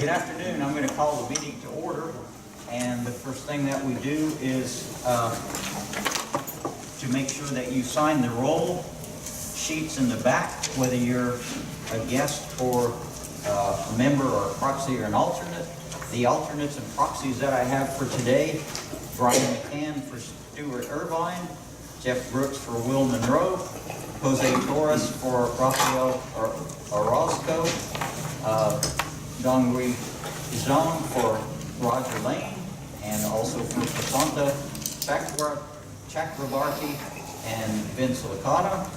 Good afternoon. I'm going to call the meeting to order. And the first thing that we do is to make sure that you sign the roll sheets in the back, whether you're a guest or a member or a proxy or an alternate. The alternates and proxies that I have for today: Brian McCann for Stuart Irvine, Jeff Brooks for Will Monroe, Jose Torres for Rafael Orozco, Dongui Zhang for Roger Lane, and also for Prasanta Chakrabarti and Vince Licata,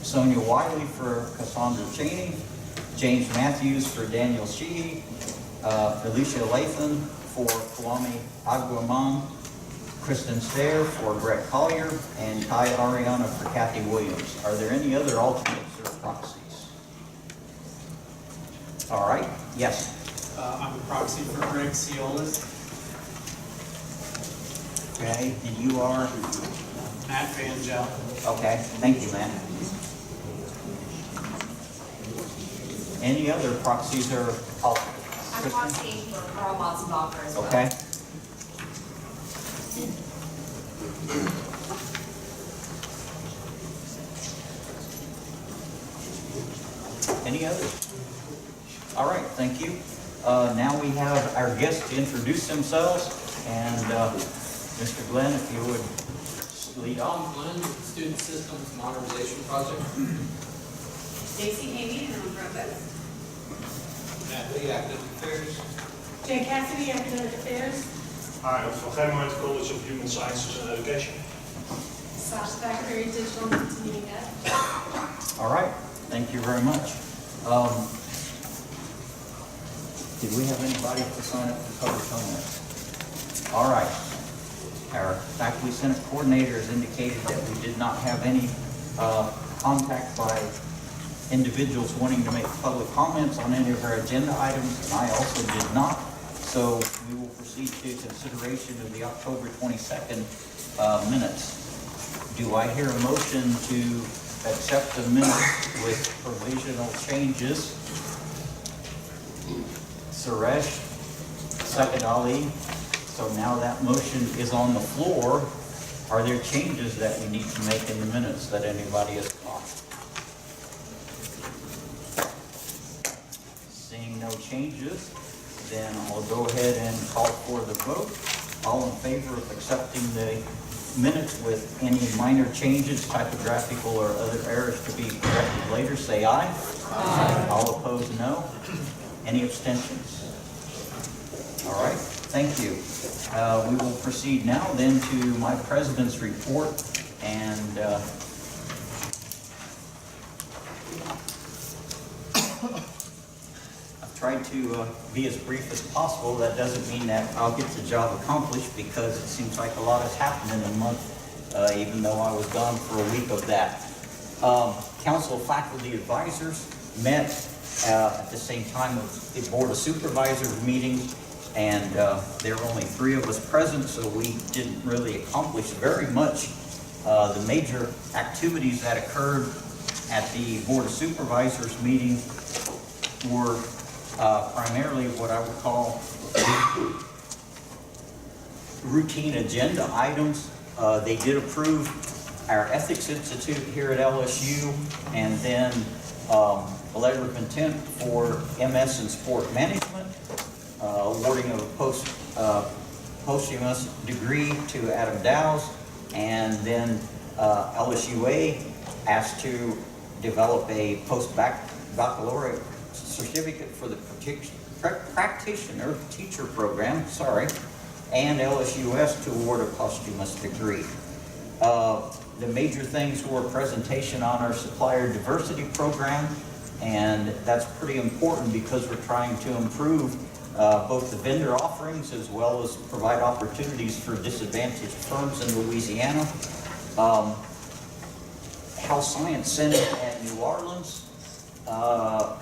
Sonia Wiley for Cassandra Cheney, James Matthews for Daniel Sheehy, Alicia Lathan for Kwame Aguaman, Kristen Stair for Brett Collier, and Ty Ariana for Kathy Williams. Are there any other alternates or proxies? All right, yes. I'm a proxy for Greg Ciolas. Okay, and you are? Matt Van Gel. Okay, thank you, Matt. Any other proxies or alternates? I'm proxying for Carl Motzenbacher as well. Okay. Any others? All right, thank you. Now we have our guests to introduce themselves, and Mr. Glenn, if you would lead off. Glenn, Student Systems Modernization Project. Stacy Hamey, and I'm Provost. Matt Lee, Academic Affairs. Jay Cassidy, Academic Affairs. Hi, I'm from Gemini College of Human Sciences and Education. Sasha, Thackaberry, Digital and Continuing Ed. All right, thank you very much. Did we have anybody to sign up for public comments? All right. Our faculty senate coordinator has indicated that we did not have any contact by individuals wanting to make public comments on any of our agenda items, and I also did not. So we will proceed to consideration of the October 22nd minutes. Do I hear a motion to accept the minutes with provisional changes? Suresh, second Ali. So now that motion is on the floor. Are there changes that we need to make in the minutes that anybody has caught? Seeing no changes, then I'll go ahead and call for the vote. All in favor of accepting the minutes with any minor changes, typographical or other errors to be corrected later, say aye. Aye. All opposed, no. Any abstentions? All right, thank you. We will proceed now then to my president's report, and I've tried to be as brief as possible. That doesn't mean that I'll get the job accomplished, because it seems like a lot has happened in a month, even though I was gone for a week of that. Council of Faculty Advisors met at the same time of the Board of Supervisors meeting, and there were only 3 of us present, so we didn't really accomplish very much. The major activities that occurred at the Board of Supervisors meeting were primarily what I would call routine agenda items. They did approve our Ethics Institute here at LSU, and then a letter of intent for MS in Sport Management, awarding of a posthumous degree to Adam Dowse, and then LSUA asked to develop a post-baccalaureate certificate for the practitioner teacher program, and LSUS to award a posthumous degree. The major things were a presentation on our supplier diversity program, and that's pretty important because we're trying to improve both the vendor offerings as well as provide opportunities for disadvantaged firms in Louisiana. Health Science Center at New Orleans.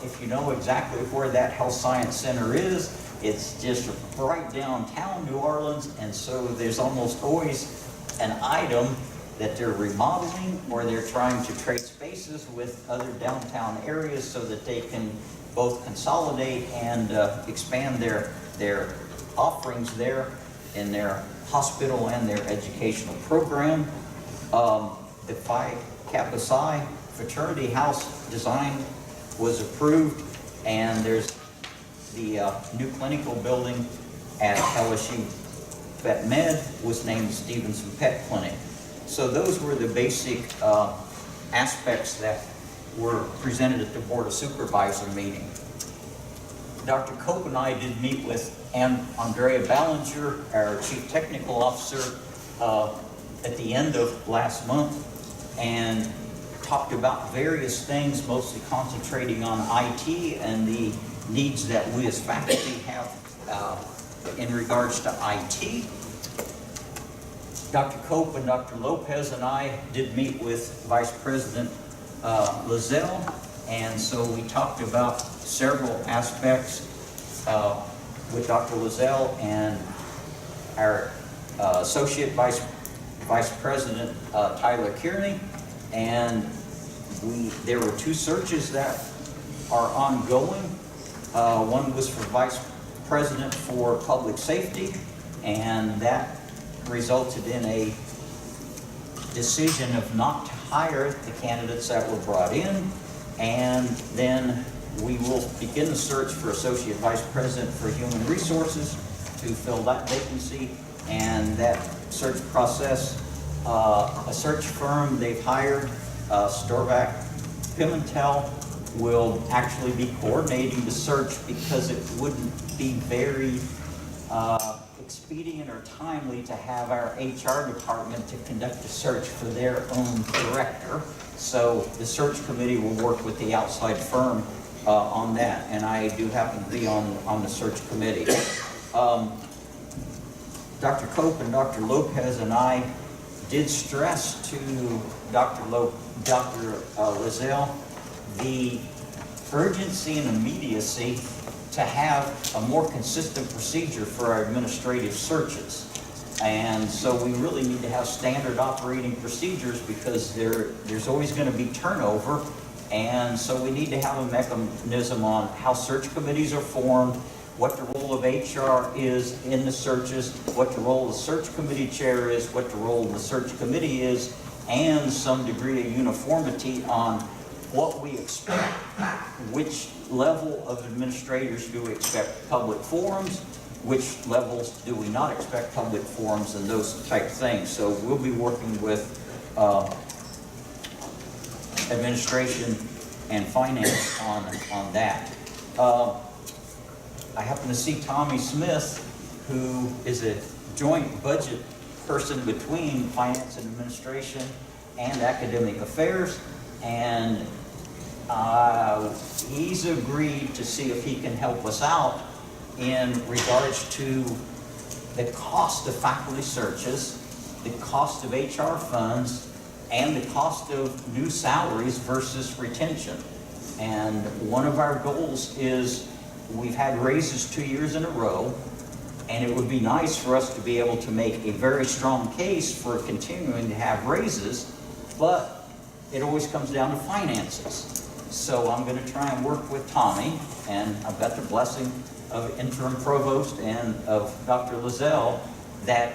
If you know exactly where that Health Science Center is, it's just right downtown New Orleans, and so there's almost always an item that they're remodeling, or they're trying to trade spaces with other downtown areas so that they can both consolidate and expand their offerings there in their hospital and their educational program. The Phi Kappa Psi fraternity house design was approved, and there's the new clinical building at LSU Vet Med was named Stevenson Pet Clinic. So those were the basic aspects that were presented at the Board of Supervisor meeting. Dr. Cope and I did meet with Andrea Ballinger, our Chief Technical Officer, at the end of last month, and talked about various things, mostly concentrating on IT and the needs that we as faculty have in regards to IT. Dr. Cope and Dr. Lopez and I did meet with Vice President Lizelle, and so we talked about several aspects with Dr. Lizelle and our Associate Vice President Tyler Kearney, and there were 2 searches that are ongoing. One was for Vice President for Public Safety, and that resulted in a decision of not to hire the candidates that were brought in. And then we will begin the search for Associate Vice President for Human Resources to fill that vacancy. And that search process, a search firm they've hired, Storvac Pimentel, will actually be coordinating the search because it wouldn't be very expedient or timely to have our HR department to conduct a search for their own director. So the search committee will work with the outside firm on that, and I do happen to be on the search committee. Dr. Cope and Dr. Lopez and I did stress to Dr. Lizelle the urgency and immediacy to have a more consistent procedure for our administrative searches. And so we really need to have standard operating procedures because there's always going to be turnover. And so we need to have a mechanism on how search committees are formed, what the role of HR is in the searches, what the role of the search committee chair is, what the role of the search committee is, and some degree of uniformity on what we expect, which level of administrators do we expect public forums, which levels do we not expect public forums, and those type things. So we'll be working with administration and finance on that. I happen to see Tommy Smith, who is a joint budget person between finance and administration and academic affairs, and he's agreed to see if he can help us out in regards to the cost of faculty searches, the cost of HR funds, and the cost of new salaries versus retention. And one of our goals is we've had raises 2 years in a row, and it would be nice for us to be able to make a very strong case for continuing to have raises, but it always comes down to finances. So I'm going to try and work with Tommy, and I've got the blessing of interim provost and of Dr. Lizelle that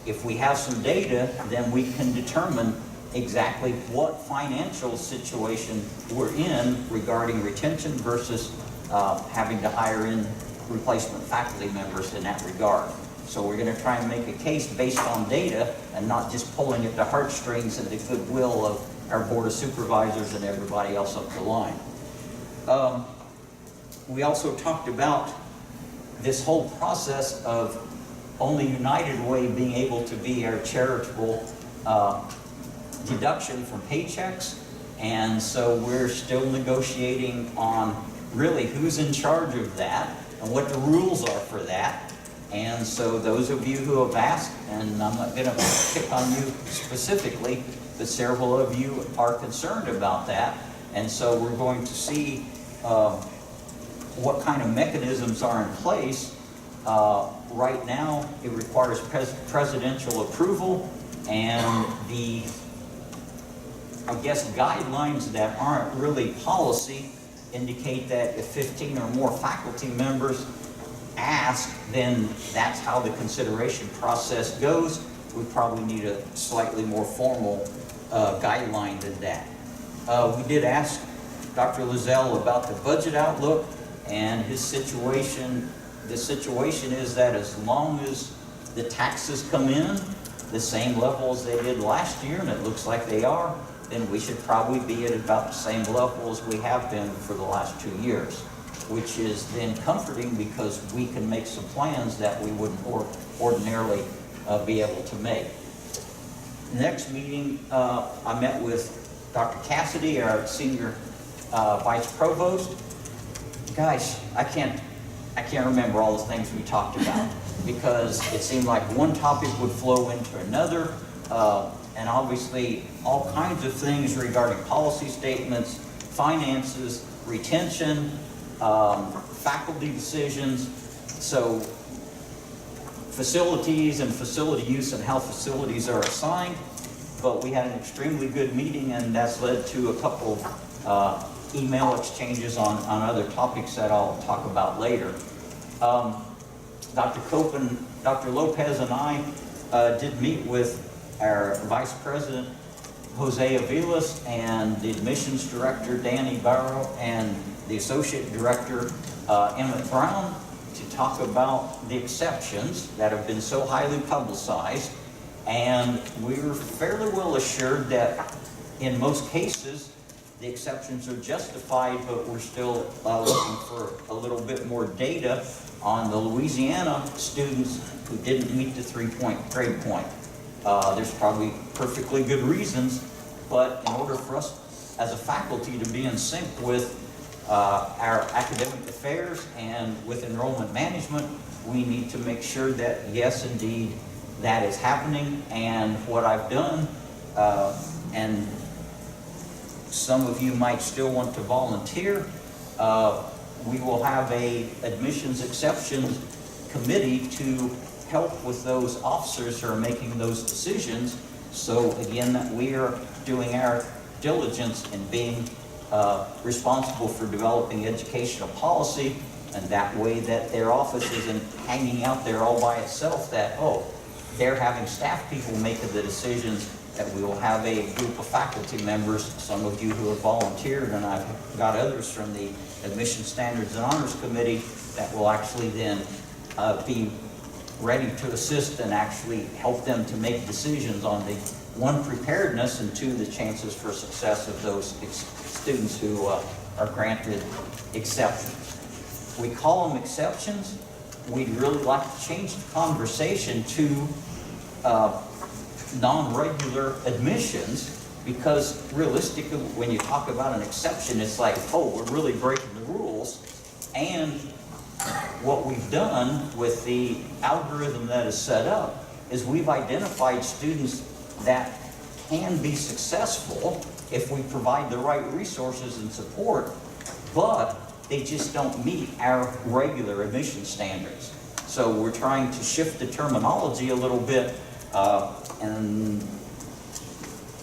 if we have some data, then we can determine exactly what financial situation we're in regarding retention versus having to hire in replacement faculty members in that regard. So we're going to try and make a case based on data and not just pulling at the heartstrings and the goodwill of our Board of Supervisors and everybody else up the line. We also talked about this whole process of only United Way being able to be our charitable deduction from paychecks, and so we're still negotiating on really who's in charge of that and what the rules are for that. And so those of you who have asked, and I'm not going to pick on you specifically, but several of you are concerned about that, and so we're going to see what kind of mechanisms are in place. Right now, it requires presidential approval, and the, I guess, guidelines that aren't really policy indicate that if 15 or more faculty members ask, then that's how the consideration process goes. We probably need a slightly more formal guideline than that. We did ask Dr. Lizelle about the budget outlook, and his situation, the situation is that as long as the taxes come in the same level as they did last year, and it looks like they are, then we should probably be at about the same level as we have been for the last 2 years, which is then comforting because we can make some plans that we wouldn't ordinarily be able to make. Next meeting, I met with Dr. Cassidy, our senior vice provost. Guys, I can't remember all the things we talked about because it seemed like one topic would flow into another, and obviously all kinds of things regarding policy statements, finances, retention, faculty decisions, so facilities and facility use and how facilities are assigned. But we had an extremely good meeting, and that's led to a couple email exchanges on other topics that I'll talk about later. Dr. Cope and Dr. Lopez and I did meet with our Vice President, Jose Avilas, and the Admissions Director, Danny Barrow, and the Associate Director, Emmett Brown, to talk about the exceptions that have been so highly publicized. And we were fairly well assured that in most cases, the exceptions are justified, but we're still looking for a little bit more data on the Louisiana students who didn't meet the 3-point grade point. There's probably perfectly good reasons, but in order for us as a faculty to be in sync with our academic affairs and with enrollment management, we need to make sure that, yes, indeed, that is happening. And what I've done, and some of you might still want to volunteer, we will have a admissions exceptions committee to help with those officers who are making those decisions. So again, that we are doing our diligence in being responsible for developing educational policy, and that way that their office isn't hanging out there all by itself, that, oh, they're having staff people making the decisions, that we will have a group of faculty members, some of you who have volunteered, and I've got others from the Admission Standards and Honors Committee that will actually then be ready to assist and actually help them to make decisions on the, one, preparedness, and two, the chances for success of those students who are granted exceptions. We call them exceptions. We'd really like to change the conversation to non-regular admissions, because realistically, when you talk about an exception, it's like, oh, we're really breaking the rules. And what we've done with the algorithm that is set up is we've identified students that can be successful if we provide the right resources and support, but they just don't meet our regular admission standards. So we're trying to shift the terminology a little bit, and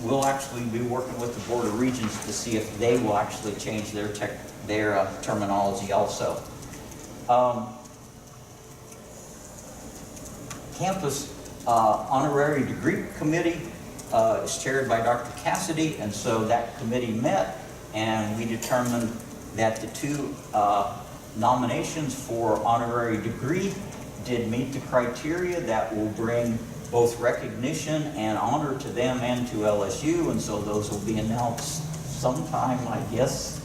we'll actually be working with the Board of Regents to see if they will actually change their terminology also. Campus Honorary Degree Committee is chaired by Dr. Cassidy, and so that committee met, and we determined that the two nominations for honorary degree did meet the criteria that will bring both recognition and honor to them and to LSU, and so those will be announced sometime, I guess,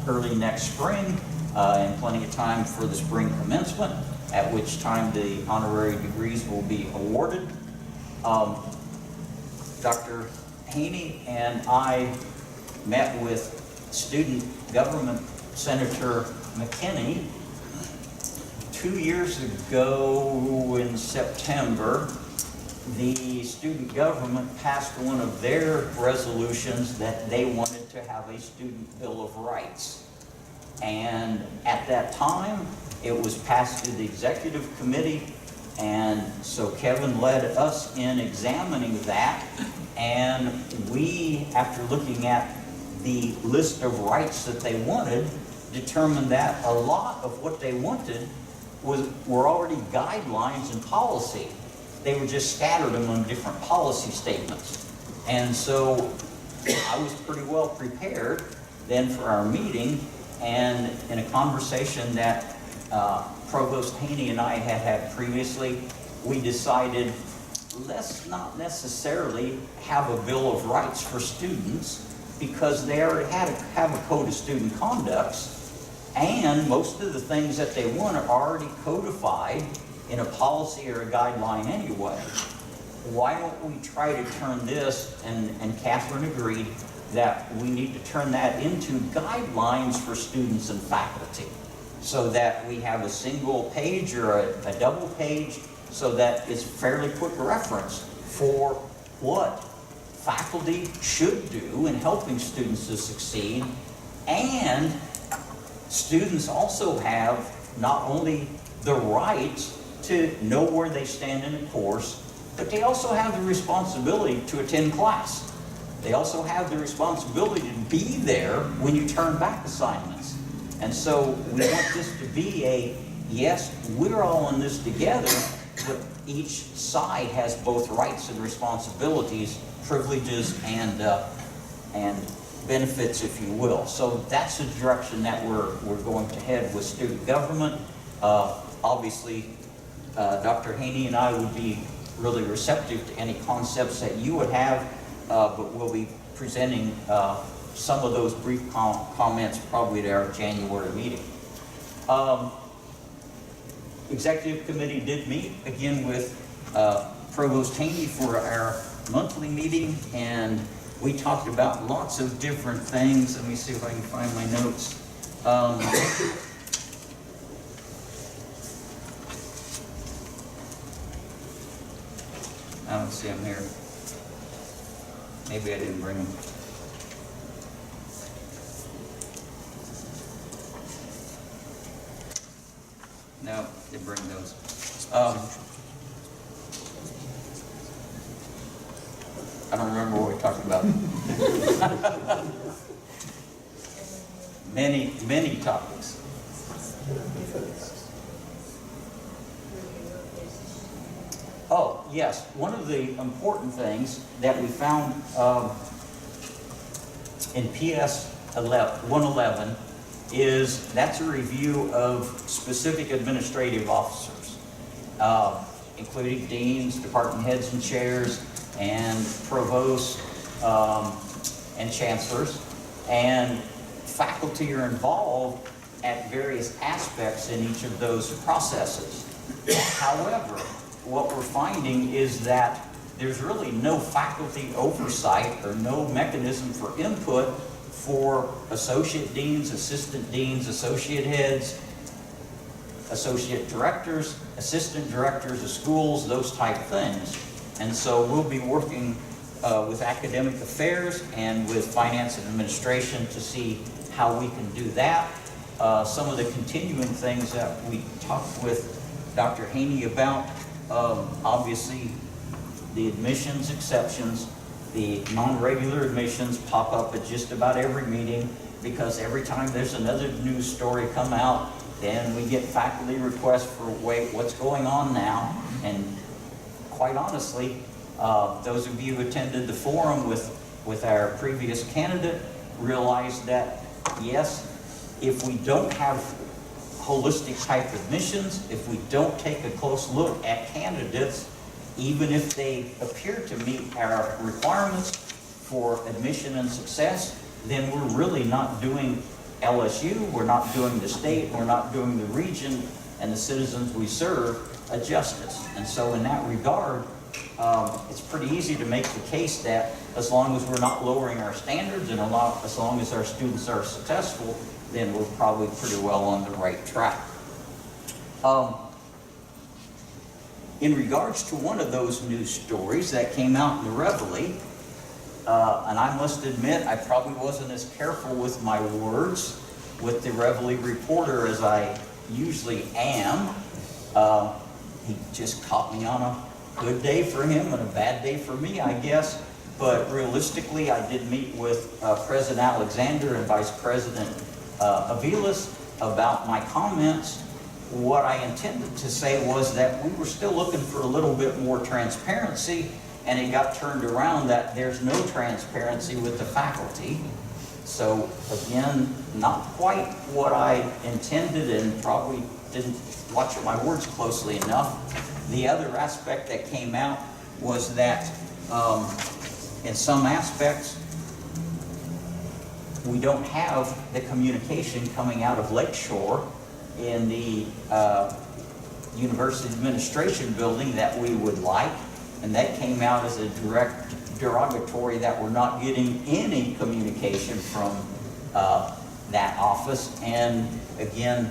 early next spring, and plenty of time for the spring commencement, at which time the honorary degrees will be awarded. Dr. Haney and I met with Student Government Senator McKinney 2 years ago in September. The student government passed one of their resolutions that they wanted to have a student bill of rights. And at that time, it was passed to the executive committee, and so Kevin led us in examining that, and we, after looking at the list of rights that they wanted, determined that a lot of what they wanted were already guidelines and policy. They were just scattered among different policy statements. And so I was pretty well prepared then for our meeting, and in a conversation that Provost Haney and I had previously, we decided, let's not necessarily have a Bill of Rights for students, because they already have a code of student conducts, and most of the things that they want are already codified in a policy or a guideline anyway. Why don't we try to turn this, and Catherine agreed, that we need to turn that into guidelines for students and faculty, so that we have a single page or a double page, so that it's fairly quick reference for what faculty should do in helping students to succeed. And students also have not only the right to know where they stand in a course, but they also have the responsibility to attend class. They also have the responsibility to be there when you turn back assignments. And so we want this to be yes, we're all in this together, but each side has both rights and responsibilities, privileges and benefits, if you will. So that's the direction that we're going to head with student government. Obviously, Dr. Haney and I would be really receptive to any concepts that you would have, but we'll be presenting some of those brief comments probably at our January meeting. Executive committee did meet again with Provost Haney for our monthly meeting, and we talked about lots of different things. Let me see if I can find my notes. I don't see them here. Maybe I didn't bring them. No, didn't bring those. I don't remember what we talked about. Many topics. Oh, yes. One of the important things that we found in PS 111 is that's a review of specific administrative officers, including deans, department heads and chairs, and provosts and chancellors. And faculty are involved at various aspects in each of those processes. However, what we're finding is that there's really no faculty oversight or no mechanism for input for associate deans, assistant deans, associate heads, associate directors, assistant directors of schools, those type things. And so we'll be working with academic affairs and with finance and administration to see how we can do that. Some of the continuing things that we talked with Dr. Haney about, obviously the admissions exceptions, the non-regular admissions pop up at just about every meeting, because every time there's another news story come out, then we get faculty requests for, wait, what's going on now? And quite honestly, those of you who attended the forum with our previous candidate realized that, yes, if we don't have holistic type admissions, if we don't take a close look at candidates, even if they appear to meet our requirements for admission and success, then we're really not doing LSU, we're not doing the state, we're not doing the region and the citizens we serve a justice. And so in that regard, it's pretty easy to make the case that as long as we're not lowering our standards and as long as our students are successful, then we're probably pretty well on the right track. In regards to one of those news stories that came out in the Reveille, and I must admit I probably wasn't as careful with my words with the Reveille reporter as I usually am. He just caught me on a good day for him and a bad day for me, I guess. but realistically, I did meet with President Alexander and Vice President Aviles about my comments. What I intended to say was that we were still looking for a little bit more transparency, and it got turned around that there's no transparency with the faculty. So again, not quite what I intended, and probably didn't watch my words closely enough. The other aspect that came out was that in some aspects, we don't have the communication coming out of Lakeshore in the University Administration Building that we would like, and that came out as a direct derogatory that we're not getting any communication from that office. And again,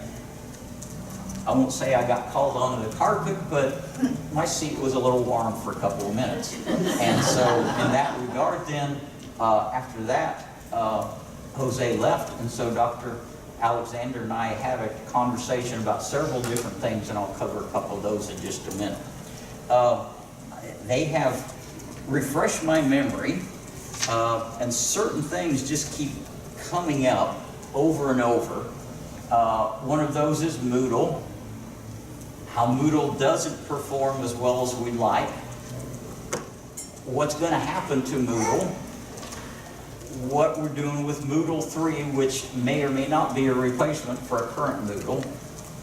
I won't say I got called onto the carpet, but my seat was a little warm for a couple of minutes. And so in that regard then, after that, Jose left, and so Dr. Alexander and I had a conversation about several different things, and I'll cover a couple of those in just a minute. They have refreshed my memory, and certain things just keep coming up over and over. One of those is Moodle, how Moodle doesn't perform as well as we'd like, what's going to happen to Moodle, what we're doing with Moodle 3, which may or may not be a replacement for a current Moodle,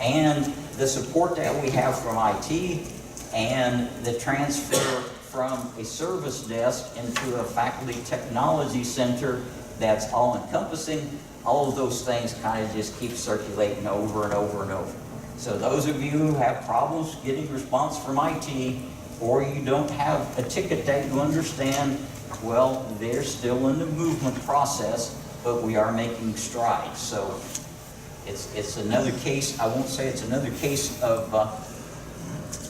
and the support that we have from IT, and the transfer from a service desk into a faculty technology center that's all-encompassing. All of those things kind of just keep circulating over and over and over. So those of you who have problems getting response from IT, or you don't have a ticket that you understand, well, they're still in the movement process, but we are making strides. So it's another case. I won't say it's another case of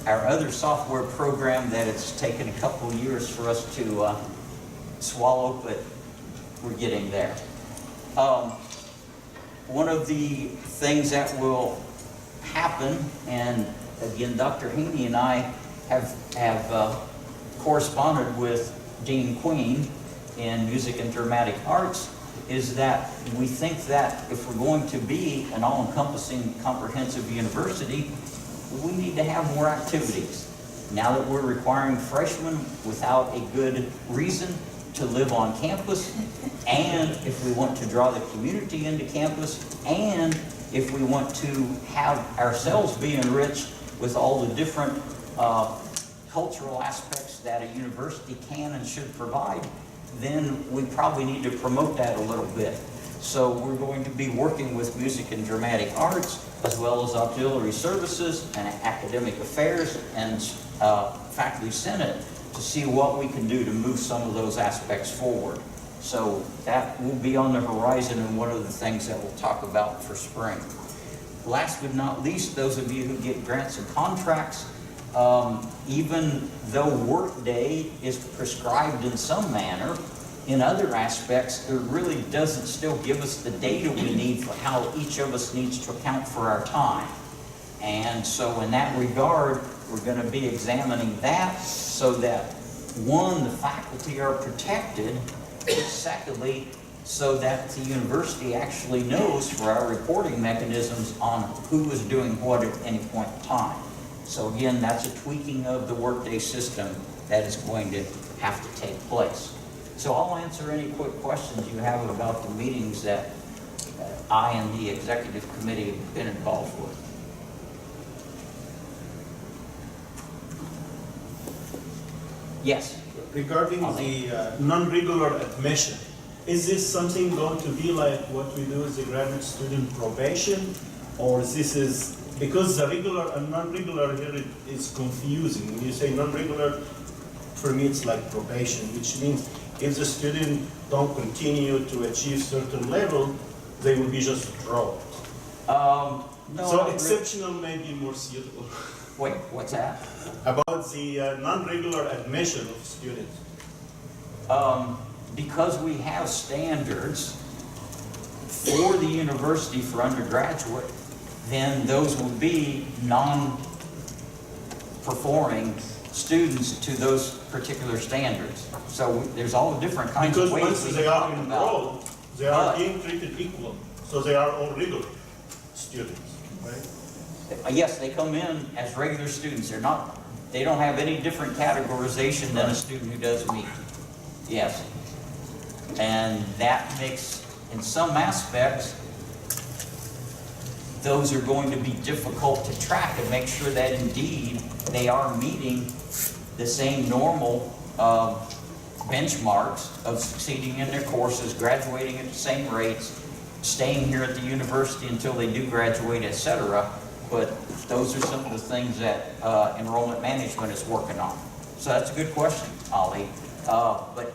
our other software program that it's taken a couple of years for us to swallow, but we're getting there. One of the things that will happen, and again, Dr. Haney and I have corresponded with Dean Queen in Music and Dramatic Arts, is that we think that if we're going to be an all-encompassing comprehensive university, we need to have more activities. Now that we're requiring freshmen without a good reason to live on campus, and if we want to draw the community into campus, and if we want to have ourselves be enriched with all the different cultural aspects that a university can and should provide, then we probably need to promote that a little bit. So we're going to be working with Music and Dramatic Arts, as well as Auxiliary Services and Academic Affairs and Faculty Senate, to see what we can do to move some of those aspects forward. So that will be on the horizon, and one of the things that we'll talk about for spring. Last but not least, those of you who get grants and contracts, even though Workday is prescribed in some manner, in other aspects, it really doesn't still give us the data we need for how each of us needs to account for our time. And so in that regard, we're going to be examining that so that, one, the faculty are protected, but secondly, so that the university actually knows for our reporting mechanisms on who is doing what at any point in time. So again, that's a tweaking of the Workday system that is going to have to take place. So I'll answer any quick questions you have about the meetings that I and the executive committee have been involved with. Yes? Regarding the non-regular admission, is this something going to be like what we do with the graduate student probation? Or this is, because the regular and non-regular here is confusing. When you say non-regular, for me it's like probation, which means if the student don't continue to achieve certain level, they will be just dropped. No, So exceptional may be more suitable. Wait, what's that? About the non-regular admission of students. Because we have standards for the university for undergraduate, then those will be non-performing students to those particular standards. So there's all different kinds Because of ways once we they can are talk about. enrolled, they are But- being treated equal, so they are all regular students, right? Yes, they come in as regular students. They don't have any different categorization than a student who does meet. Yes. And that makes, in some aspects, those are going to be difficult to track and make sure that indeed they are meeting the same normal benchmarks of succeeding in their courses, graduating at the same rates, staying here at the university until they do graduate, etc. But those are some of the things that enrollment management is working on. So that's a good question, Ollie. But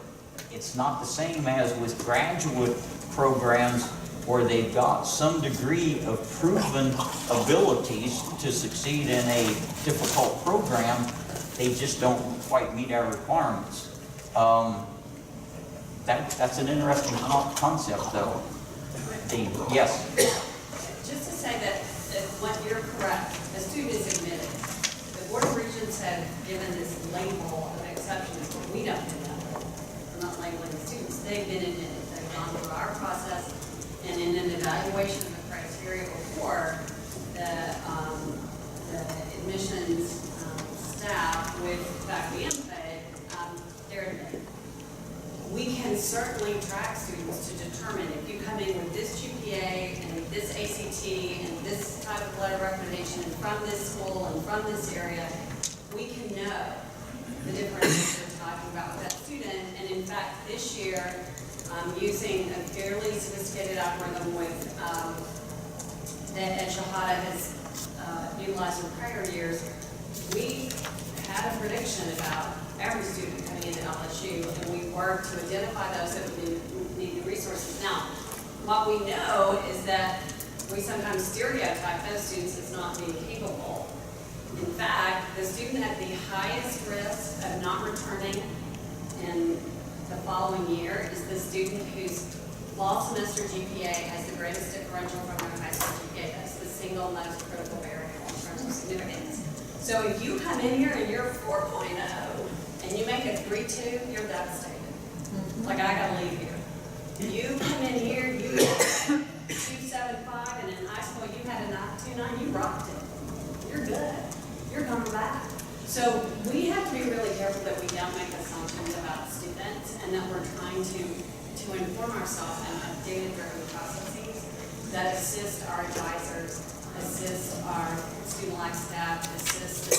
it's not the same as with graduate programs where they've got some degree of proven abilities to succeed in a difficult program. They just don't quite meet our requirements. That's an interesting concept, though. Yes? Just to say that what you're correct, a student is admitted. The Board of Regents have given this label of exceptions, but we don't do that. We're not labeling the students. They've been admitted. They've gone through our process, and in an evaluation of the criteria before, the admissions staff with faculty input, they're admitted. We can certainly track students to determine if you come in with this GPA and this ACT and this type of letter of recommendation and from this school and from this area, we can know the differences we're talking about with that student. And in fact, this year, using a fairly sophisticated algorithm with that Ed Shahada has utilized in prior years, we had a prediction about every student coming into LSU, and we worked to identify those that would need the resources. Now, what we know is that we sometimes stereotype those students as not being capable. In fact, the student at the highest risk of not returning in the following year is the student whose fall semester GPA has the greatest differential from their high school GPA. That's the single most critical variable in terms of significance. So if you come in here and you're 4.0 and you make a 3.2, you're devastated. Like, I gotta leave here. You come in here, you had 2.75, and in high school you had a 2.9, you rocked it. You're good. You're coming back. So we have to be really careful that we don't make assumptions about students and that we're trying to inform ourselves and have data-driven processes that assist our advisors, assist our student life staff, assist the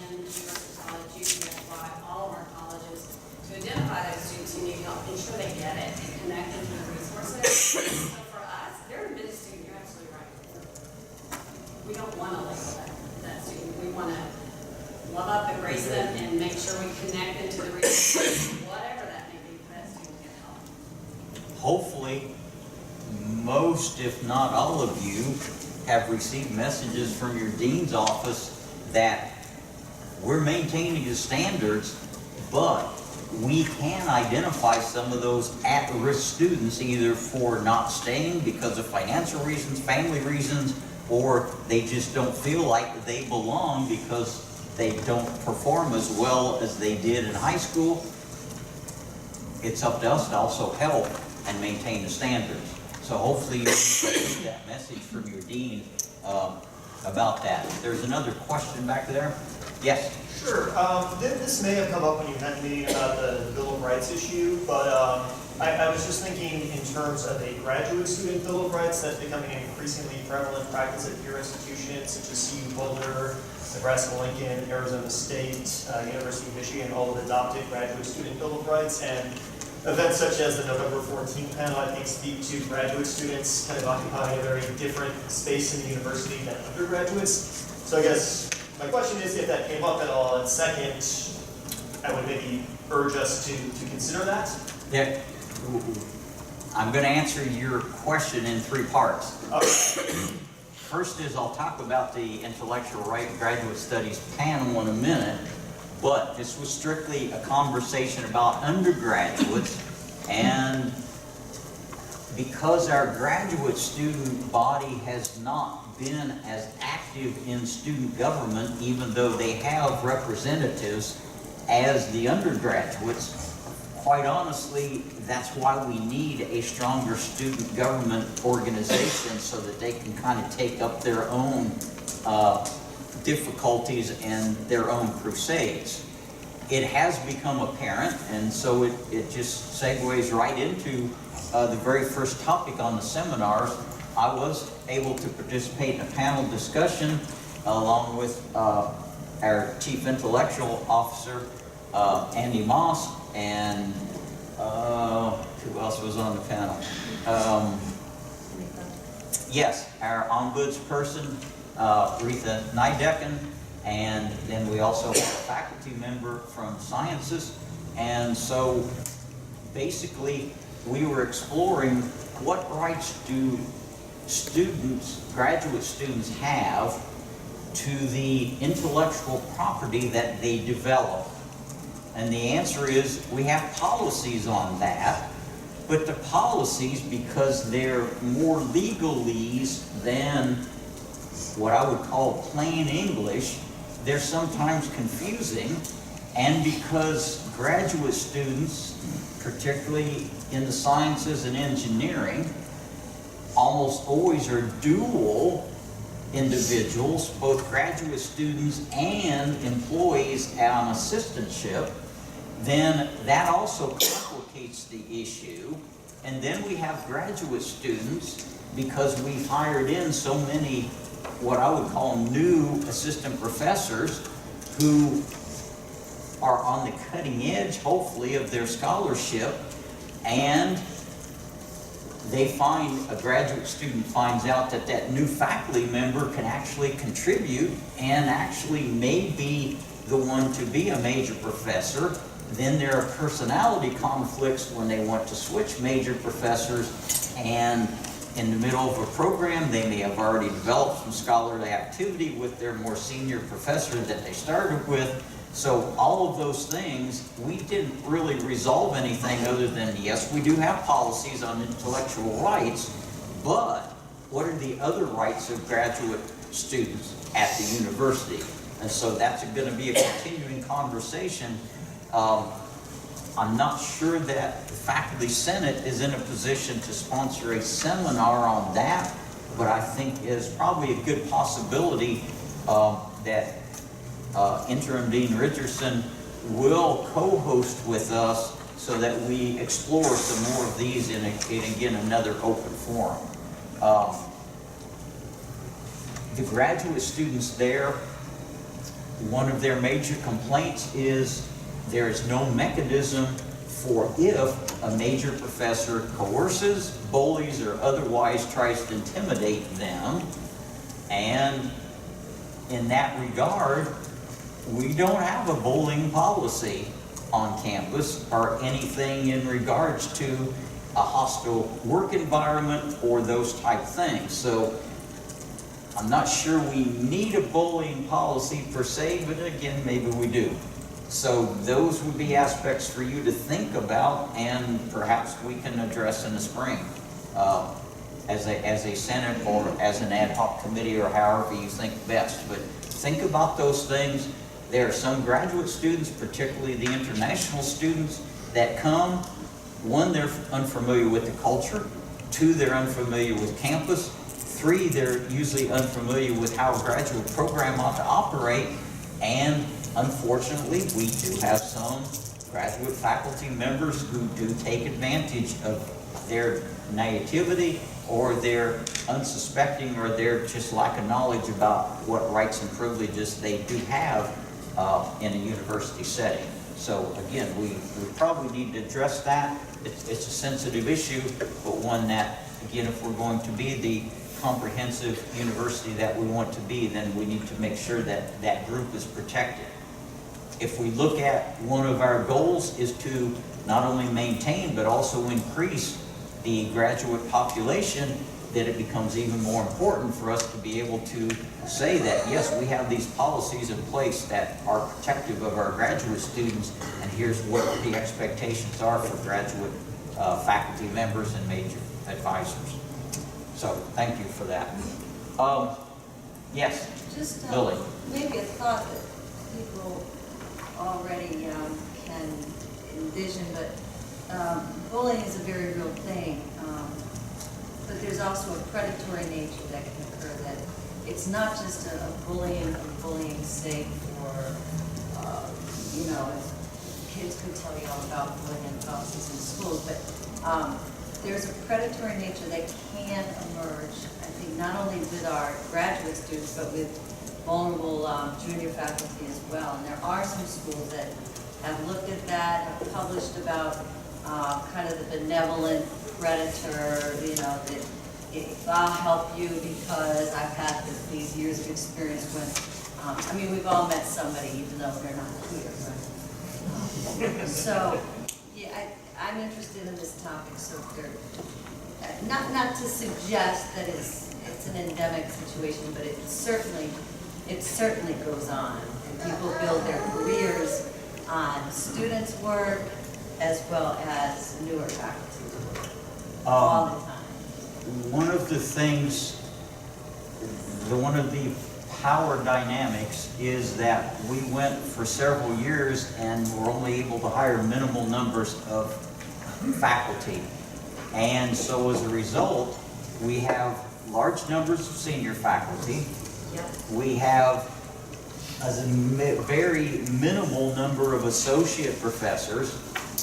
in University College, UCFY, all of our colleges, to identify those students who need help, ensure they get it, and connect them to the resources. So for us, they're a admitted student, you're absolutely right. We don't want to label that student. We want to love up, embrace them, and make sure we connect them to the resources, whatever that may be, for that student to get help. Hopefully, most, if not all of you, have received messages from your dean's office that we're maintaining the standards, but we can identify some of those at-risk students either for not staying because of financial reasons, family reasons, or they just don't feel like they belong because they don't perform as well as they did in high school. It's up to us to also help and maintain the standards. So hopefully you get that message from your dean about that. There's another question back there. Yes? Sure. This may have come up when you had a meeting about the Bill of Rights issue, but I was just thinking in terms of a graduate student Bill of Rights that's becoming an increasingly prevalent practice at peer institutions such as CU Boulder, Nebraska-Lincoln, Arizona State, University of Michigan, all have adopted graduate student Bill of Rights, and events such as the November 14th panel, I think, speak to graduate students kind of occupying a very different space in the university than undergraduates. So I guess my question is if that came up at all, and second, I would maybe urge us to consider that. Yeah. I'm going to answer your question in three parts. Okay. First is I'll talk about the intellectual right graduate studies panel in a minute, but this was strictly a conversation about undergraduates, and because our graduate student body has not been as active in student government, even though they have representatives, as the undergraduates. Quite honestly, that's why we need a stronger student government organization, so that they can kind of take up their own difficulties and their own crusades. It has become apparent, and so it just segues right into the very first topic on the seminars. I was able to participate in a panel discussion along with our Chief Intellectual Officer, Andy Moss, and who else was on the panel? Yes, our ombudsperson, Retha Nydecken, and then we also have a faculty member from sciences. And so basically we were exploring what rights do students, graduate students, have to the intellectual property that they develop. And the answer is we have policies on that, but the policies, because they're more legalese than what I would call plain English, they're sometimes confusing. And because graduate students, particularly in the sciences and engineering, almost always are dual individuals, both graduate students and employees on assistantship, then that also complicates the issue. And then we have graduate students, because we've hired in so many, what I would call new assistant professors, who are on the cutting edge, hopefully, of their scholarship, and they find, a graduate student finds out that that new faculty member can actually contribute and actually may be the one to be a major professor. Then there are personality conflicts when they want to switch major professors, and in the middle of a program they may have already developed some scholarly activity with their more senior professor that they started with. So all of those things, we didn't really resolve anything other than, yes, we do have policies on intellectual rights, but what are the other rights of graduate students at the university? And so that's going to be a continuing conversation. I'm not sure that the Faculty Senate is in a position to sponsor a seminar on that, but I think is probably a good possibility that Interim Dean Richardson will co-host with us, so that we explore some more of these in again, another open forum. The graduate students there, one of their major complaints is there is no mechanism for if a major professor coerces, bullies, or otherwise tries to intimidate them. And in that regard, we don't have a bullying policy on campus or anything in regards to a hostile work environment or those type things. So I'm not sure we need a bullying policy per se, but again, maybe we do. So those would be aspects for you to think about, and perhaps we can address in the spring as a Senate or as an ad hoc committee, or however you think best. But think about those things. There are some graduate students, particularly the international students, that come. One, they're unfamiliar with the culture. Two, they're unfamiliar with campus. Three, they're usually unfamiliar with how a graduate program ought to operate. And unfortunately, we do have some graduate faculty members who do take advantage of their naivety, or their unsuspecting, or their just lack of knowledge about what rights and privileges they do have in a university setting. So again, we probably need to address that. It's a sensitive issue, but one that, again, if we're going to be the comprehensive university that we want to be, then we need to make sure that that group is protected. If we look at, one of our goals is to not only maintain but also increase the graduate population, that it becomes even more important for us to be able to say that, yes, we have these policies in place that are protective of our graduate students, and here's what the expectations are for graduate faculty members and major advisors. So thank you for that. Yes, Just Lily. maybe a thought that people already can envision, but bullying is a very real thing. But there's also a predatory nature that can occur, that it's not just a bullying of bullying's sake, or, you know, kids could tell you all about bullying and policies in schools, but there's a predatory nature that can emerge, I think, not only with our graduate students, but with vulnerable junior faculty as well. And there are some schools that have looked at that, have published about kind of the benevolent predator, you know, that I'll help you because I've had these years of experience when, I mean, we've all met somebody even though they're not here, right? So, yeah, I'm interested in this topic, so not to suggest that it's an endemic situation, but it certainly goes on. And people build their careers on students' work as well as newer faculty's work all the time. One of the things, one of the power dynamics is that we went for several years and were only able to hire minimal numbers of faculty. And so as a result, we have large numbers of senior faculty. Yep. We have a very minimal number of associate professors,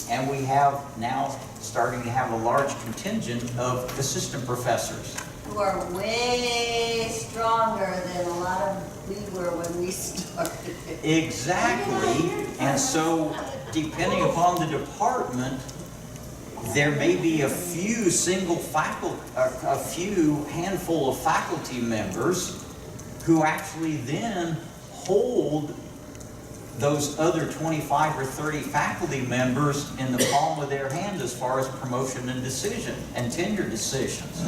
and we have now starting to have a large contingent of assistant professors. Who are way stronger than a lot of we were when we started. Exactly, and so depending upon the department, there may be a few handful of faculty members who actually then hold those other 25 or 30 faculty members in the palm of their hand as far as promotion and decision and tenure decisions.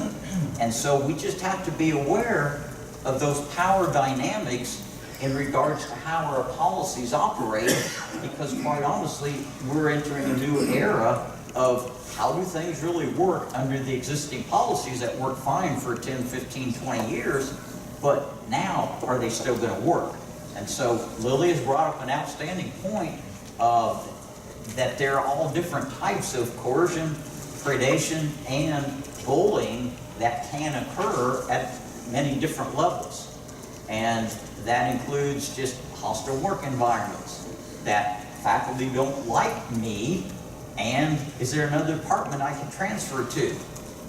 And so we just have to be aware of those power dynamics in regards to how our policies operate, because quite honestly, we're entering a new era of how do things really work under the existing policies that work fine for 10, 15, 20 years, but now are they still going to work? And so Lily has brought up an outstanding point that there are all different types of coercion, predation, and bullying that can occur at many different levels. And that includes just hostile work environments, that faculty don't like me, and is there another department I can transfer to?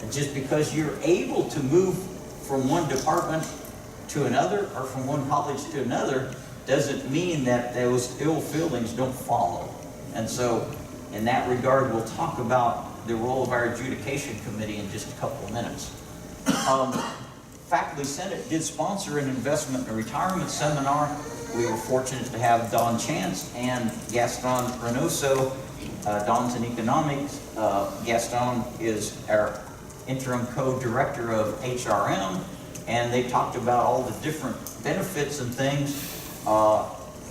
And just because you're able to move from one department to another or from one college to another doesn't mean that those ill feelings don't follow. And so in that regard, we'll talk about the role of our adjudication committee in just a couple of minutes. Faculty Senate did sponsor an investment and retirement seminar. We were fortunate to have Don Chance and Gaston Reynoso. Don's in economics. Gaston is our interim co-director of HRM. And they talked about all the different benefits and things.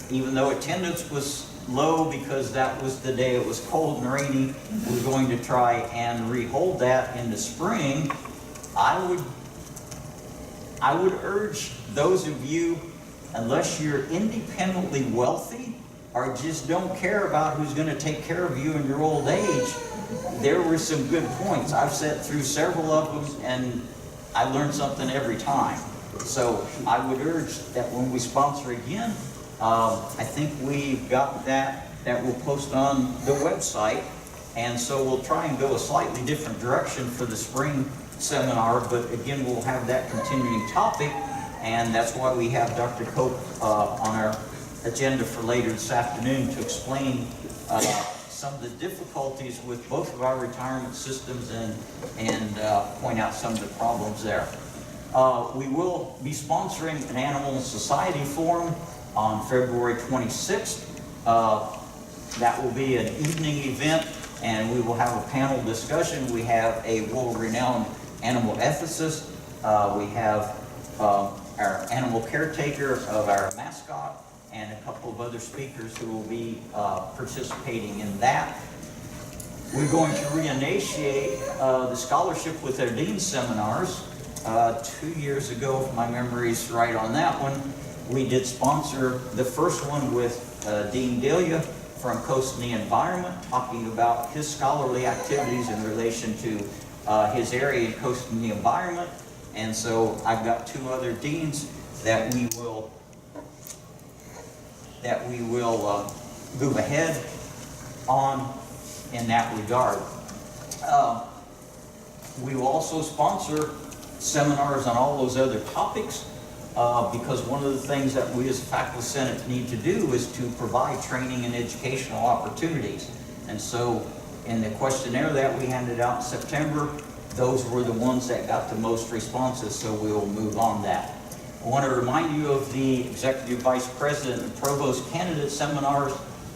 Even though attendance was low because that was the day it was cold and rainy, we're going to try and rehold that in the spring. I would urge those of you, unless you're independently wealthy or just don't care about who's going to take care of you in your old age, there were some good points. I've sat through several of them and I learned something every time. So I would urge that when we sponsor again, I think we've got that we'll post on the website. And so we'll try and go a slightly different direction for the spring seminar, but again, we'll have that continuing topic. And that's why we have Dr. Cope on our agenda for later this afternoon to explain some of the difficulties with both of our retirement systems and point out some of the problems there. We will be sponsoring an Animal Society Forum on February 26th. That will be an evening event, and we will have a panel discussion. We have a world-renowned animal ethicist. We have our animal caretaker of our mascot, and a couple of other speakers who will be participating in that. We're going to reinitiate the scholarship with our dean seminars. 2 years ago, if my memory's right on that one, we did sponsor the first one with Dean Delia from Coast and the Environment, talking about his scholarly activities in relation to his area in Coast and the Environment. And so I've got 2 other deans that we will move ahead on in that regard. We will also sponsor seminars on all those other topics because one of the things that we as a faculty senate need to do is to provide training and educational opportunities. And so in the questionnaire that we handed out in September, those were the ones that got the most responses, so we will move on that. I want to remind you of the Executive Vice President and Provost candidate seminars,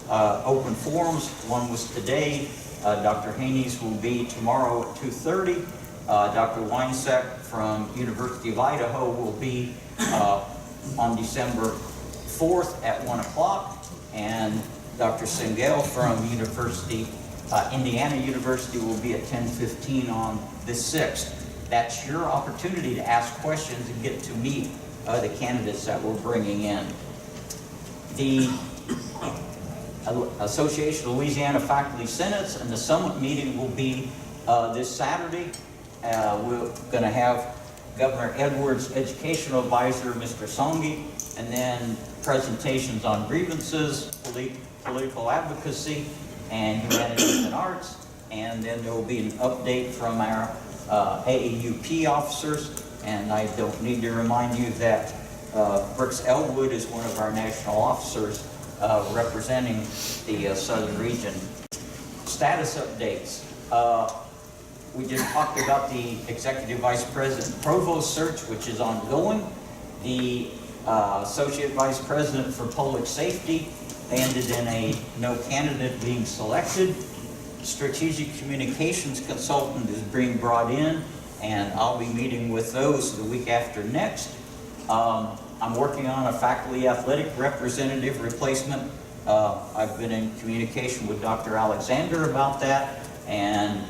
open forums. One was today. Dr. Haney's will be tomorrow at 2:30. Dr. Weinsack from University of Idaho will be on December 4th at 1 o'clock. And Dr. Singel from Indiana University will be at 10:15 on the 6th. That's your opportunity to ask questions and get to meet the candidates that we're bringing in. The Association of Louisiana Faculty Senates and the Summit meeting will be this Saturday. We're going to have Governor Edwards' educational advisor, Mr. Songi, and then presentations on grievances, political advocacy, and humanities and arts. And then there will be an update from our AAUP officers. And I don't need to remind you that Brooks Elwood is one of our national officers representing the southern region. Status updates. We just talked about the Executive Vice President Provost search, which is ongoing. The Associate Vice President for Public Safety ended in a no candidate being selected. Strategic Communications Consultant is being brought in, and I'll be meeting with those the week after next. I'm working on a faculty athletic representative replacement. I've been in communication with Dr. Alexander about that, and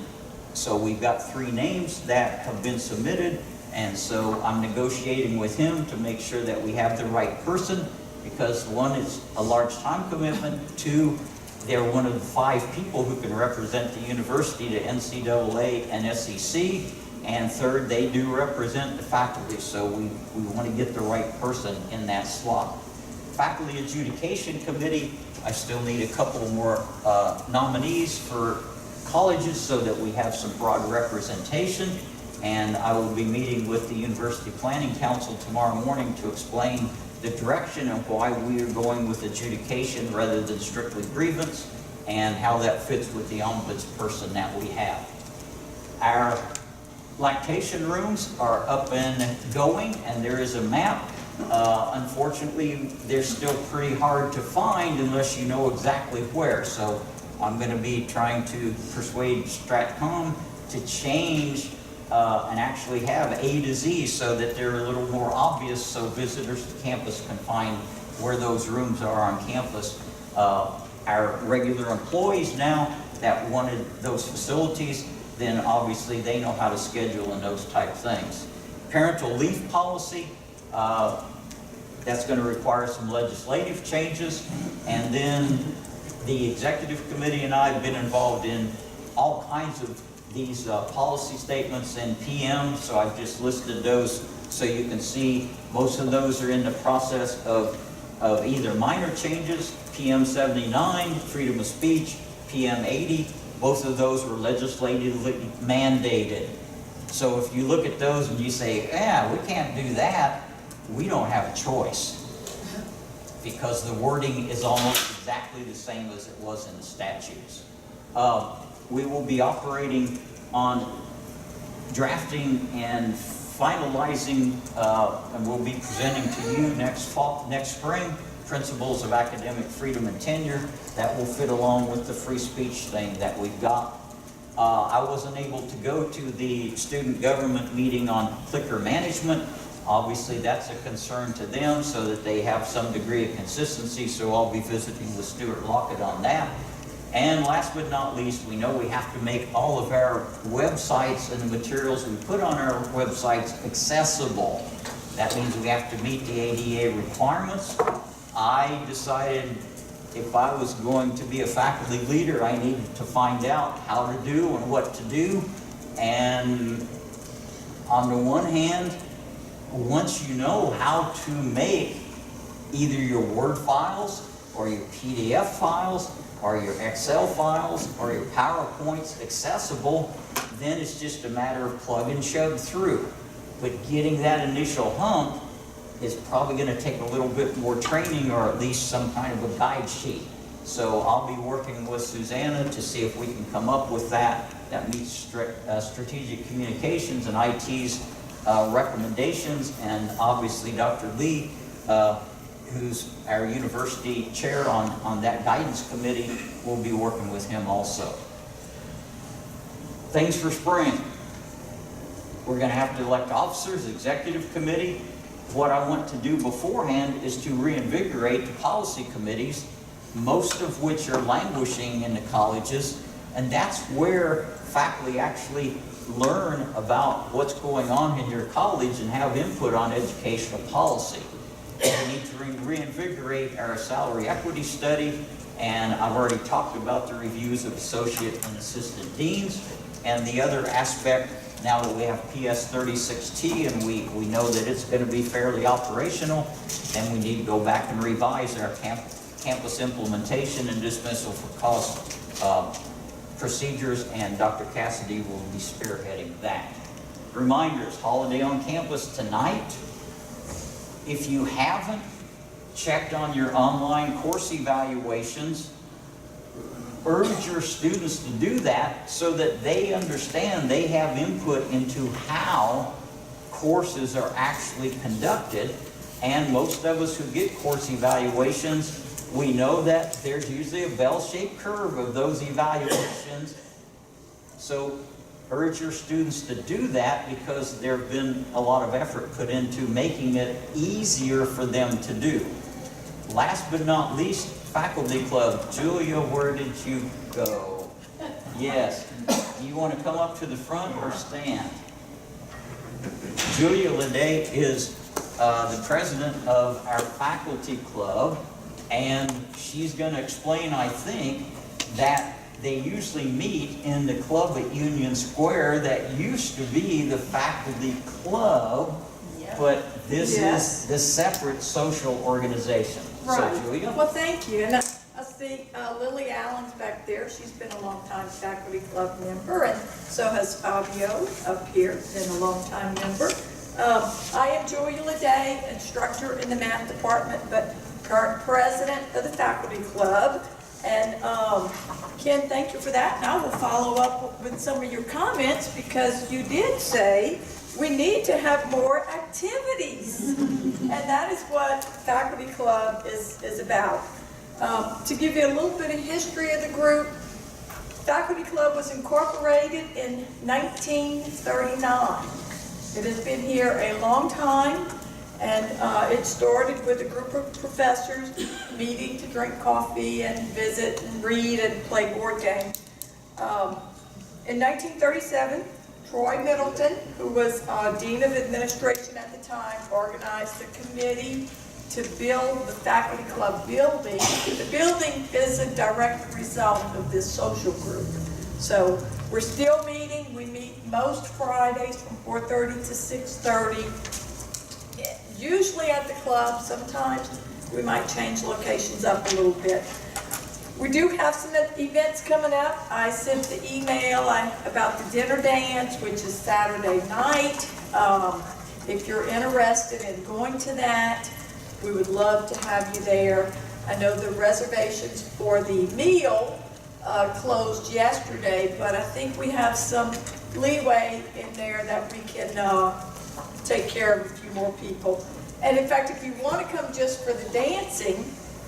so we've got 3 names that have been submitted, and so I'm negotiating with him to make sure that we have the right person, because 1, it's a large time commitment, 2, they're one of the 5 people who can represent the university to NCAA and SEC, and 3rd, they do represent the faculty, so we want to get the right person in that slot. Faculty Adjudication Committee, I still need a couple more nominees for colleges so that we have some broad representation, and I will be meeting with the University Planning Council tomorrow morning to explain the direction of why we are going with adjudication rather than strictly grievance, and how that fits with the ombudsperson that we have. Our lactation rooms are up and going, and there is a map. Unfortunately, they're still pretty hard to find unless you know exactly where. So I'm going to be trying to persuade Stratcom to change and actually have A to Z so that they're a little more obvious, so visitors to campus can find where those rooms are on campus. Our regular employees now that wanted those facilities, then obviously they know how to schedule and those type things. Parental leave policy, that's going to require some legislative changes. And then the executive committee and I have been involved in all kinds of these policy statements and PM, so I've just listed those so you can see most of those are in the process of either minor changes, PM 79, freedom of speech, PM 80, both of those were legislatively mandated. So if you look at those and you say, yeah, we can't do that, we don't have a choice, because the wording is almost exactly the same as it was in the statutes. We will be operating on drafting and finalizing, and we'll be presenting to you next spring, principles of academic freedom and tenure that will fit along with the free speech thing that we've got. I wasn't able to go to the student government meeting on clicker management. Obviously, that's a concern to them so that they have some degree of consistency, so I'll be visiting with Stuart Lockett on that. And last but not least, we know we have to make all of our websites and the materials we put on our websites accessible. That means we have to meet the ADA requirements. I decided if I was going to be a faculty leader, I needed to find out how to do and what to do. And on the one hand, once you know how to make either your Word files or your PDF files or your Excel files or your PowerPoints accessible, then it's just a matter of plug and shove through. But getting that initial hump is probably going to take a little bit more training, or at least some kind of a guide sheet. So I'll be working with Susanna to see if we can come up with that meets strategic communications and IT's recommendations, and obviously Dr. Lee, who's our university chair on that guidance committee, will be working with him also. Things for spring. We're going to have to elect officers, executive committee. What I want to do beforehand is to reinvigorate the policy committees, most of which are languishing in the colleges, and that's where faculty actually learn about what's going on in your college and have input on educational policy. We need to reinvigorate our salary equity study, and I've already talked about the reviews of associate and assistant deans. And the other aspect, now that we have PS 36T and we know that it's going to be fairly operational, then we need to go back and revise our campus implementation and dismissal for cause procedures, and Dr. Cassidy will be spearheading that. Reminders, holiday on campus tonight. If you haven't checked on your online course evaluations, urge your students to do that so that they understand they have input into how courses are actually conducted. And most of us who get course evaluations, we know that there's usually a bell-shaped curve of those evaluations. So urge your students to do that, because there have been a lot of effort put into making it easier for them to do. Last but not least, faculty club. Julia, where did you go? Yes. You want to come up to the front or stand? Julia Leday is the president of our faculty club, and she's going to explain, I think, that they usually meet in the club at Union Square that used to be the faculty club, but this is the separate social organization. Right. So, Julia? Well, thank you. And I see Lily Allen's back there. She's been a long-time faculty club member, and so has Fabio up here, been a long-time member. I am Julia Leday, instructor in the math department, but current president of the faculty club. And Ken, thank you for that. And I will follow up with some of your comments, because you did say we need to have more activities. And that is what faculty club is about. To give you a little bit of history of the group, faculty club was incorporated in 1939. It has been here a long time. And it started with a group of professors meeting to drink coffee and visit and read and play board games. In 1937, Troy Middleton, who was Dean of Administration at the time, organized a committee to build the faculty club building. The building is a direct result of this social group. So we're still meeting. We meet most Fridays from 4:30 to 6:30. Usually at the club. Sometimes we might change locations up a little bit. We do have some events coming up. I sent the email about the dinner dance, which is Saturday night. If you're interested in going to that, we would love to have you there. I know the reservations for the meal closed yesterday, but I think we have some leeway in there that we can take care of a few more people. And in fact, if you want to come just for the dancing,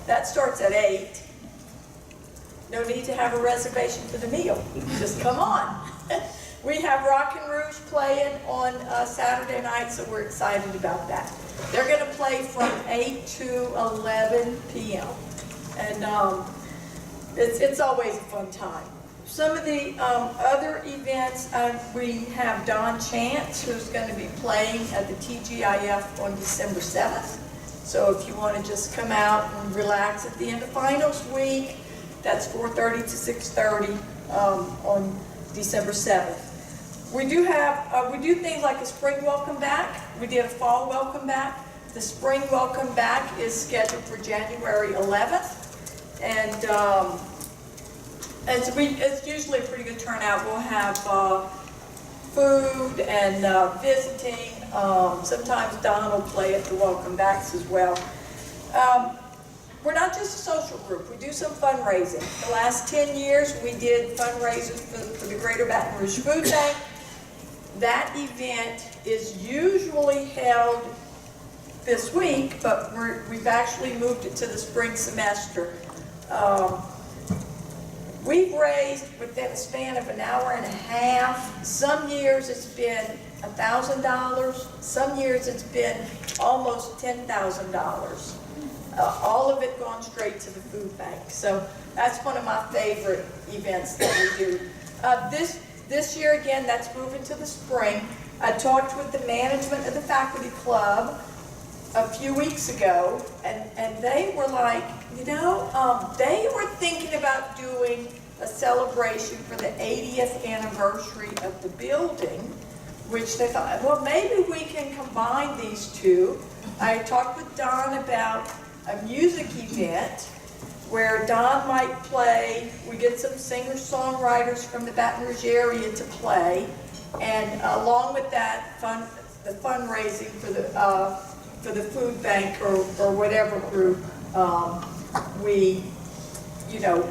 that starts at 8. No need to have a reservation for the meal. Just come on. We have Rock and Rouge playing on Saturday night, so we're excited about that. They're going to play from 8 to 11 p.m. And it's always a fun time. Some of the other events, we have Don Chance, who's going to be playing at the TGIF on December 7th. So if you want to just come out and relax at the end of finals week, that's 4:30 to 6:30 on December 7th. We do things like a spring welcome back. We did a fall welcome back. The spring welcome back is scheduled for January 11th. And it's usually a pretty good turnout. We'll have food and visiting. Sometimes Don will play at the welcome backs as well. We're not just a social group. We do some fundraising. The last 10 years, we did fundraisers for the Greater Baton Rouge Food Bank. That event is usually held this week, but we've actually moved it to the spring semester. We've raised within a span of an hour and a half. Some years it's been $1,000. Some years it's been almost $10,000. All of it gone straight to the food bank. So that's one of my favorite events that we do. This year, again, that's moving to the spring. I talked with the management of the faculty club a few weeks ago, and they were like, they were thinking about doing a celebration for the 80th anniversary of the building, which they thought, well, maybe we can combine these two. I talked with Don about a music event where Don might play. We get some singer-songwriters from the Baton Rouge area to play, and along with that, the fundraising for the food bank or whatever group we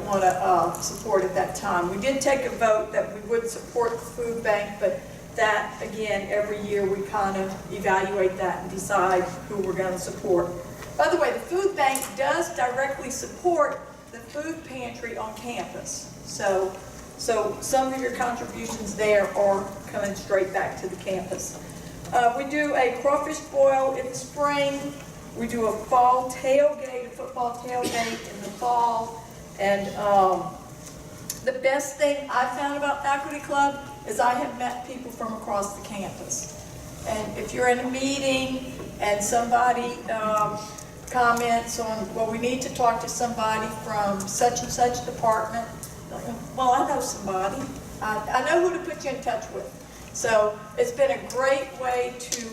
want to support at that time. We did take a vote that we would support the food bank, but that, again, every year we kind of evaluate that and decide who we're going to support. By the way, the food bank does directly support the food pantry on campus. So some of your contributions there are coming straight back to the campus. We do a crawfish boil in the spring. We do a fall tailgate, a football tailgate in the fall. And the best thing I found about Faculty Club is I have met people from across the campus. And if you're in a meeting and somebody comments on, well, we need to talk to somebody from such and such department, well, I know somebody. I know who to put you in touch with. So it's been a great way to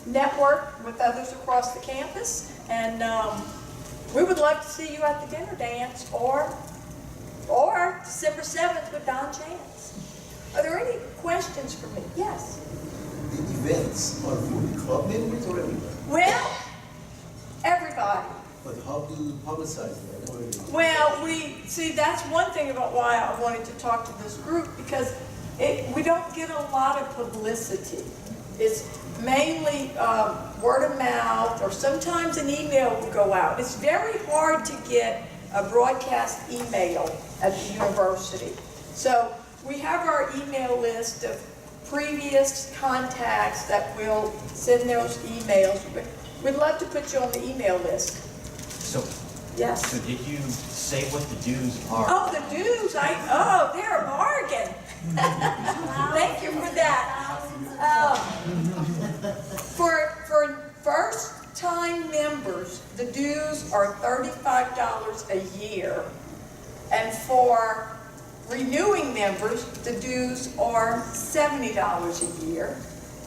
network with others across the campus, and we would love to see you at the dinner dance or December 7th with Don Chance. Are there any questions for me? Yes? The events are for the club members or everybody? Well, everybody. But how do you publicize that? Well, that's one thing about why I wanted to talk to this group, because we don't get a lot of publicity. It's mainly word of mouth, or sometimes an email will go out. It's very hard to get a broadcast email at the university. So we have our email list of previous contacts that will send those emails. We'd love to put you on the email list. Yes. So did you say what the dues are? Oh, the dues, they're a bargain. Thank you for that. For first-time members, the dues are $35 a year. And for renewing members, the dues are $70 a year.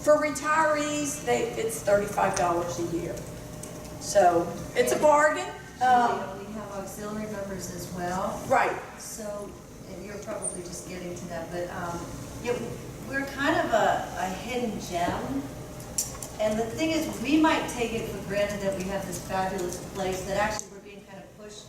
For retirees, it's $35 a year. So it's a bargain. We have auxiliary members as well. Right. So, and you're probably just getting to that, but we're kind of a hidden gem. And the thing is, we might take it for granted that we have this fabulous place that actually we're being kind of pushed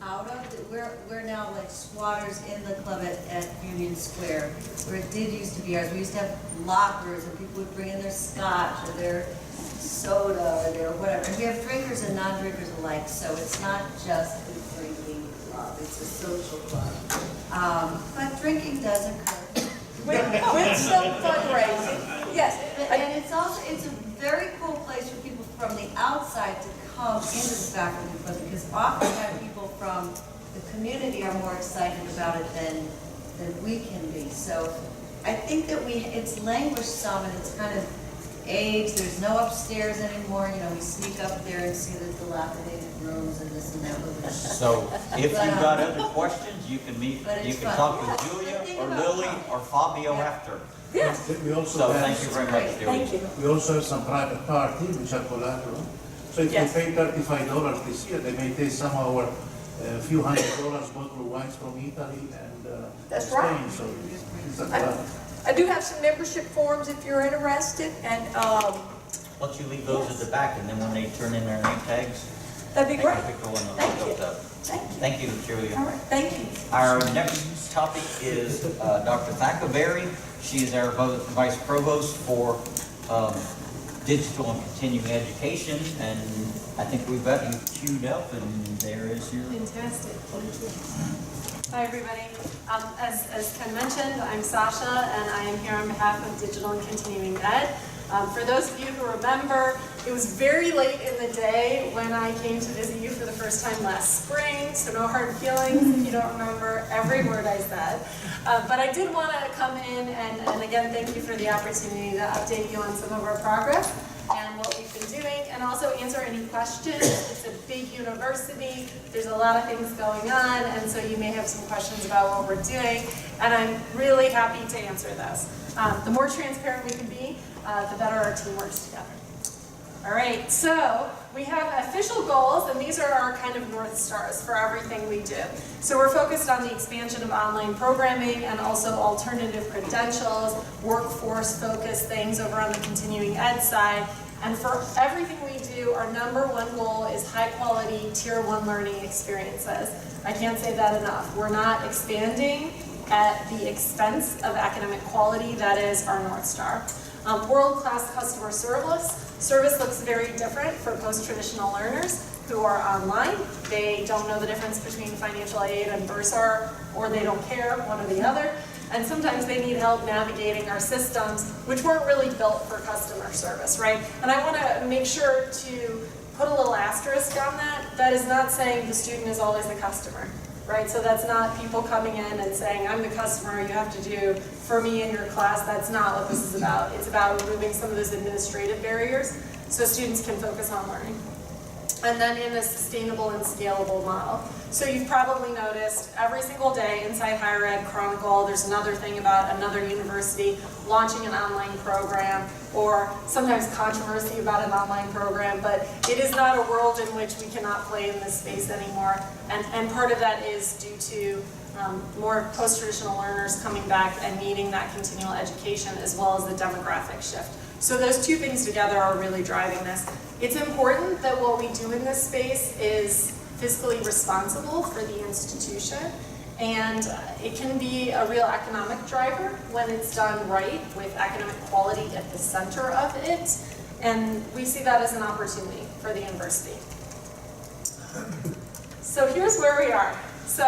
out of. We're now like squatters in the club at Union Square, where it did used to be ours. We used to have lockers, and people would bring in their scotch or their soda or their whatever. And we have drinkers and non-drinkers alike, so it's not just a drinking club, it's a social club. But drinking does occur. With some fundraising, yes. And it's a very cool place for people from the outside to come into the faculty program, because oftentimes people from the community are more excited about it than we can be. So I think that it's languished some, and it's kind of aged. There's no upstairs anymore. You know, we sneak up there and see the dilapidated rooms and this and that. So if you've got other questions, you can meet, But you it's can fun. talk Yeah, with Julia think or about Lily fun. or Fabio Yeah. after. Yeah, We also So have, thank you very much, Julia. thank you. we also have some private party which are collateral. So if Yes. they pay $35 this year, they may take some of our few $100 bottle of wines from Italy and That's Spain. right. So it's a collateral. I do have some membership forms if you're interested, and Why don't you leave those at the back, and then when they turn in their name tags, that'd be they great. can pick the one that Thank goes you. up. Thank you. Thank you, Julia. All right, thank you. Our next topic is Dr. Thackaberry. She is our Vice Provost for Digital and Continuing Education, and I think we've got you queued up, and there is your... Fantastic, thank you. Hi, everybody. As Ken mentioned, I'm Sasha, and I am here on behalf of Digital and Continuing Ed. For those of you who remember, it was very late in the day when I came to visit you for the first time last spring, so no hard feelings if you don't remember every word I said. But I did want to come in and again, thank you for the opportunity to update you on some of our progress and what we've been doing, and also answer any questions. It's a big university, there's a lot of things going on, and so you may have some questions about what we're doing, and I'm really happy to answer those. The more transparent we can be, the better our team works together. All right, so we have official goals, and these are our kind of North Stars for everything we do. So we're focused on the expansion of online programming and also alternative credentials, workforce-focused things over on the continuing ed side. And for everything we do, our #1 goal is high-quality Tier 1 learning experiences. I can't say that enough. We're not expanding at the expense of academic quality. That is our North Star. World-class customer service. Service looks very different for post-traditional learners who are online. They don't know the difference between financial aid and bursar, or they don't care, one or the other. And sometimes they need help navigating our systems, which weren't really built for customer service, right? And I want to make sure to put a little asterisk on that. That is not saying the student is always the customer, right? So that's not people coming in and saying, I'm the customer, you have to do for me in your class. That's not what this is about. It's about removing some of those administrative barriers so students can focus on learning. And then in a sustainable and scalable model. So you've probably noticed every single day inside Higher Ed Chronicle, there's another thing about another university launching an online program, or sometimes controversy about an online program, but it is not a world in which we cannot play in this space anymore. And part of that is due to more post-traditional learners coming back and needing that continual education, as well as the demographic shift. So those two things together are really driving this. It's important that what we do in this space is fiscally responsible for the institution, and it can be a real economic driver when it's done right, with academic quality at the center of it, and we see that as an opportunity for the university. So here's where we are. So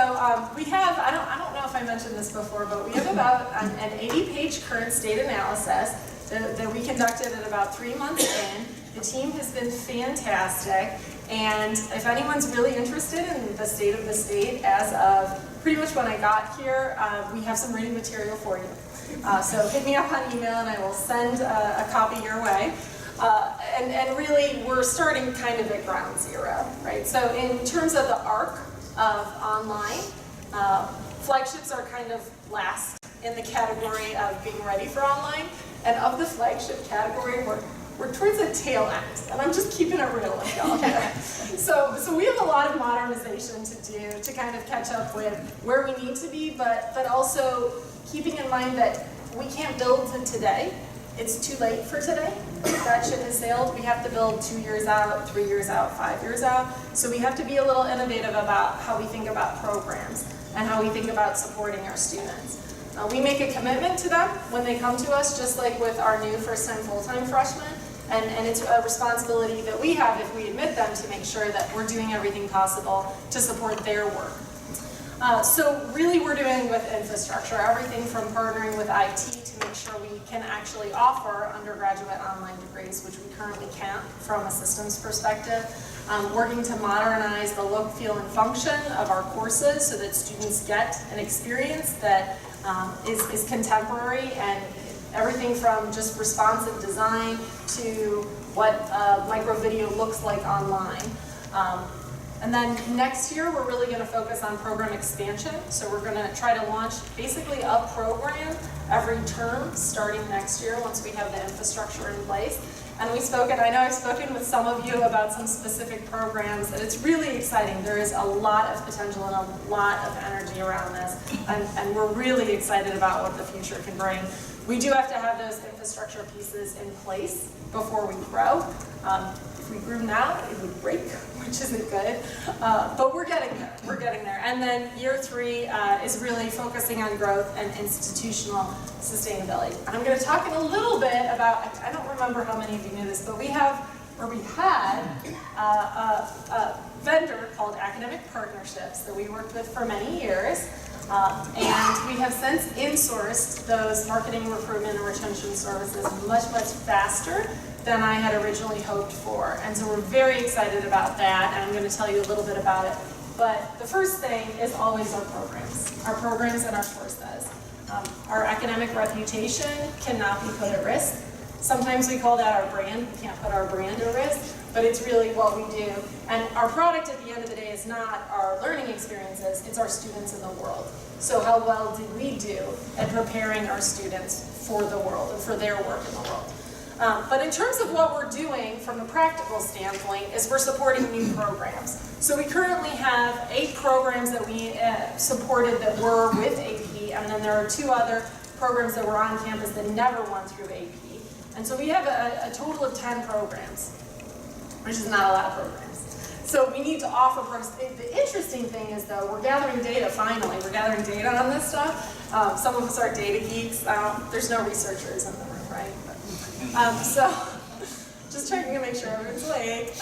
we have, I don't know if I mentioned this before, but we have about an 80-page current state analysis that we conducted at about 3 months in. The team has been fantastic, and if anyone's really interested in the state of the state as of pretty much when I got here, we have some reading material for you. So hit me up on email and I will send a copy your way. And really, we're starting kind of at ground zero, right? So in terms of the arc of online, flagships are kind of last in the category of being ready for online. And of the flagship category, we're towards the tail end. And I'm just keeping it real with y'all here. So we have a lot of modernization to do to kind of catch up with where we need to be, but also keeping in mind that we can't build to today. It's too late for today. That ship has sailed. We have to build 2 years out, 3 years out, 5 years out. So we have to be a little innovative about how we think about programs and how we think about supporting our students. We make a commitment to them when they come to us, just like with our new first-time, full-time freshmen. And it's a responsibility that we have if we admit them to make sure that we're doing everything possible to support their work. So really we're doing with infrastructure, everything from partnering with IT to make sure we can actually offer undergraduate online degrees, which we currently can't from a systems perspective. Working to modernize the look, feel, and function of our courses so that students get an experience that is contemporary, and everything from just responsive design to what micro video looks like online. And then next year, we're really going to focus on program expansion. So we're going to try to launch basically a program every term starting next year once we have the infrastructure in place. And I know I've spoken with some of you about some specific programs, and it's really exciting. There is a lot of potential and a lot of energy around this, and we're really excited about what the future can bring. We do have to have those infrastructure pieces in place before we grow. If we grew now, it would break, which isn't good. But we're getting there. We're getting there. And then year 3 is really focusing on growth and institutional sustainability. And I'm going to talk in a little bit about, I don't remember how many of you knew this, but we had a vendor called Academic Partnerships that we worked with for many years. And we have since insourced those marketing, recruitment, and retention services much, much faster than I had originally hoped for. And so we're very excited about that, and I'm going to tell you a little bit about it. But the first thing is always our programs and our courses. Our academic reputation cannot be put at risk. Sometimes we call that our brand. We can't put our brand at risk, but it's really what we do. And our product at the end of the day is not our learning experiences, it's our students in the world. So how well did we do at preparing our students for the world and for their work in the world? But in terms of what we're doing from a practical standpoint is we're supporting new programs. So we currently have 8 programs that we supported that were with AP, and then there are 2 other programs that were on campus that never went through AP. And so we have a total of 10 programs, which is not a lot of programs. So we need to offer programs. The interesting thing is, though, we're gathering data finally. We're gathering data on this stuff. Some of us are data geeks. There's no researchers in the room, right? So just checking to make sure everyone's awake.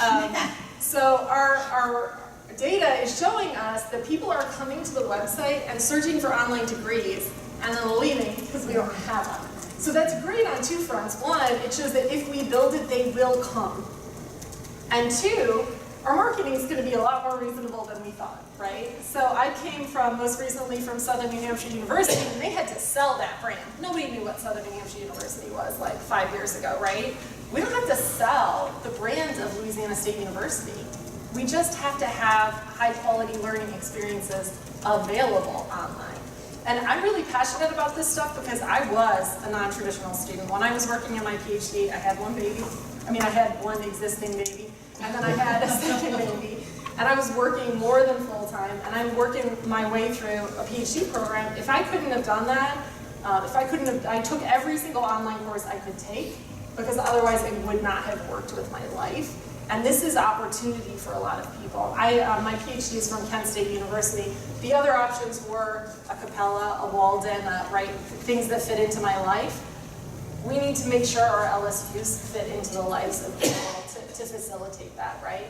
So our data is showing us that people are coming to the website and searching for online degrees and then leaving because we don't have them. So that's great on 2 fronts. One, it shows that if we build it, they will come. And 2, our marketing is going to be a lot more reasonable than we thought, right? So I came most recently from Southern New Hampshire University, and they had to sell that brand. Nobody knew what Southern New Hampshire University was like 5 years ago, right? We don't have to sell the brand of Louisiana State University. We just have to have high quality learning experiences available online. And I'm really passionate about this stuff because I was a non-traditional student. When I was working on my PhD, I had one baby. I had one existing baby, and then I had a second baby. And I was working more than full-time, and I'm working my way through a PhD program. If I couldn't have done that, I took every single online course I could take, because otherwise it would not have worked with my life. And this is opportunity for a lot of people. My PhD is from Kent State University. The other options were a Capella, a Walden, things that fit into my life. We need to make sure our LSUs fit into the lives of people to facilitate that, right?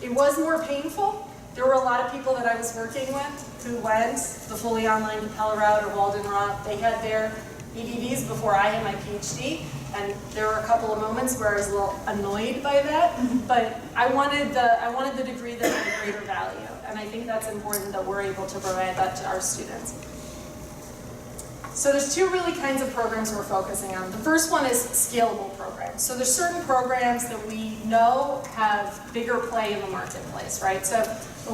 It was more painful. There were a lot of people that I was working with who went the fully online Capella route or Walden route. They had their EDVs before I had my PhD, and there were a couple of moments where I was a little annoyed by that, but I wanted the degree that had greater value, and I think that's important that we're able to provide that to our students. So there's 2 really kinds of programs we're focusing on. The first one is scalable programs. So there's certain programs that we know have bigger play in the marketplace, right? So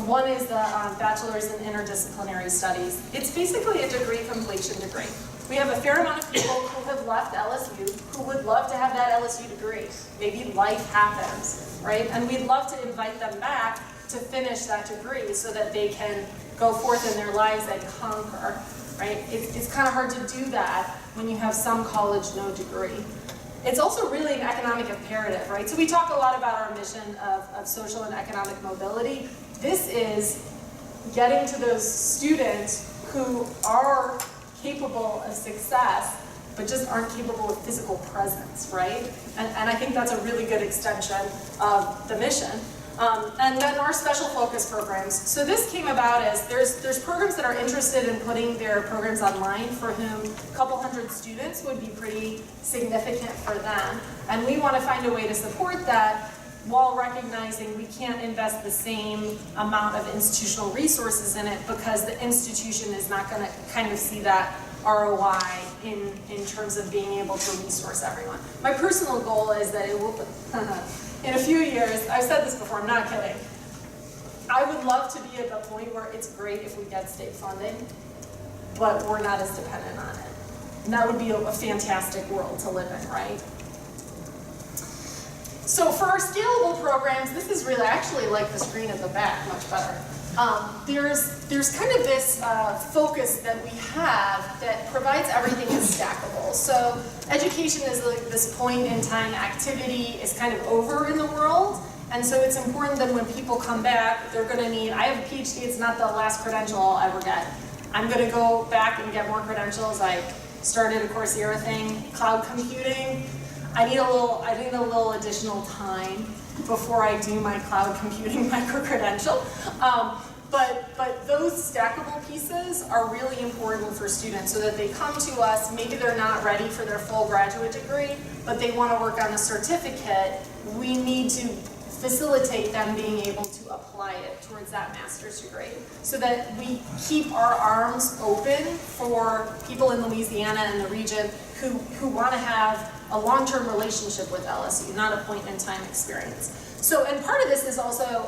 one is the Bachelors in Interdisciplinary Studies. It's basically a degree completion degree. We have a fair amount of people who have left LSU who would love to have that LSU degree. Maybe life happens, right? And we'd love to invite them back to finish that degree so that they can go forth in their lives and conquer. Right? It's kind of hard to do that when you have some college, no degree. It's also really an economic imperative, right? So we talk a lot about our mission of social and economic mobility. This is getting to those students who are capable of success, but just aren't capable of physical presence, right? And I think that's a really good extension of the mission. And then our special focus programs. So this came about as there's programs that are interested in putting their programs online for whom a couple hundred students would be pretty significant for them. And we want to find a way to support that while recognizing we can't invest the same amount of institutional resources in it because the institution is not going to kind of see that ROI in terms of being able to resource everyone. My personal goal is that it will, in a few years, I've said this before, I'm not kidding, I would love to be at the point where it's great if we get state funding, but we're not as dependent on it. And that would be a fantastic world to live in, right? So for our scalable programs, this is really, I actually like the screen at the back much better. There's kind of this focus that we have that provides everything as stackable. So education is like this point in time activity is kind of over in the world. And so it's important that when people come back, they're going to need, I have a PhD, it's not the last credential I'll ever get. I'm going to go back and get more credentials. I started a Coursera thing, cloud computing. I need a little additional time before I do my cloud computing micro-credential. But those stackable pieces are really important for students so that they come to us, maybe they're not ready for their full graduate degree, but they want to work on a certificate. We need to facilitate them being able to apply it towards that master's degree so that we keep our arms open for people in Louisiana and the region who want to have a long-term relationship with LSU, not a point-in-time experience. So, and part of this is also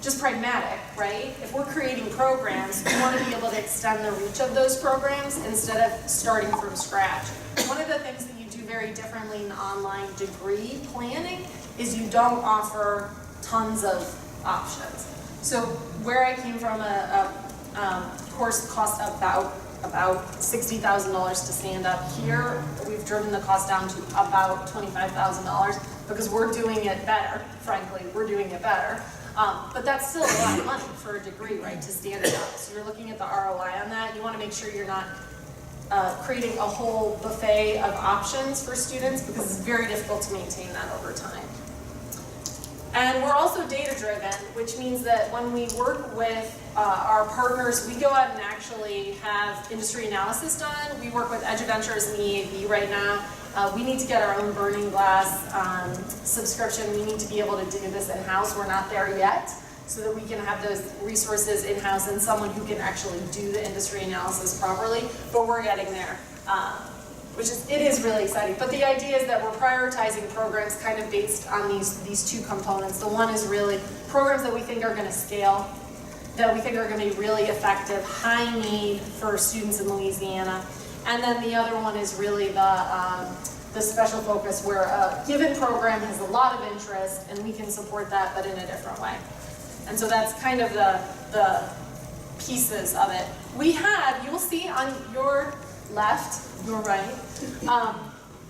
just pragmatic, right? If we're creating programs, we want to be able to extend the reach of those programs instead of starting from scratch. One of the things that you do very differently in online degree planning is you don't offer tons of options. So where I came from, a course cost about $60,000 to stand up. Here, we've driven the cost down to about $25,000 because we're doing it better, frankly, we're doing it better. But that's still a lot of money for a degree, right, to stand it up. So you're looking at the ROI on that. You want to make sure you're not creating a whole buffet of options for students because it's very difficult to maintain that over time. And we're also data-driven, which means that when we work with our partners, we go out and actually have industry analysis done. We work with Adventures and the EAB right now. We need to get our own Burning Glass subscription. We need to be able to do this in-house. We're not there yet, so that we can have those resources in-house and someone who can actually do the industry analysis properly, but we're getting there. It is really exciting. But the idea is that we're prioritizing programs kind of based on these two components. The one is really programs that we think are going to scale, that we think are going to be really effective, high need for students in Louisiana. And then the other one is really the special focus where a given program has a lot of interest and we can support that but in a different way. And so that's kind of the pieces of it. We have, you will see on your left, your right,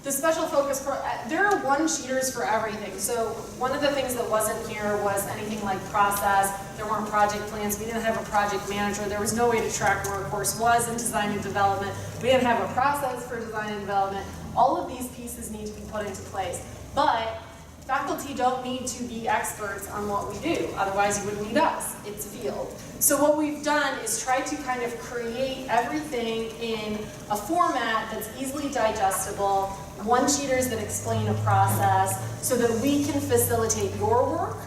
the special focus, there are one-sheeters for everything. So one of the things that wasn't here was anything like process. There weren't project plans. We didn't have a project manager. There was no way to track where a course was in design and development. We didn't have a process for design and development. All of these pieces need to be put into place. But faculty don't need to be experts on what we do. Otherwise, you wouldn't need us. It's field. So what we've done is try to kind of create everything in a format that's easily digestible, one-sheeters that explain a process, so that we can facilitate your work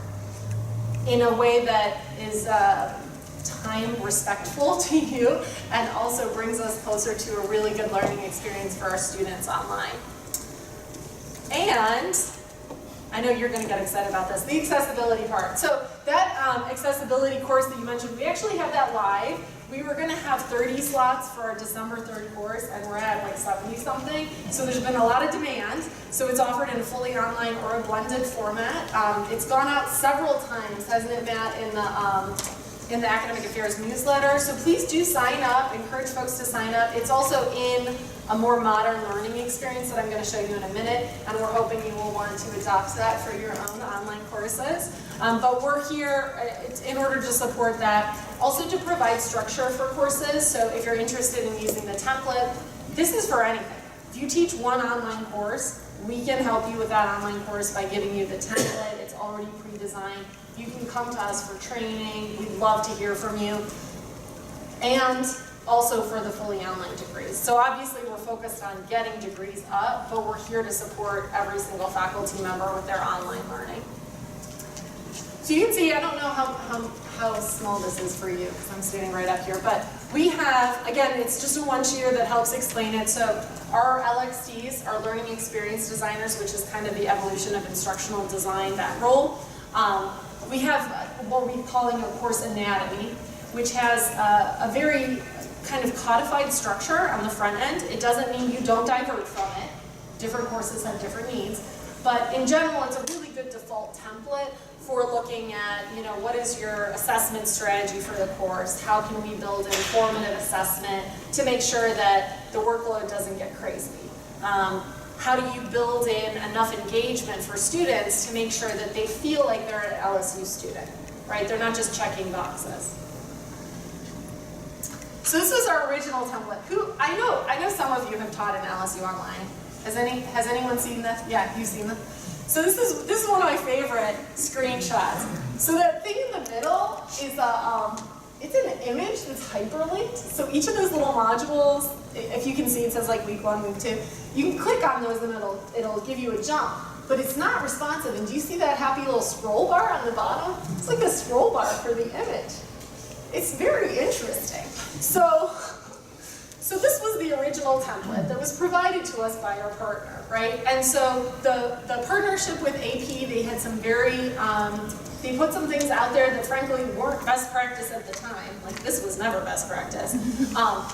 in a way that is time respectful to you and also brings us closer to a really good learning experience for our students online. And I know you're going to get excited about this, the accessibility part. So that accessibility course that you mentioned, we actually have that live. We were going to have 30 slots for our December 3rd course, and we're at like 70-something. So there's been a lot of demand. So it's offered in a fully online or a blended format. It's gone out several times, hasn't it, Matt, in the Academic Affairs newsletter. So please do sign up, encourage folks to sign up. It's also in a more modern learning experience that I'm going to show you in a minute, and we're hoping you will want to adopt that for your own online courses. But we're here in order to support that, also to provide structure for courses. So if you're interested in using the template, this is for anything. If you teach one online course, we can help you with that online course by giving you the template. It's already pre-designed. You can come to us for training. We'd love to hear from you. And also for the fully online degrees. So obviously we're focused on getting degrees up, but we're here to support every single faculty member with their online learning. So you can see, I don't know how small this is for you, because I'm standing right up here, but we have, again, it's just a one-sheeter that helps explain it. So our LXDs, our learning experience designers, which is kind of the evolution of instructional design, that role. We have what we're calling a course anatomy, which has a very kind of codified structure on the front end. It doesn't mean you don't divert from it. Different courses have different needs. But in general, it's a really good default template for looking at, what is your assessment strategy for the course? How can we build an informative assessment to make sure that the workload doesn't get crazy? How do you build in enough engagement for students to make sure that they feel like they're an LSU student, right? They're not just checking boxes. So this is our original template. I know some of you have taught in LSU Online. Has anyone seen this? Yeah, you've seen this. So this is one of my favorite screenshots. So that thing in the middle is it's an image that's hyperlinked. So each of those little modules, if you can see, it says like week 1, week 2. You can click on those and it'll give you a jump. But it's not responsive. And do you see that happy little scroll bar on the bottom? It's like a scroll bar for the image. It's very interesting. So this was the original template that was provided to us by our partner, right? And so the partnership with AP, they had some very, they put some things out there that frankly weren't best practice at the time. Like this was never best practice.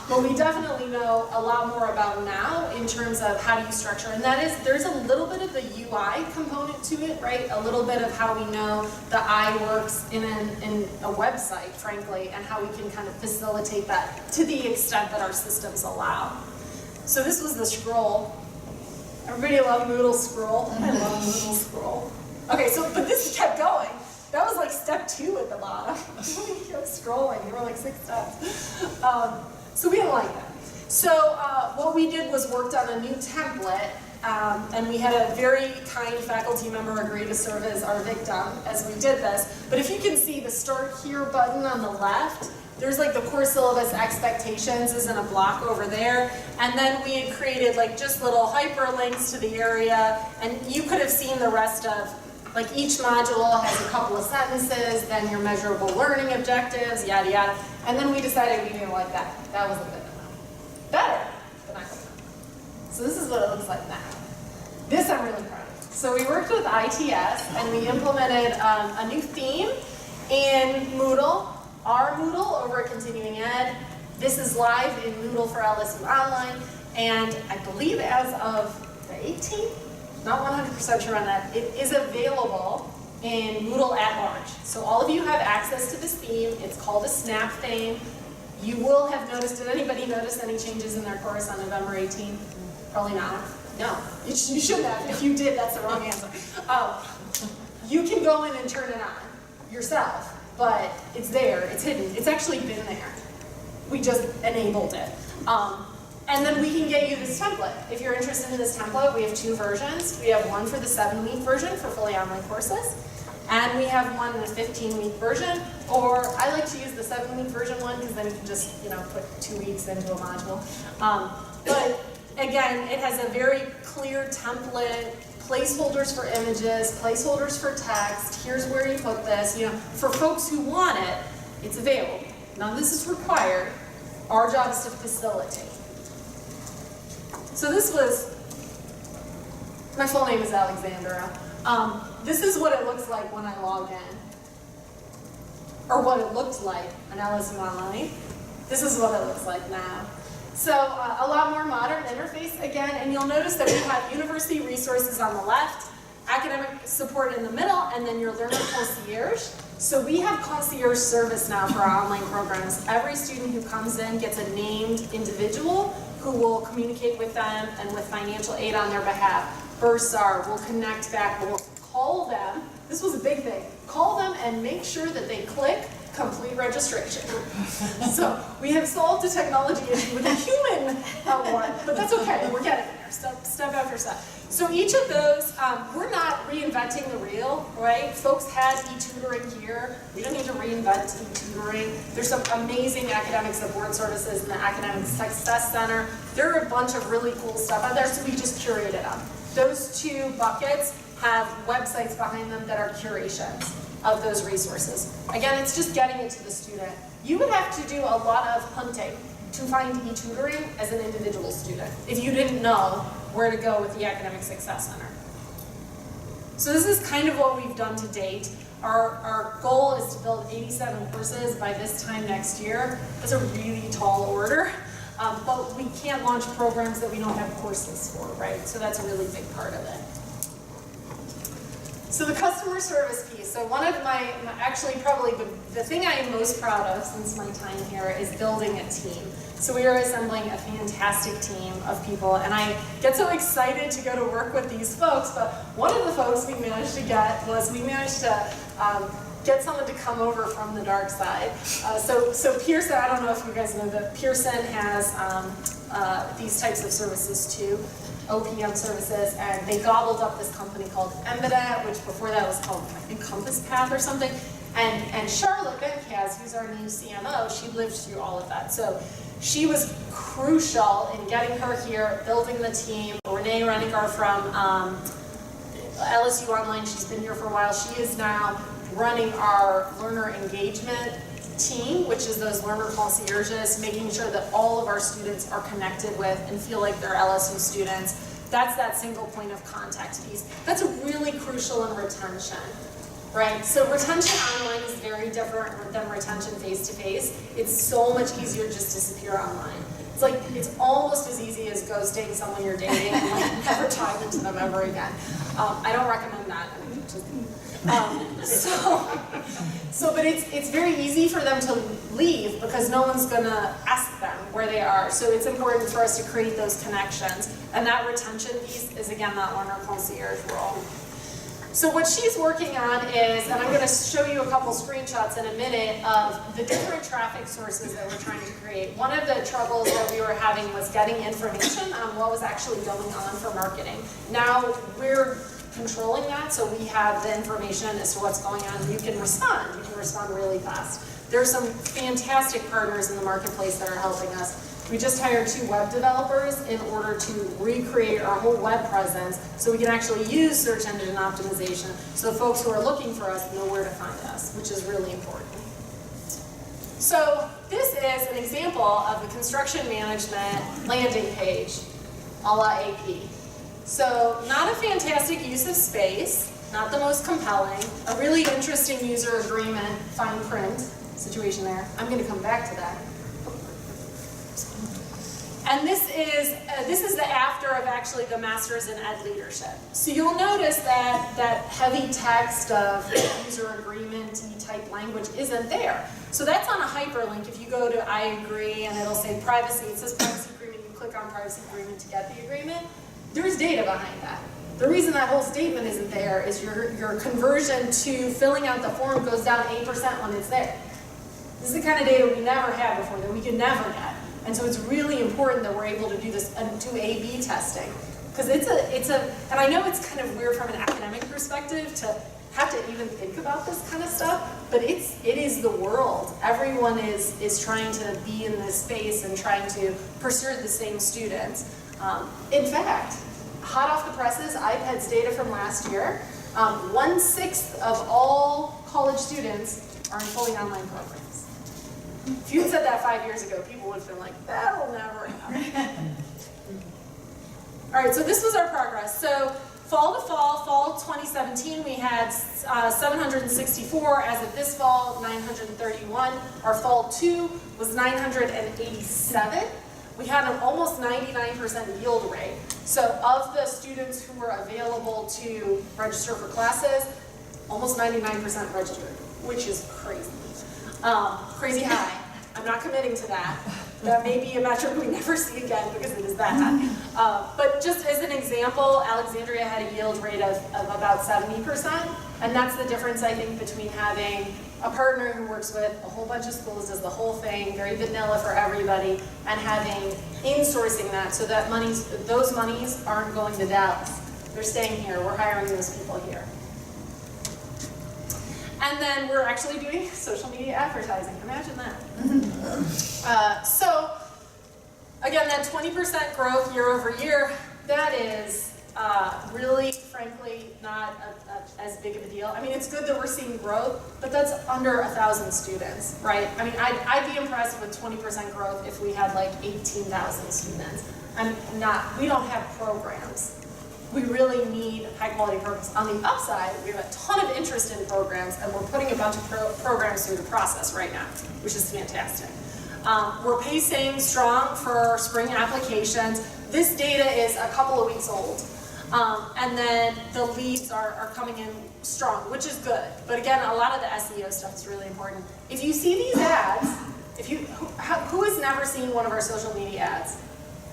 But we definitely know a lot more about now in terms of how do you structure. And that is, there's a little bit of the UI component to it, right? A little bit of how we know the I works in a website, frankly, and how we can kind of facilitate that to the extent that our systems allow. So this was the scroll. Everybody love Moodle scroll? I love Moodle scroll. Okay, but this kept going. That was like step 2 at the bottom. We kept scrolling. There were like 6 steps. So we didn't like that. So what we did was worked on a new template, and we had a very kind faculty member agree to serve as our victim as we did this. But if you can see the Start Here button on the left, there's like the course syllabus expectations is in a block over there. And then we had created like just little hyperlinks to the area, and you could have seen the rest of, like each module has a couple of sentences, then your measurable learning objectives, yada yada. And then we decided we didn't like that. That wasn't good enough. Better, but not good enough. So this is what it looks like now. This I'm really proud of. So we worked with ITS and we implemented a new theme in Moodle, our Moodle over at Continuing Ed. This is live in Moodle for LSU Online, and I believe as of the 18th, not 100% sure on that, it is available in Moodle at large. So all of you have access to this theme. It's called a Snap theme. You will have noticed, did anybody notice any changes in their course on November 18th? Probably not. No, you shouldn't have. If you did, that's the wrong answer. You can go in and turn it on yourself, but it's there, it's hidden. It's actually been there. We just enabled it. And then we can get you this template. If you're interested in this template, we have 2 versions. We have one for the 7-week version for fully online courses, and we have one in the 15-week version, or I like to use the 7-week version one because then you can just put 2 weeks into a module. But again, it has a very clear template, placeholders for images, placeholders for text, here's where you put this. For folks who want it, it's available. None of this is required. Our job is to facilitate. So this was, my full name is Alexandra. This is what it looks like when I log in, or what it looked like on LSU Online. This is what it looks like now. So a lot more modern interface again, and you'll notice that we have university resources on the left, academic support in the middle, and then your learner concierge. So we have concierge service now for our online programs. Every student who comes in gets a named individual who will communicate with them and with financial aid on their behalf. Bursar will connect back, we'll call them. This was a big thing. Call them and make sure that they click complete registration. So we have solved a technology issue with a human one, but that's okay, we're getting there, step after step. So each of those, we're not reinventing the wheel, right? Folks had e-tutoring here. We don't need to reinvent e-tutoring. There's some amazing academic support services in the Academic Success Center. There are a bunch of really cool stuff out there, so we just curated them. Those two buckets have websites behind them that are curations of those resources. Again, it's just getting it to the student. You would have to do a lot of hunting to find e-tutoring as an individual student if you didn't know where to go with the Academic Success Center. So this is kind of what we've done to date. Our goal is to build 87 courses by this time next year. That's a really tall order, but we can't launch programs that we don't have courses for, right? So that's a really big part of it. So the customer service piece. So one of actually probably the thing I am most proud of since my time here is building a team. So we are assembling a fantastic team of people, and I get so excited to go to work with these folks, but one of the folks we managed to get was get someone to come over from the dark side. So Pearson, I don't know if you guys know that Pearson has these types of services too. OPM services, and they gobbled up this company called Embedded, which before that was called, I think, Compass Path or something. And Charlotte Benkaz, who's our new CMO, she lived through all of that. So she was crucial in getting her here, building the team. Renee Renigar from LSU Online, she's been here for a while. She is now running our learner engagement team, which is those learner concierges, making sure that all of our students are connected with and feel like they're LSU students. That's that single point of contact piece. That's really crucial in retention, right? So retention online is very different than retention face-to-face. It's so much easier to just disappear online. It's like, it's almost as easy as ghosting someone you're dating and like never talk to them ever again. I don't recommend that. But it's very easy for them to leave because no one's gonna ask them where they are. So it's important for us to create those connections. And that retention piece is, again, that learner concierge role. So what she's working on is, and I'm gonna show you a couple screenshots in a minute of the different traffic sources that we're trying to create. One of the troubles that we were having was getting information on what was actually going on for marketing. Now we're controlling that, so we have the information as to what's going on. You can respond really fast. There's some fantastic partners in the marketplace that are helping us. We just hired 2 web developers in order to recreate our whole web presence so we can actually use search engine optimization so the folks who are looking for us know where to find us, which is really important. So this is an example of the construction management landing page, a la AP. So not a fantastic use of space, not the most compelling, a really interesting user agreement, fine print situation there. I'm going to come back to that. And this is the after of actually the Masters in Ed Leadership. So you'll notice that heavy text of user agreement-y type language isn't there. So that's on a hyperlink. If you go to I agree and it'll say privacy, it says privacy agreement, you click on privacy agreement to get the agreement. There's data behind that. The reason that whole statement isn't there is your conversion to filling out the form goes down 8% when it's there. This is the kind of data we never had before, that we could never get. And so it's really important that we're able to do this and do A/B testing. Because and I know it's kind of weird from an academic perspective to have to even think about this kind of stuff, but it is the world. Everyone is trying to be in this space and trying to pursue the same students. In fact, hot off the presses, IPED's data from last year, 1/6 of all college students are in fully online programs. If you had said that 5 years ago, people would have been like, that'll never happen. All right, so this was our progress. So fall to fall 2017, we had 764. As of this fall, 931. Our fall 2 was 987. We had an almost 99% yield rate. So of the students who were available to register for classes, almost 99% registered, which is crazy. Crazy high. I'm not committing to that. That may be a metric we never see again because it is that high. But just as an example, Alexandria had a yield rate of about 70%. And that's the difference, I think, between having a partner who works with a whole bunch of schools, does the whole thing, very vanilla for everybody, and having insourcing that so that those monies aren't going to Dallas. They're staying here. We're hiring those people here. And then we're actually doing social media advertising. Imagine that. So again, that 20% growth year over year, that is really, frankly, not as big of a deal. I mean, it's good that we're seeing growth, but that's under 1,000 students, right? I mean, I'd be impressed with 20% growth if we had like 18,000 students. We don't have programs. We really need high quality programs. On the upside, we have a ton of interest in programs, and we're putting a bunch of programs through the process right now, which is fantastic. We're pacing strong for spring applications. This data is a couple of weeks old. And then the leads are coming in strong, which is good. But again, a lot of the SEO stuff is really important. If you see these ads, who has never seen one of our social media ads?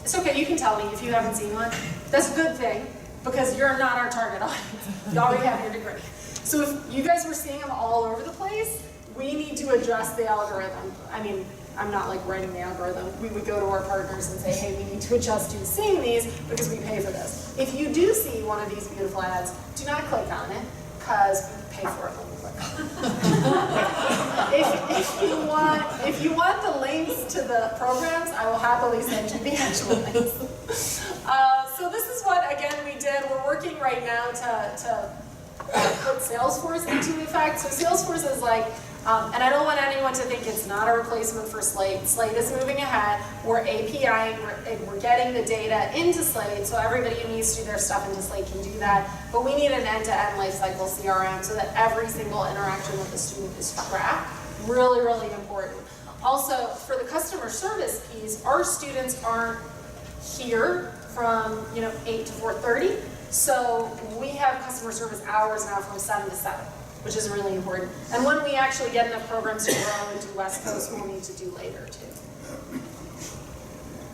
It's okay, you can tell me if you haven't seen one. That's a good thing, because you're not our target audience. You already have your degree. So if you guys were seeing them all over the place, we need to adjust the algorithm. I mean, I'm not like writing the algorithm. We would go to our partners and say, hey, we need to adjust you seeing these because we pay for this. If you do see one of these beautiful ads, do not click on it, because we pay for it when we click on it. if you want the links to the programs, I will happily send you the actual links. So this is what, again, we did. We're working right now to put Salesforce into effect. So Salesforce is like, and I don't want anyone to think it's not a replacement for Slate. Slate is moving ahead. We're APIing, we're getting the data into Slate, so everybody who needs to do their stuff into Slate can do that. But we need an end-to-end lifecycle CRM so that every single interaction with the student is tracked. Really, really important. Also, for the customer service piece, our students aren't here from 8 to 4:30. So we have customer service hours now from 7 to 7. Which is really important. And when we actually get enough programs to grow and do West Coast, we'll need to do later too.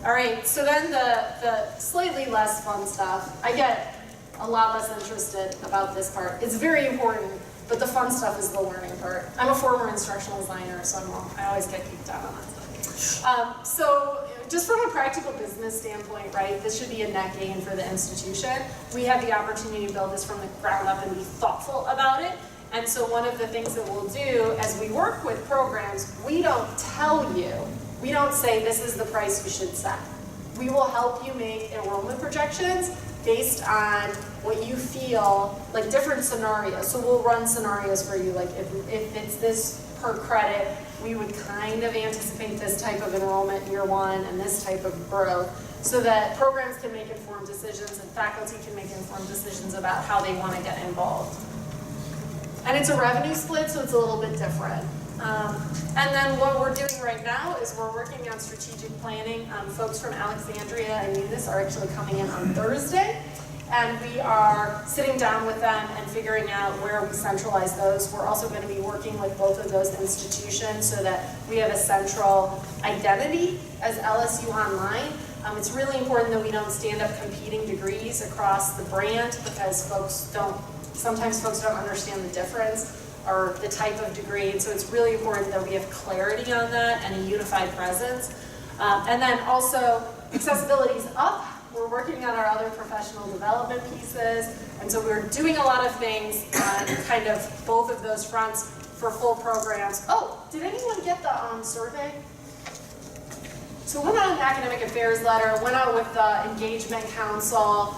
All right, so then the slightly less fun stuff. I get a lot less interested about this part. It's very important, but the fun stuff is the learning part. I'm a former instructional designer, so I always get geeked out on that stuff. So just from a practical business standpoint, right, this should be a net gain for the institution. We have the opportunity to build this from the ground up and be thoughtful about it. And so one of the things that we'll do as we work with programs, we don't tell you, we don't say this is the price you should set. We will help you make enrollment projections based on what you feel, like different scenarios. So we'll run scenarios for you, like if it's this per credit, we would kind of anticipate this type of enrollment in year one and this type of growth, so that programs can make informed decisions and faculty can make informed decisions about how they want to get involved. And it's a revenue split, so it's a little bit different. And then what we're doing right now is we're working on strategic planning. Folks from Alexandria and Eunice are actually coming in on Thursday. And we are sitting down with them and figuring out where we centralize those. We're also going to be working with both of those institutions so that we have a central identity as LSU Online. It's really important that we don't stand up competing degrees across the brand, because sometimes folks don't understand the difference or the type of degree, and so it's really important that we have clarity on that and a unified presence. And then also, accessibility is up. We're working on our other professional development pieces, and so we're doing a lot of things on kind of both of those fronts for full programs. Oh, did anyone get the survey? So went out an academic affairs letter, went out with the engagement council,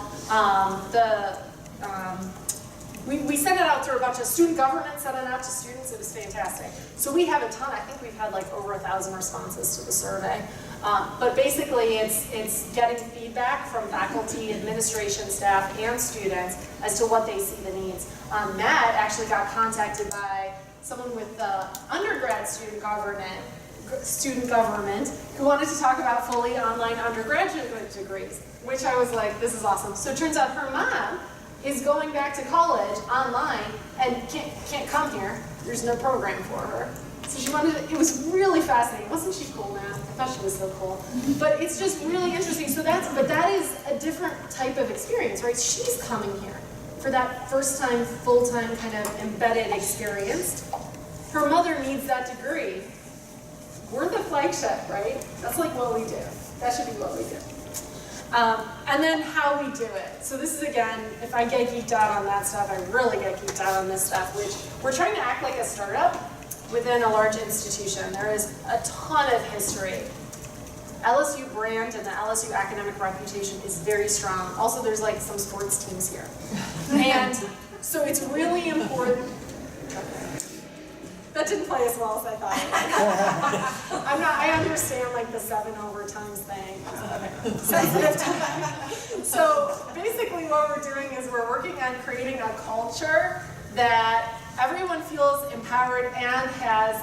we sent it out through a bunch of student government, sent it out to students. It was fantastic. So we have a ton. I think we've had like over 1,000 responses to the survey. But basically, it's getting feedback from faculty, administration, staff, and students as to what they see the needs. Matt actually got contacted by someone with the undergrad student government who wanted to talk about fully online undergraduate degrees, which I was like, this is awesome. So it turns out her mom is going back to college online and can't come here. There's no program for her. So she wanted to, it was really fascinating. Wasn't she cool, man? I thought she was so cool. But it's just really interesting. So that is a different type of experience, right? She's coming here for that first time, full-time kind of embedded experience. Her mother needs that degree. We're the flagship, right? That's like what we do. That should be what we do. And then how we do it. So this is, again, if I get geeked out on that stuff, I really get geeked out on this stuff, which we're trying to act like a startup within a large institution. There is a ton of history. LSU brand and the LSU academic reputation is very strong. Also, there's like some sports teams here. And so it's really important. That didn't play as well as I thought. I understand like the 7 overtimes thing. Okay. Sensitive to that. So basically what we're doing is we're working on creating a culture that everyone feels empowered and has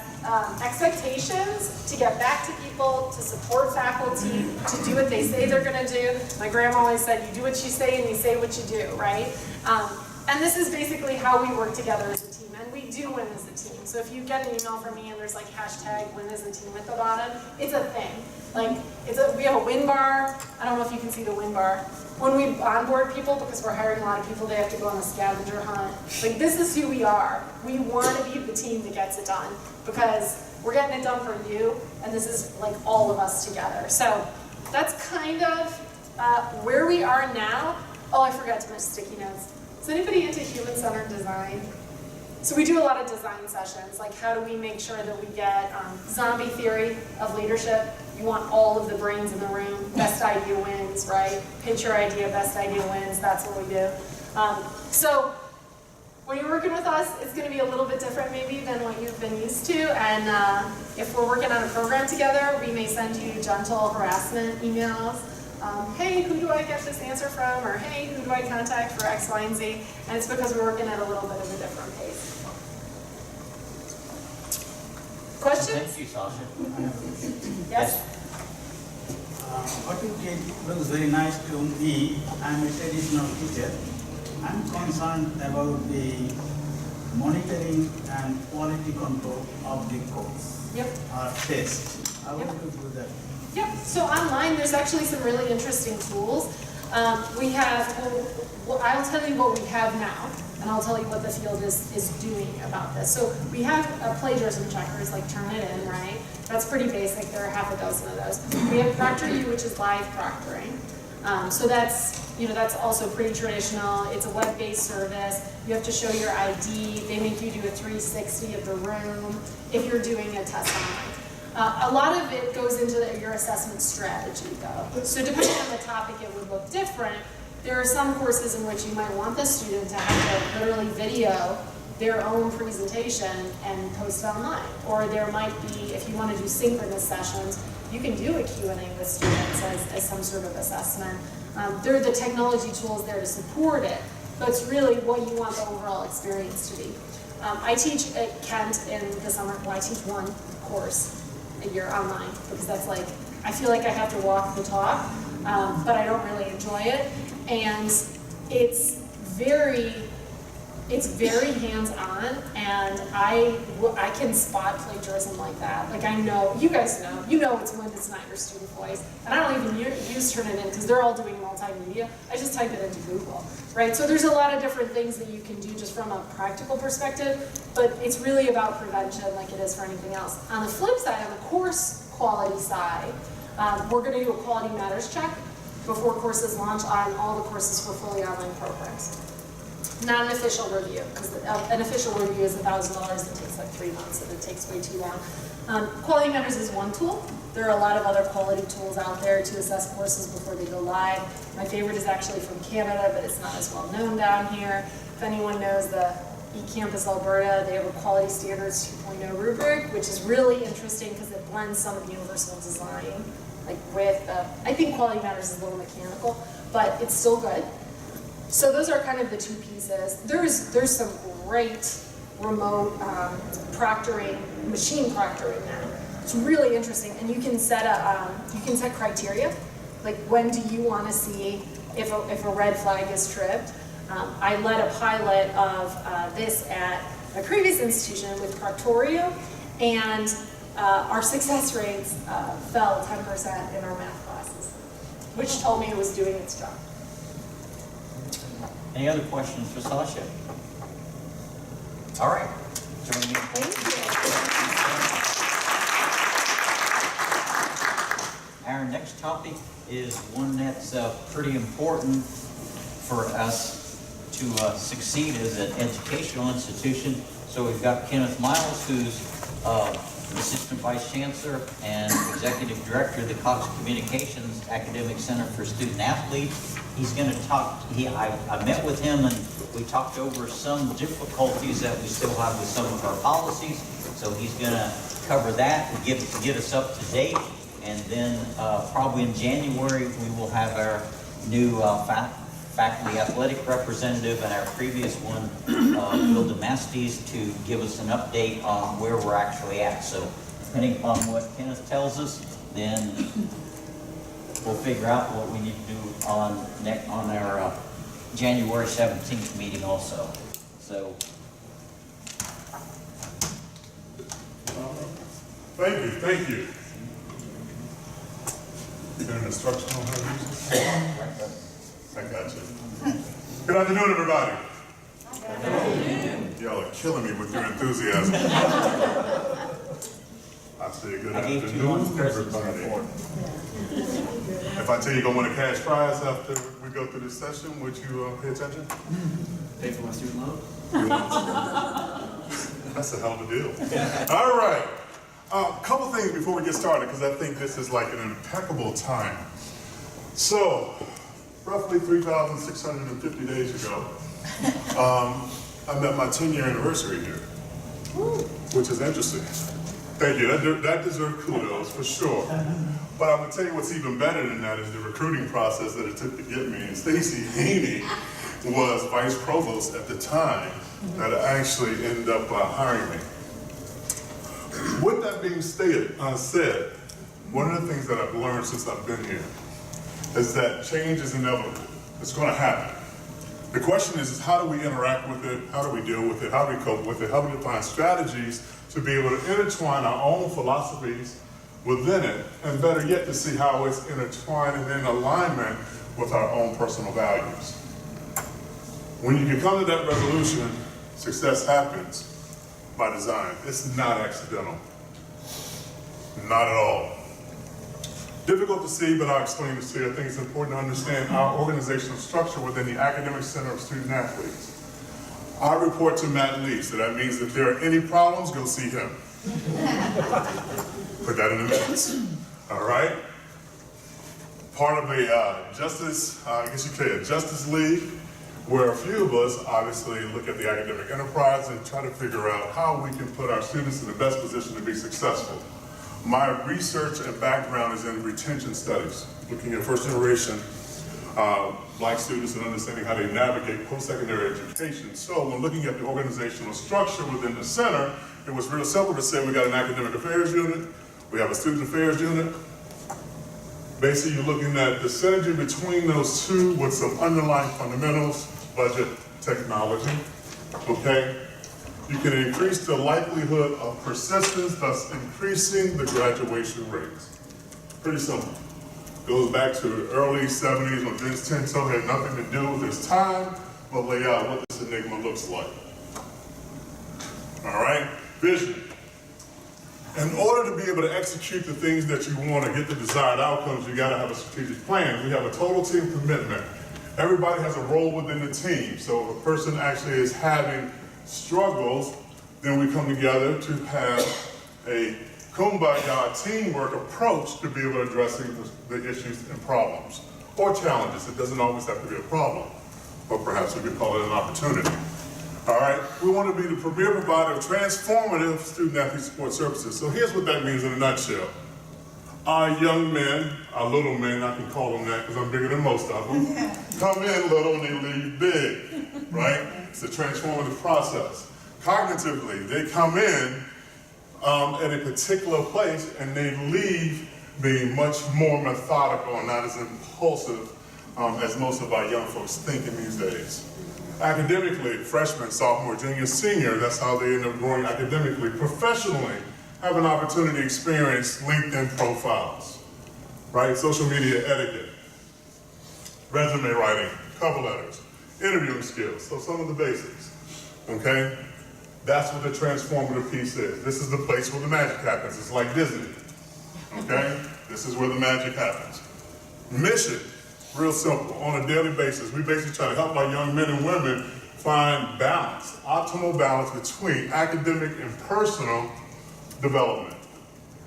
expectations to get back to people, to support faculty, to do what they say they're gonna do. My grandma always said, you do what you say and you say what you do, right? And this is basically how we work together as a team, and we do win as a team. So if you get an email from me and there's like hashtag win as a team at the bottom, it's a thing. Like, we have a win bar. I don't know if you can see the win bar. When we onboard people, because we're hiring a lot of people, they have to go on a scavenger hunt. Like, this is who we are. We want to be the team that gets it done, because we're getting it done for you, and this is like all of us together. So that's kind of where we are now. Oh, I forgot to mention sticky notes. Is anybody into human-centered design? So we do a lot of design sessions, like how do we make sure that we get zombie theory of leadership. You want all of the brains in the room. Best idea wins, right? Pitch your idea, best idea wins. That's what we do. So when you're working with us, it's going to be a little bit different maybe than what you've been used to. And if we're working on a program together, we may send you gentle harassment emails. Hey, who do I get this answer from? Or hey, who do I contact for X, Y, and Z? And it's because we're working at a little bit of a different pace. Questions? Thank you, Sasha. Yes? What you did was very nice to me. I'm a traditional teacher. I'm concerned about the monitoring and quality control of the course or test. How would you do that? Yep, so online there's actually some really interesting tools. We have, I'll tell you what we have now, and I'll tell you what the field is doing about this. So we have plagiarism checkers, like turn it in, right? That's pretty basic, there are half a dozen of those. We have ProctorU, which is live proctoring. So that's also pretty traditional. It's a web-based service. You have to show your ID. They make you do a 360 of the room if you're doing a test online. A lot of it goes into your assessment strategy, though. So depending on the topic, it would look different. There are some courses in which you might want the student to have to literally video their own presentation and post it online. Or there might be, if you want to do synchronous sessions, you can do a Q&A with students as some sort of assessment. There are the technology tools there to support it, but it's really what you want the overall experience to be. I teach at Kent in the summer. Well, I teach one course a year online, because that's like, I feel like I have to walk the talk, but I don't really enjoy it. And it's very hands-on, and I can spot plagiarism like that. Like, I know, you guys know, it's when it's not your student voice. And I don't even use Turnitin because they're all doing multimedia. I just type it into Google, right? So there's a lot of different things that you can do just from a practical perspective, but it's really about prevention like it is for anything else. On the flip side, on the course quality side, we're gonna do a quality matters check before courses launch on all the courses for fully online programs. Not an official review, because an official review is $1,000 that takes like 3 months, and it takes way too long. Quality Matters is one tool. There are a lot of other quality tools out there to assess courses before they go live. My favorite is actually from Canada, but it's not as well known down here. If anyone knows the eCampus Alberta, they have a Quality Standards 2.0 rubric, which is really interesting because it blends some of the universal design, like with, I think Quality Matters is a little mechanical, but it's still good. So those are kind of the two pieces. There's some great remote proctoring, machine proctoring now. It's really interesting, and you can set criteria, like when do you want to see if a red flag is tripped. I led a pilot of this at a previous institution with Proctorio, and our success rates fell 10% in our math classes, which told me it was doing its job. Any other questions for Sasha? All right. Join me. Thank you. Our next next topic is one that's pretty important for us to succeed as an educational institution. So we've got Kenneth Miles, who's Assistant Vice Chancellor and Executive Director of the Cox Communications Academic Center for Student Athletes. He's going to talk, I met with him and we talked over some difficulties that we still have with some of our policies. So he's going to cover that and get us up to date. And then probably in January, we will have our new faculty athletic representative and our previous one, Bill Damastes, to give us an update on where we're actually at. So depending upon what Kenneth tells us, then we'll figure out what we need to do on our January 17th meeting also. So. Thank you. Is there an instruction on how to use it? I got you. Good afternoon, everybody. Good afternoon. Y'all are killing me with your enthusiasm. I say good afternoon, everybody. If I tell you you're going to win a cash prize after we go through this session, would you pay attention? Pay for my student loan? That's a hell of a deal. All right. A couple things before we get started, because I think this is like an impeccable time. So, roughly 3,650 days ago, I met my 10-year anniversary here, which is interesting. Thank you. That deserves kudos for sure. But I'm going to tell you what's even better than that is the recruiting process that it took to get me. And Stacy Haney was Vice Provost at the time that actually ended up hiring me. With that being said, one of the things that I've learned since I've been here is that change is inevitable. It's going to happen. The question is how do we interact with it? How do we deal with it? How do we cope with it? How do we find strategies to be able to intertwine our own philosophies within it, and better yet, to see how it's intertwined and in alignment with our own personal values. When you can come to that resolution, success happens by design. It's not accidental. Not at all. Difficult to see, but I'll explain this to you. I think it's important to understand our organizational structure within the Academic Center of Student Athletes. I report to Matt Lee, so that means if there are any problems, go see him. Put that in the minutes. All right? Part of a Justice League, where a few of us obviously look at the academic enterprise and try to figure out how we can put our students in the best position to be successful. My research and background is in retention studies, looking at first generation Black students and understanding how they navigate post-secondary education. So when looking at the organizational structure within the center, it was real simple to say we got an academic affairs unit, we have a student affairs unit. Basically, you're looking at the synergy between those two with some underlying fundamentals, budget, technology, okay? You can increase the likelihood of persistence, thus increasing the graduation rates. Pretty simple. Goes back to the early 70s when Vince Tinto had nothing to do with his time, but lay out what this enigma looks like. All right, vision. In order to be able to execute the things that you want to get the desired outcomes, you got to have a strategic plan. We have a total team commitment. Everybody has a role within the team. So if a person actually is having struggles, then we come together to have a kumbaya teamwork approach to be able to addressing the issues and problems or challenges. It doesn't always have to be a problem, or perhaps we could call it an opportunity. All right, we want to be the premier provider of transformative student-athlete support services. So here's what that means in a nutshell. Our young men, our little men, I can call them that because I'm bigger than most of them, come in little and they leave big, right? It's a transformative process. Cognitively, they come in at a particular place and they leave being much more methodical and not as impulsive as most of our young folks think in these days. Academically, freshman, sophomore, junior, senior, that's how they end up growing academically. Professionally, have an opportunity to experience LinkedIn profiles, right? Social media etiquette, resume writing, cover letters, interviewing skills, so some of the basics, okay? That's what the transformative piece is. This is the place where the magic happens. It's like Disney, okay? This is where the magic happens. Mission, real simple. On a daily basis, we basically try to help our young men and women find balance, optimal balance between academic and personal development.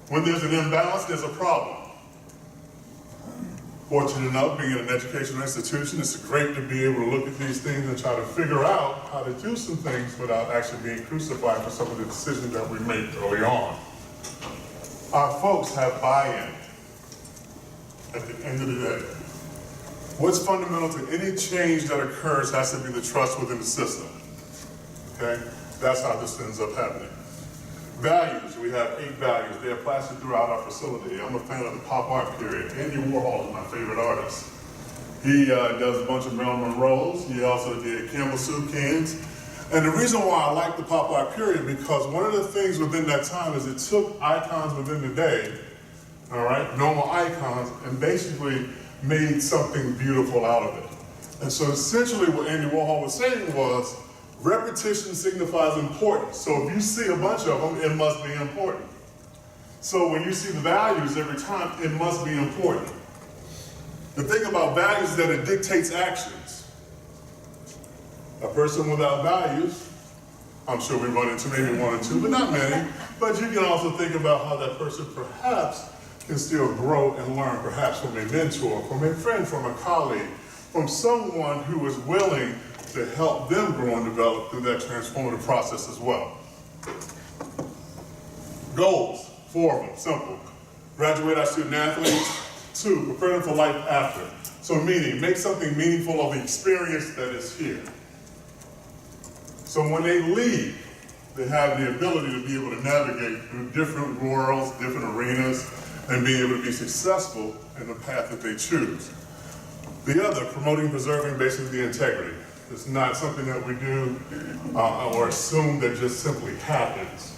When there's an imbalance, there's a problem. Fortunate enough, being in an educational institution, it's great to be able to look at these things and try to figure out how to do some things without actually being crucified for some of the decisions that we make early on. Our folks have buy-in at the end of the day. What's fundamental to any change that occurs has to be the trust within the system. Okay? That's how this ends up happening. Values, we have 8 values. They're plastered throughout our facility. I'm a fan of the pop art period. Andy Warhol is my favorite artist. He does a bunch of Marilyn Monroe's. He also did Campbell soup cans. And the reason why I like the pop art period, because one of the things within that time is it took icons within the day, all right, normal icons, and basically made something beautiful out of it. And so essentially what Andy Warhol was saying was, repetition signifies importance. So if you see a bunch of them, it must be important. So when you see the values every time, it must be important. The thing about values is that it dictates actions. A person without values, I'm sure we run into maybe 1 or 2, but not many, but you can also think about how that person perhaps can still grow and learn, perhaps from a mentor, from a friend, from a colleague, from someone who is willing to help them grow and develop through that transformative process as well. Goals, 4 of them, simple. Graduate our student athletes. 2, prepare them for life after. So meaning, make something meaningful of the experience that is here. So when they leave, they have the ability to be able to navigate through different worlds, different arenas, and be able to be successful in the path that they choose. The other, promoting and preserving basically the integrity. It's not something that we do or assume that just simply happens.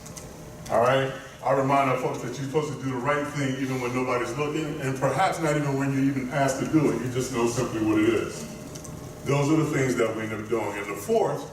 All right? I remind our folks that you're supposed to do the right thing even when nobody's looking, and perhaps not even when you're even asked to do it. You just know simply what it is. Those are the things that we end up doing. And the 4th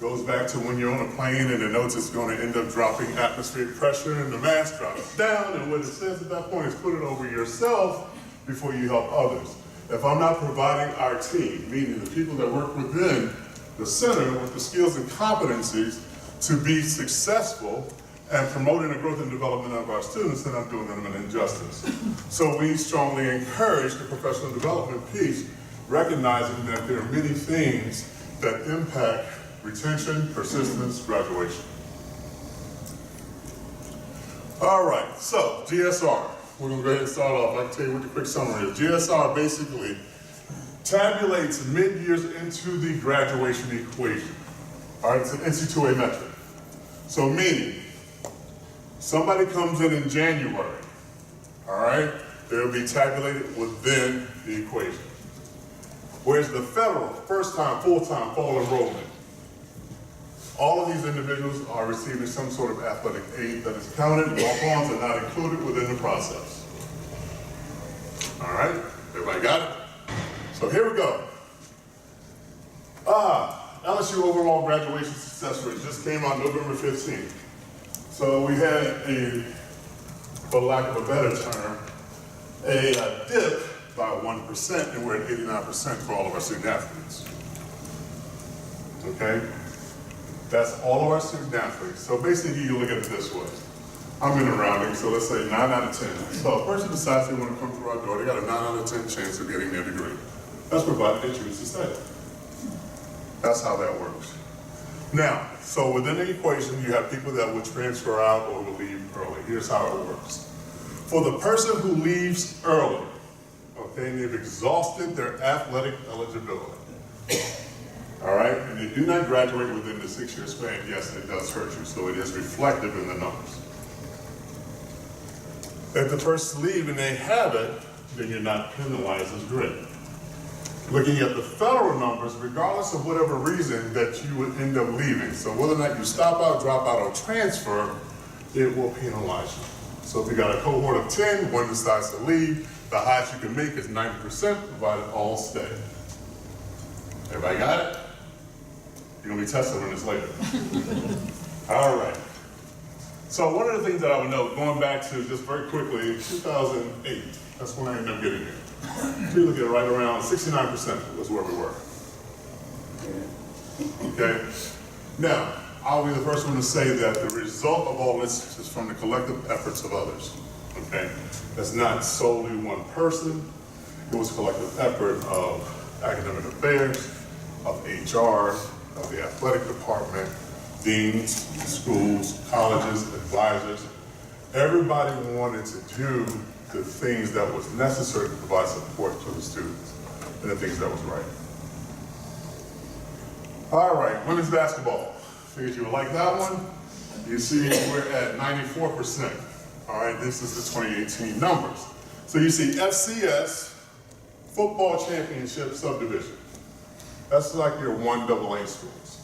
goes back to when you're on a plane and the notes is going to end up dropping atmospheric pressure and the mask drops down, and what it says at that point is put it over yourself before you help others. If I'm not providing our team, meaning the people that work within the center with the skills and competencies to be successful and promoting the growth and development of our students, then I'm doing them an injustice. So we strongly encourage the professional development piece, recognizing that there are many things that impact retention, persistence, graduation. All right, so GSR. We're going to go ahead and start off. I can tell you what the quick summary is. GSR basically tabulates mid-years into the graduation equation. All right, it's an NC2A metric. So meaning, somebody comes in January, all right, they'll be tabulated within the equation. Whereas the federal, first-time, full-time, fall enrollment, all of these individuals are receiving some sort of athletic aid that is counted. Walk-ons are not included within the process. All right, everybody got it? So here we go. LSU overall graduation success rate just came out November 15th. So we had a, for lack of a better term, a dip by 1%, and we're at 89% for all of our student athletes. Okay? That's all of our student athletes. So basically you look at it this way. I'm in a rounding, so let's say 9 out of 10. So a person decides they want to come through our door, they got a 9 out of 10 chance of getting their degree. That's provided they choose to stay. That's how that works. Now, so within the equation, you have people that will transfer out or will leave early. Here's how it works. For the person who leaves early, okay, and they've exhausted their athletic eligibility, all right, and they do not graduate within the 6-year span, yes, it does hurt you, so it is reflective in the numbers. If the person leaves and they have it, then you're not penalized as great. Looking at the federal numbers, regardless of whatever reason that you would end up leaving, so whether or not you stop out, drop out, or transfer, it will penalize you. So if you got a cohort of 10, one decides to leave, the highest you can make is 90%, provided all stay. Everybody got it? You're gonna be tested on this later. All right. So one of the things that I would note, going back to just very quickly, 2008, that's when I ended up getting here. We look at right around 69% was where we were. Okay? Now, I'll be the first one to say that the result of all this is from the collective efforts of others. Okay? That's not solely one person. It was a collective effort of academic affairs, of HR, of the athletic department, deans, schools, colleges, advisors. Everybody wanted to do the things that was necessary to provide support to the students and the things that was right. All right, women's basketball. Figured you would like that one. You see we're at 94%. All right, this is the 2018 numbers. So you see FCS, Football Championship Subdivision. That's like your 1AA schools.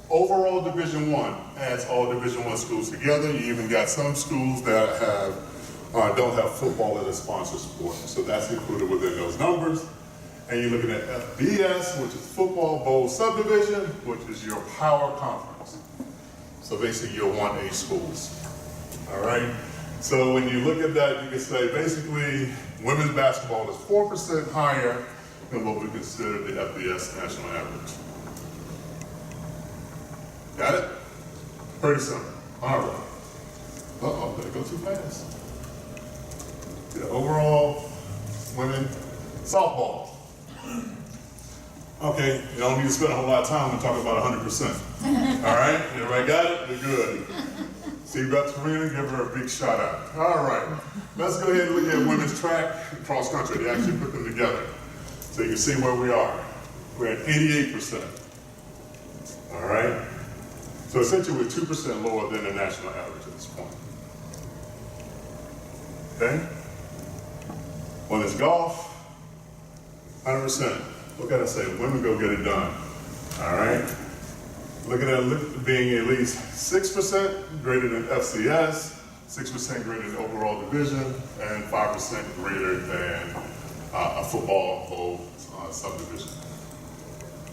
Overall Division I adds all Division I schools together. You even got some schools that have don't have football as a sponsor sport. So that's included within those numbers. And you're looking at FBS, which is Football Bowl Subdivision, which is your power conference. So basically your 1A schools. All right? So when you look at that, you can say basically women's basketball is 4% higher than what we consider the FBS national average. Got it? Pretty simple. All right. Uh-oh, did I go too fast? The overall women softball. Okay, you don't need to spend a whole lot of time to talk about 100%. All right, everybody got it? We're good. See Beth Tarina, give her a big shout out. All right, let's go ahead and look at women's track and cross country. They actually put them together. So you can see where we are. We're at 88%. All right? So essentially we're 2% lower than the national average at this point. Okay? Women's golf, 100%. Look at it say, women go get it done. All right? Look at that being at least 6% greater than FCS, 6% greater than overall division, and 5% greater than a football bowl subdivision.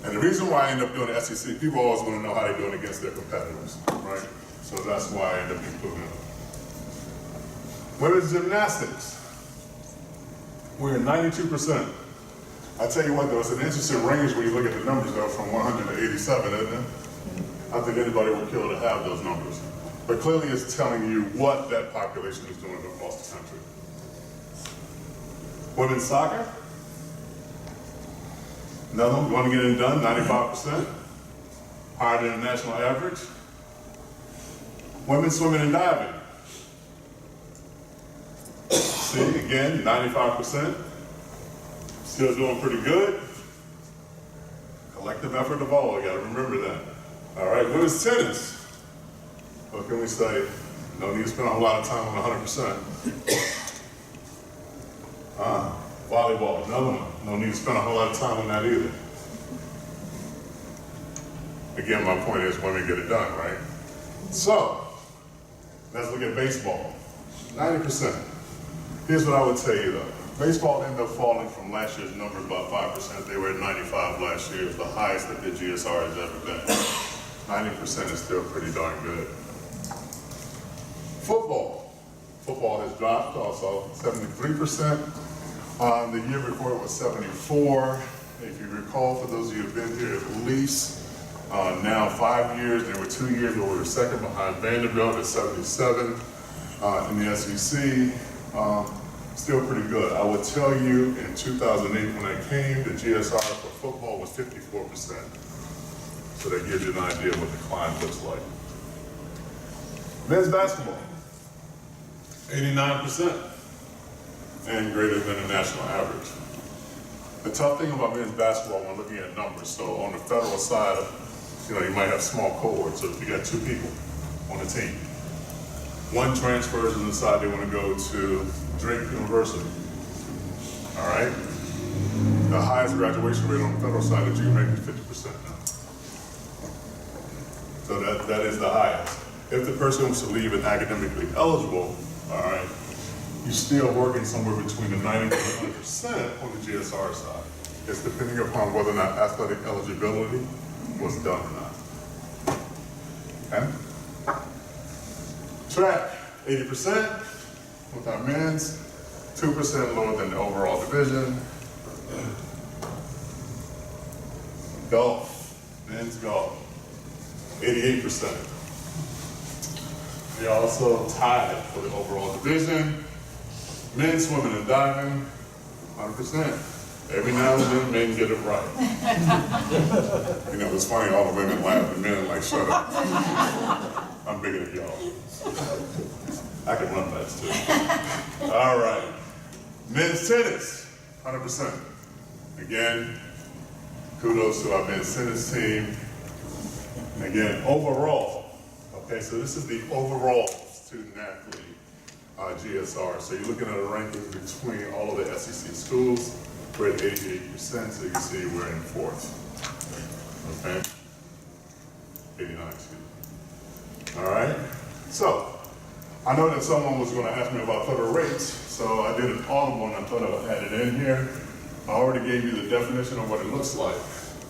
And the reason why I end up doing the SEC, people always want to know how they're doing against their competitors, right? So that's why I end up including them. Women's gymnastics, we're at 92%. I tell you what though, it's an interesting range when you look at the numbers though, from 100 to 87, isn't it? I think anybody would kill to have those numbers. But clearly it's telling you what that population is doing across the country. Women's soccer, another one, want to get it done, 95%, higher than the national average. Women's swimming and diving. See, again, 95%. Still doing pretty good. Collective effort of all, you gotta remember that. All right, women's tennis. What can we say? No need to spend a whole lot of time on 100%. Volleyball, another one. No need to spend a whole lot of time on that either. Again, my point is women get it done, right? So, let's look at baseball. 90%. Here's what I would tell you though. Baseball ended up falling from last year's number about 5%. They were at 95 last year. It was the highest that the GSR has ever been. 90% is still pretty darn good. Football. Football has dropped also, 73%. The year before it was 74. If you recall, for those of you who have been here at least now 5 years, there were 2 years where we were second behind Vanderbilt at 77 in the SEC. Still pretty good. I would tell you in 2008 when I came, the GSR for football was 54%. So that gives you an idea of what the climb looks like. Men's basketball, 89%, and greater than the national average. The tough thing about men's basketball when looking at numbers, so on the federal side, you might have small cohorts. So if you got 2 people on a team, one transfers and decide they want to go to Drake University. All right? The highest graduation rate on the federal side that you can make is 50% now. So that is the highest. If the person wants to leave and academically eligible, all right, you're still working somewhere between the 90 to 100% on the GSR side. It's depending upon whether or not athletic eligibility was done or not. Okay? Track, 80% with our men's, 2% lower than the overall division. Golf, men's golf, 88%. They also tied for the overall division. Men's swimming and diving, 100%. Every now and then, men get it right. You know, it's funny, all the women laugh and men are like, shut up. I'm bigger than y'all. I can run fast too. All right. Men's tennis, 100%. Again, kudos to our men's tennis team. And again, overall, okay, so this is the overall student athlete GSR. So you're looking at a ranking between all of the SEC schools. We're at 88%, so you can see we're in fourth. Okay? 89, excuse me. All right? So, I know that someone was going to ask me about federal rates, so I did an audible and I thought I would add it in here. I already gave you the definition of what it looks like.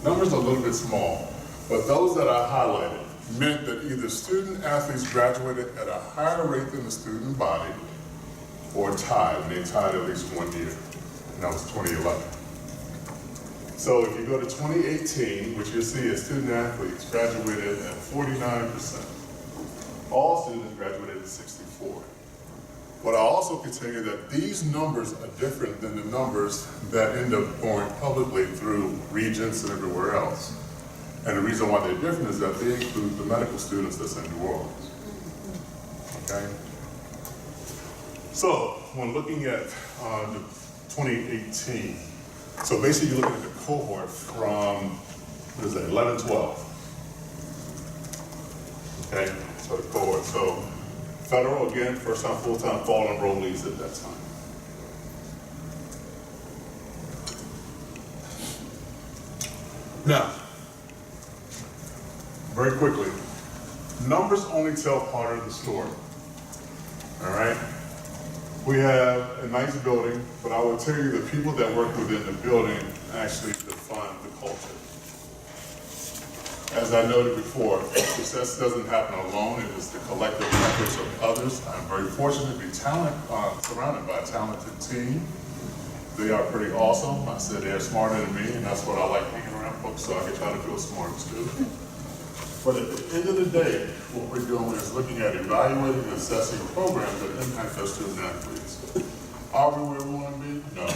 Numbers are a little bit small, but those that I highlighted meant that either student athletes graduated at a higher rate than the student body or tied, and they tied at least 1 year. And that was 2011. So if you go to 2018, which you'll see as student athletes graduated at 49%. All students graduated at 64. But I also can tell you that these numbers are different than the numbers that end up going publicly through Regents and everywhere else. And the reason why they're different is that they include the medical students that's in New Orleans. Okay? So when looking at the 2018, so basically you're looking at the cohort from, what is that, 11, 12. Okay, so the cohort. So federal, again, first time, full-time, fall enrollees at that time. Now, very quickly, numbers only tell part of the story, all right? We have a nice building, but I will tell you the people that work within the building actually define the culture. As I noted before, success doesn't happen alone, it is the collective efforts of others. I'm very fortunate to be surrounded by a talented team. They are pretty awesome. I said they're smarter than me, and that's what I like hanging around folks so I can try to feel smart too. But at the end of the day, what we're doing is looking at evaluating and assessing programs that impact our student athletes. Are we where we want to be? No.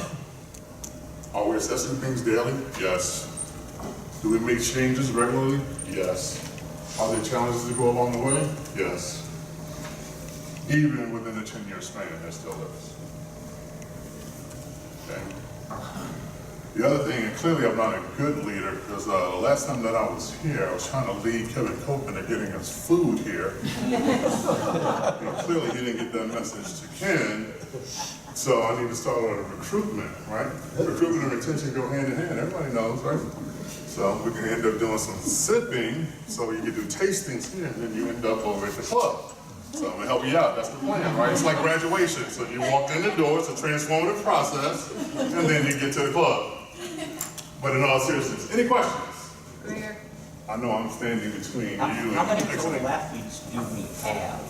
Are we assessing things daily? Yes. Do we make changes regularly? Yes. Are there challenges to go along the way? Yes. Even within a 10-year span, there still is. Okay. The other thing, and clearly I'm not a good leader, because the last time that I was here, I was trying to lead Kevin Copeland into getting us food here. And clearly he didn't get that message to Ken, so I need to start on recruitment, right? Recruitment and retention go hand in hand, everybody knows, right? So we can end up doing some sipping, so you can do tastings here, and then you end up over at the club. So I'm gonna help you out, that's the plan, right? It's like graduation, so you walk in the door, it's a transformative process, and then you get to the club. But in all seriousness, any questions? I know I'm standing between you and how many total athletes do we have?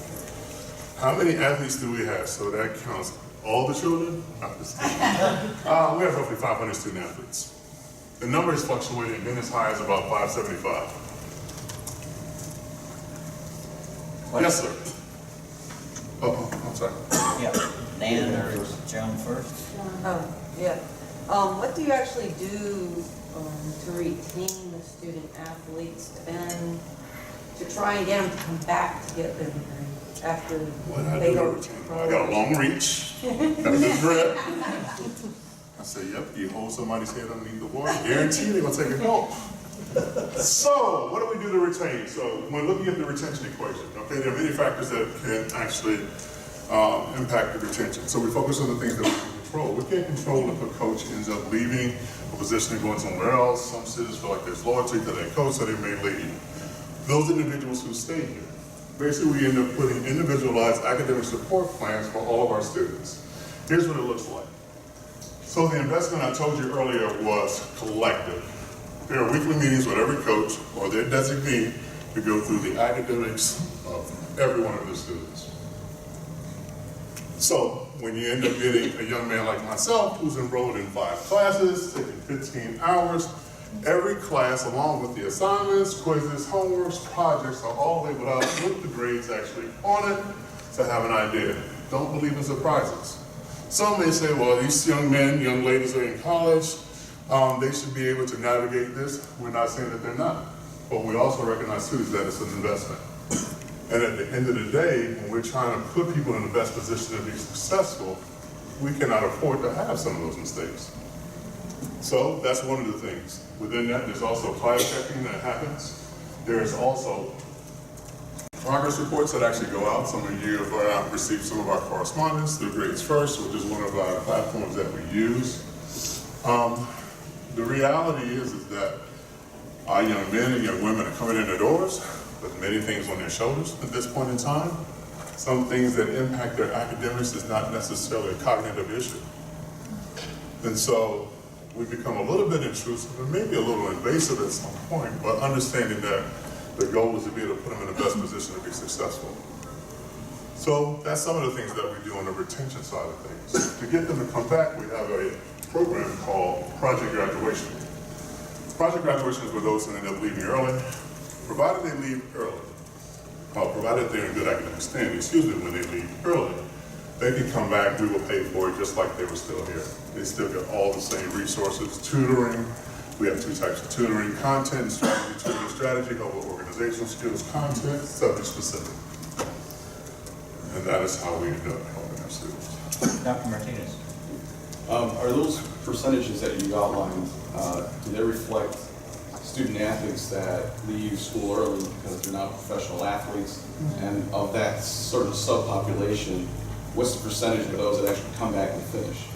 How many athletes do we have? So that counts all the children? I'm just kidding. We have roughly 500 student athletes. The number is fluctuating, been as high as about 575. Yes, sir. Oh, I'm sorry. Yeah, Nan or Joan first? Oh, yeah. What do you actually do to retain the student athletes and to try and get them to come back to get them after they go? I got a long reach, got a good grip. I say, yep, you hold somebody's head underneath the water, guarantee they're gonna take it home. So, what do we do to retain? So, when looking at the retention equation, okay, there are many factors that can actually impact the retention. So we focus on the things that we can control. We can't control if a coach ends up leaving a position and going somewhere else. Some students feel like there's loyalty to that coach, so they may leave. Those individuals who stay here, basically we end up putting individualized academic support plans for all of our students. Here's what it looks like. So the investment I told you earlier was collective. There are weekly meetings with every coach or their designee to go through the academics of every one of the students. So when you end up getting a young man like myself who's enrolled in 5 classes, taking 15 hours, every class along with the assignments, quizzes, homeworks, projects are all labeled out with the grades actually on it to have an idea. Don't believe in surprises. Some may say, well, these young men, young ladies are in college, they should be able to navigate this. We're not saying that they're not. But we also recognize too that it's an investment. And at the end of the day, when we're trying to put people in the best position to be successful, we cannot afford to have some of those mistakes. So that's one of the things. Within that, there's also class checking that happens. There's also progress reports that actually go out. Some of you have received some of our correspondence through Grades First, which is one of our platforms that we use. The reality is that our young men and young women are coming in the doors with many things on their shoulders at this point in time. Some things that impact their academics is not necessarily a cognitive issue. And so we become a little bit intrusive and maybe a little invasive at some point, but understanding that the goal is to be able to put them in the best position to be successful. So that's some of the things that we do on the retention side of things. To get them to come back, we have a program called Project Graduation. Project Graduation is for those who end up leaving early, provided they leave early, provided they're in good academic standing, when they leave early, they can come back, we will pay for it just like they were still here. They still get all the same resources, tutoring. We have 2 types of tutoring, content and strategy, tutoring strategy, help with organizational skills, content, subject specific. And that is how we end up helping our students. Dr. Martinez. Are those percentages that you outlined, do they reflect student athletes that leave school early because they're not professional athletes? And of that certain subpopulation, what's the percentage of those that actually come back and finish?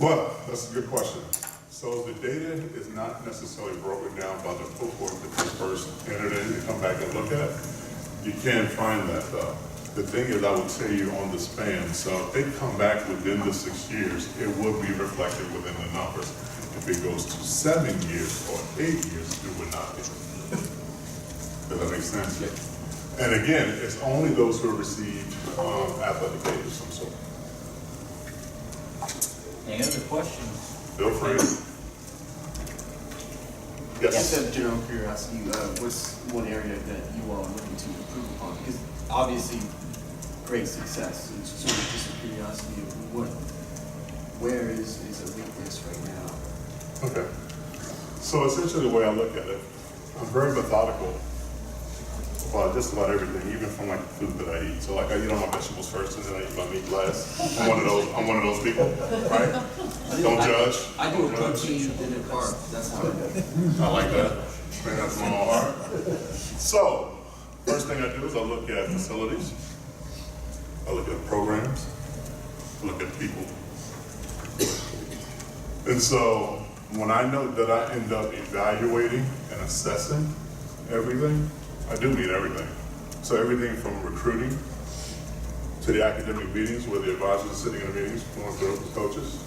Well, that's a good question. So the data is not necessarily broken down by the cohort that you first entered in and come back and look at. You can find that though. The thing is, I would tell you on the span, so if they come back within the 6 years, it would be reflected within the numbers. If it goes to 7 years or 8 years, it would not be. Does that make sense? Yeah. And again, it's only those who have received athletic aid of some sort. Any other questions? Feel free. Yes. Just out of general curiosity, what's one area that you all are looking to improve upon? Because obviously, great success. It's sort of just a curiosity of where is a weakness right now? Okay. So essentially the way I look at it, I'm very methodical about just about everything, even from like the food that I eat. So like I eat all my vegetables first and then I eat my meat last. I'm one of those people, right? Don't judge. I do a protein and a carb. That's how I do it. I like that. Bring that from my own heart. So, first thing I do is I look at facilities. I look at programs. I look at people. And so, when I know that I end up evaluating and assessing everything, I do mean everything. So everything from recruiting to the academic meetings where the advisors are sitting in the meetings, going through with coaches,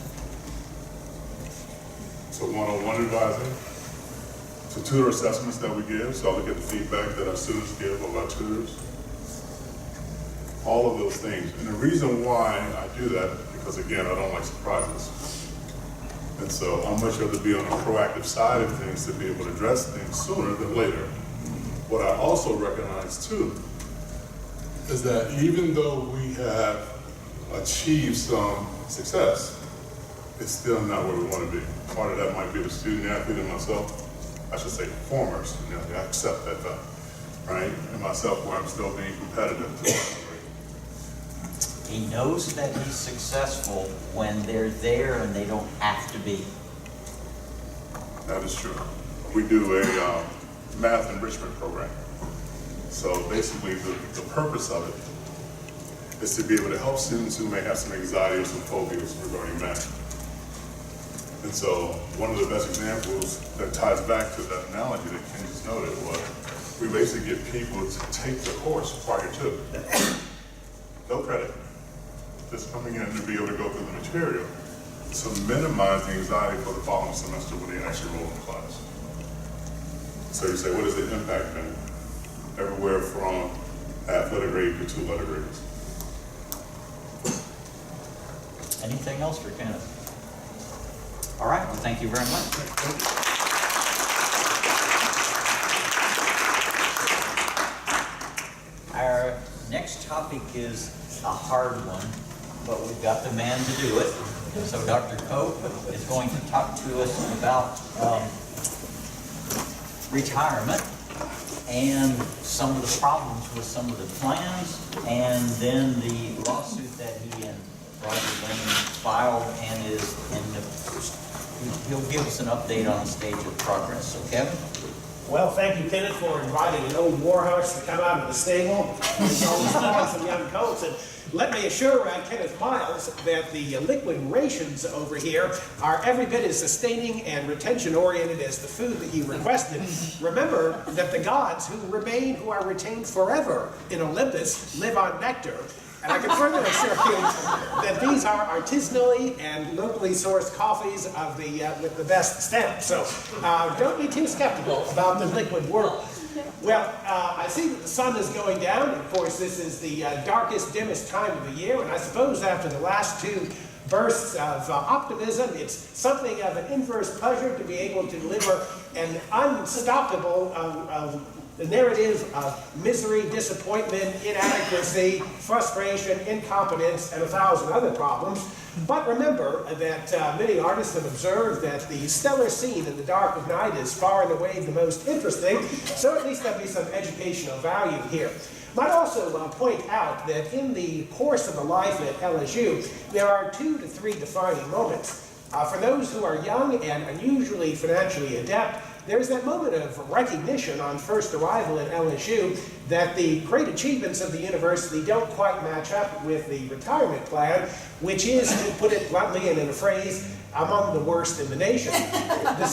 to one-on-one advising, to tutor assessments that we give. So I look at the feedback that our students give of our tutors. All of those things. And the reason why I do that is because, again, I don't like surprises. And so I'm much rather be on the proactive side of things to be able to address things sooner than later. What I also recognize too is that even though we have achieved some success, it's still not where we want to be. Part of that might be the student athlete and myself. I should say performers. You know, I accept that fact, right? And myself, where I'm still being competitive to some degree. He knows that he's successful when they're there and they don't have to be. That is true. We do a math enrichment program. So basically the purpose of it is to be able to help students who may have some anxiety or some phobias regarding math. And so one of the best examples that ties back to that analogy that Ken just noted was we basically get people to take the course prior to. No credit, just coming in to be able to go through the material to minimize the anxiety for the following semester when they actually roll in class. So you say, what is the impact then? Everywhere from athletic grade to 2-letter grades. Anything else for Kenneth? All right, well, thank you very much. Our next topic is a hard one, but we've got the man to do it. So Dr. Cope is going to talk to us about retirement and some of the problems with some of the plans, and then the lawsuit that he and Roger Lane filed, and he'll give us an update on the stage of progress. So Kevin? Well, thank you, Kenneth, for inviting an old warhorse to come out of the stable. It's always fun, some young colts. And let me assure Kenneth Miles that the liquid rations over here are every bit as sustaining and retention-oriented as the food that he requested. Remember that the gods who are retained forever in Olympus live on nectar. And I can further assure you that these are artisanally and locally sourced coffees of with the best stamp. So don't be too skeptical about the liquid world. Well, I see that the sun is going down. Of course, this is the darkest, dimmest time of the year. And I suppose after the last two bursts of optimism, it's something of an inverse pleasure to be able to deliver an unstoppable the narrative of misery, disappointment, inadequacy, frustration, incompetence, and 1,000 other problems. But remember that many artists have observed that the stellar scene in the dark of night is far and away the most interesting, so at least there'll be some educational value here. Might also point out that in the course of a life at LSU, there are 2 to 3 defining moments. For those who are young and unusually financially adept, there's that moment of recognition on first arrival at LSU that the great achievements of the university don't quite match up with the retirement plan, which is, to put it bluntly and in a phrase, among the worst in the nation. The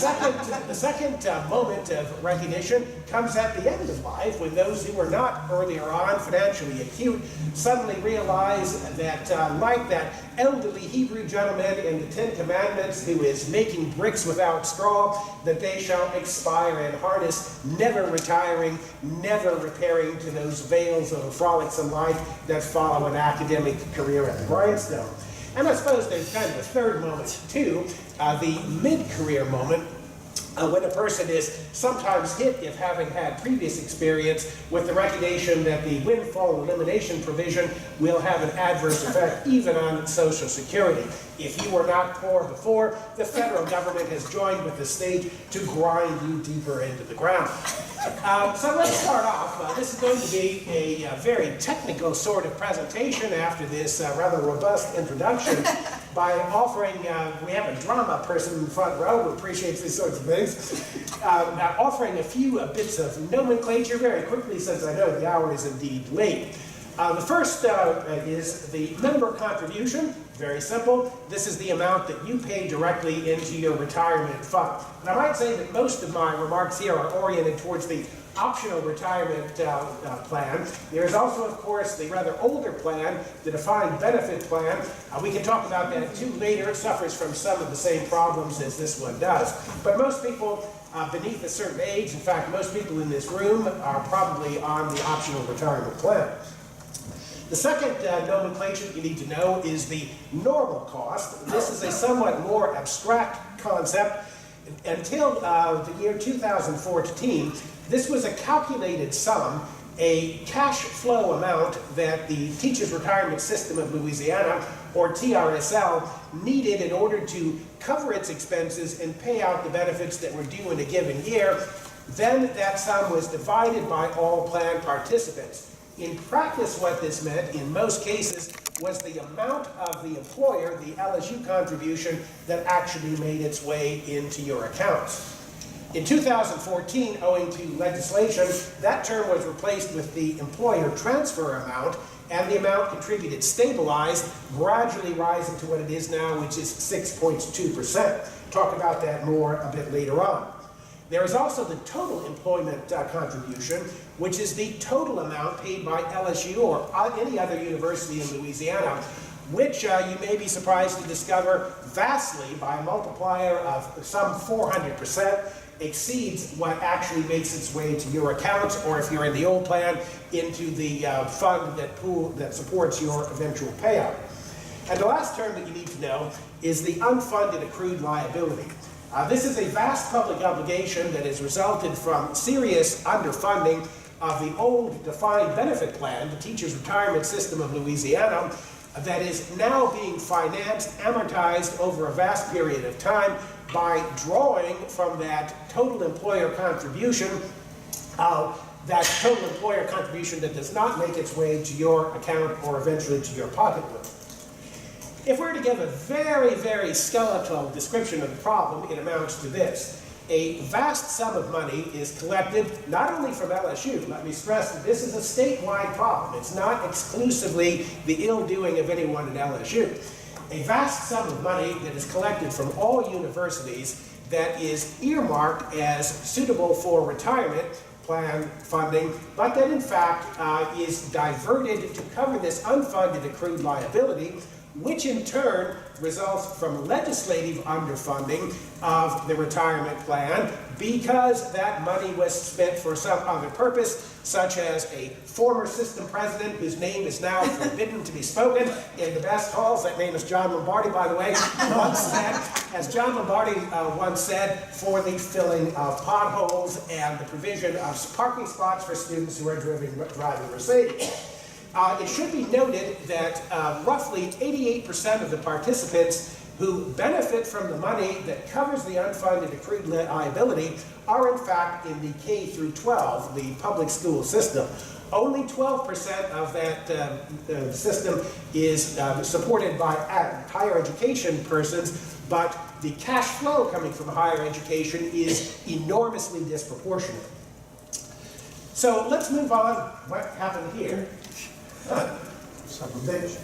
second moment of recognition comes at the end of life, when those who were not earlier on financially acute suddenly realize that, like that elderly Hebrew gentleman in the 10 Commandments who is making bricks without straw, that they shall expire in harness, never retiring, never repairing to those veils of a frolicsome life that follow an academic career at the grindstone. And I suppose there's kind of a third moment too, the mid-career moment, when a person is sometimes hit, if having had previous experience, with the recognition that the windfall elimination provision will have an adverse effect even on Social Security. If you were not poor before, the federal government has joined with the state to grind you deeper into the ground. So let's start off. This is going to be a very technical sort of presentation after this rather robust introduction by offering, we have a drama person in the front row who appreciates these sorts of things, offering a few bits of nomenclature very quickly, since I know the hour is indeed late. The first is the member contribution. Very simple. This is the amount that you pay directly into your retirement fund. And I might say that most of my remarks here are oriented towards the optional retirement plan. There is also, of course, the rather older plan, the defined benefit plan. We can talk about that too later. It suffers from some of the same problems as this one does. But most people beneath a certain age, in fact, most people in this room are probably on the optional retirement plan. The second nomenclature you need to know is the normal cost. This is a somewhat more abstract concept. Until the year 2014, this was a calculated sum, a cash flow amount that the Teachers Retirement System of Louisiana, or TRSL, needed in order to cover its expenses and pay out the benefits that were due in a given year. Then that sum was divided by all plan participants. In practice, what this meant, in most cases, was the amount of the employer, the LSU contribution, that actually made its way into your accounts. In 2014, owing to legislation, that term was replaced with the employer transfer amount, and the amount contributed stabilized, gradually rising to what it is now, which is 6.2%. Talk about that more a bit later on. There is also the total employment contribution, which is the total amount paid by LSU or any other university in Louisiana, which you may be surprised to discover vastly, by a multiplier of some 400%, exceeds what actually makes its way to your accounts, or if you're in the old plan, into the fund that supports your eventual payout. And the last term that you need to know is the unfunded accrued liability. This is a vast public obligation that has resulted from serious underfunding of the old defined benefit plan, the teachers' retirement system of Louisiana, that is now being financed, amortized over a vast period of time by drawing from that total employer contribution, that does not make its way to your account or eventually to your pocketbook. If we're to give a very, very skeletal description of the problem, it amounts to this. A vast sum of money is collected not only from LSU, let me stress that this is a statewide problem. It's not exclusively the ill-doing of anyone at LSU. A vast sum of money that is collected from all universities that is earmarked as suitable for retirement plan funding, but that in fact is diverted to cover this unfunded accrued liability, which in turn results from legislative underfunding of the retirement plan because that money was spent for some other purpose, such as a former system president whose name is now forbidden to be spoken in the best halls. That name is John Lombardi, by the way, once said, as John Lombardi once said, for the filling of potholes and the provision of parking spots for students who are driving Mercedes. It should be noted that roughly 88% of the participants who benefit from the money that covers the unfunded accrued liability are in fact in the K through 12, the public school system. Only 12% of that system is supported by higher education persons, but the cash flow coming from higher education is enormously disproportionate. So let's move on. What happened here?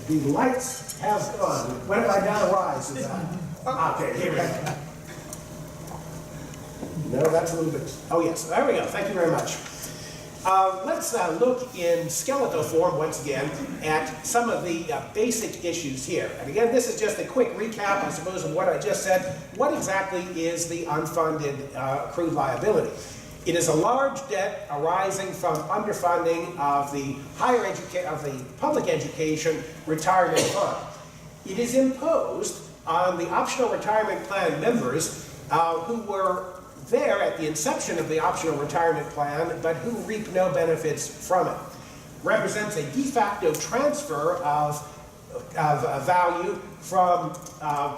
The lights have gone. When have I done a rise? Okay, here we go. No, that's a little bit. Oh, yes. There we go. Thank you very much. Let's look in skeletal form once again at some of the basic issues here. And again, this is just a quick recap, I suppose, of what I just said. What exactly is the unfunded accrued liability? It is a large debt arising from underfunding of the public education retirement fund. It is imposed on the optional retirement plan members who were there at the inception of the optional retirement plan, but who reap no benefits from it. Represents a de facto transfer of value from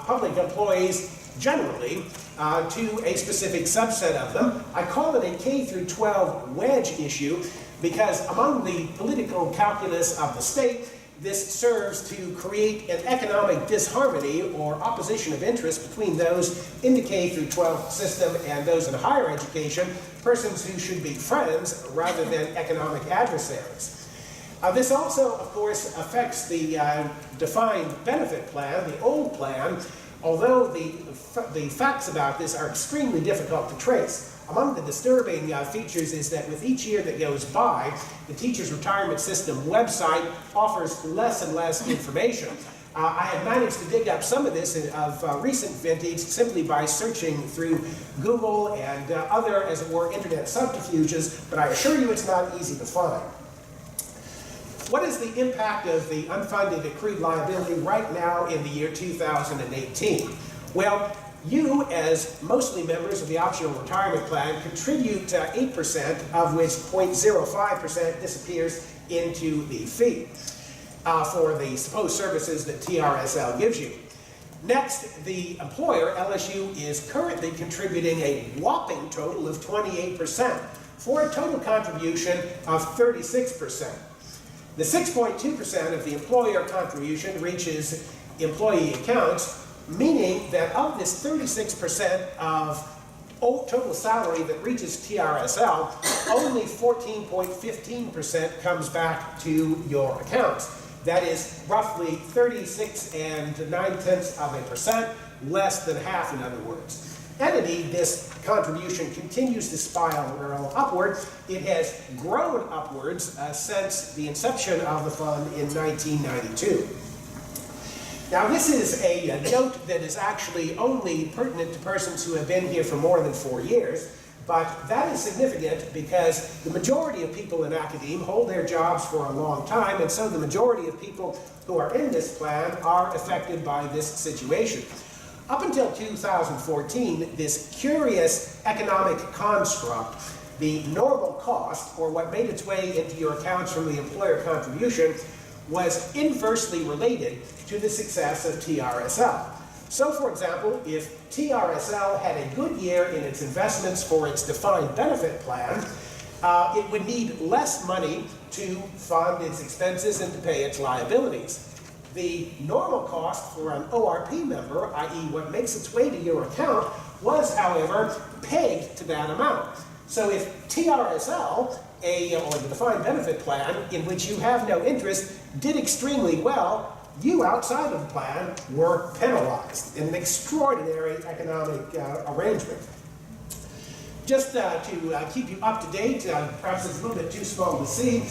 public employees generally to a specific subset of them. I call it a K through 12 wedge issue because among the political calculus of the state, this serves to create an economic disharmony or opposition of interest between those in the K through 12 system and those in higher education, persons who should be friends rather than economic adversaries. This also, of course, affects the defined benefit plan, the old plan, although the facts about this are extremely difficult to trace. Among the disturbing features is that with each year that goes by, the teachers' retirement system website offers less and less information. I have managed to dig up some of this of recent vintage simply by searching through Google and other, as it were, internet subterfuges, but I assure you it's not easy to find. What is the impact of the unfunded accrued liability right now in the year 2018? Well, you, as mostly members of the optional retirement plan, contribute 8%, of which 0.05% disappears into the fee for the supposed services that TRSL gives you. Next, the employer, LSU, is currently contributing a whopping total of 28%, for a total contribution of 36%. The 6.2% of the employer contribution reaches employee accounts, meaning that of this 36% of total salary that reaches TRSL, only 14.15% comes back to your accounts. That is roughly 36 9/10%, less than half in other words. Entity, this contribution continues to spiral upward. It has grown upwards since the inception of the fund in 1992. Now, this is a note that is actually only pertinent to persons who have been here for more than 4 years, But that is significant because the majority of people in academia hold their jobs for a long time, and so the majority of people who are in this plan are affected by this situation. Up until 2014, this curious economic construct, the normal cost, or what made its way into your accounts from the employer contribution, was inversely related to the success of TRSL. So, for example, if TRSL had a good year in its investments for its defined benefit plan, it would need less money to fund its expenses and to pay its liabilities. The normal cost for an ORP member, i.e. what makes its way to your account, was, however, pegged to that amount. So if TRSL, or the defined benefit plan, in which you have no interest, did extremely well, you outside of the plan were penalized in an extraordinary economic arrangement. Just to keep you up to date, perhaps it's a little bit too small to see,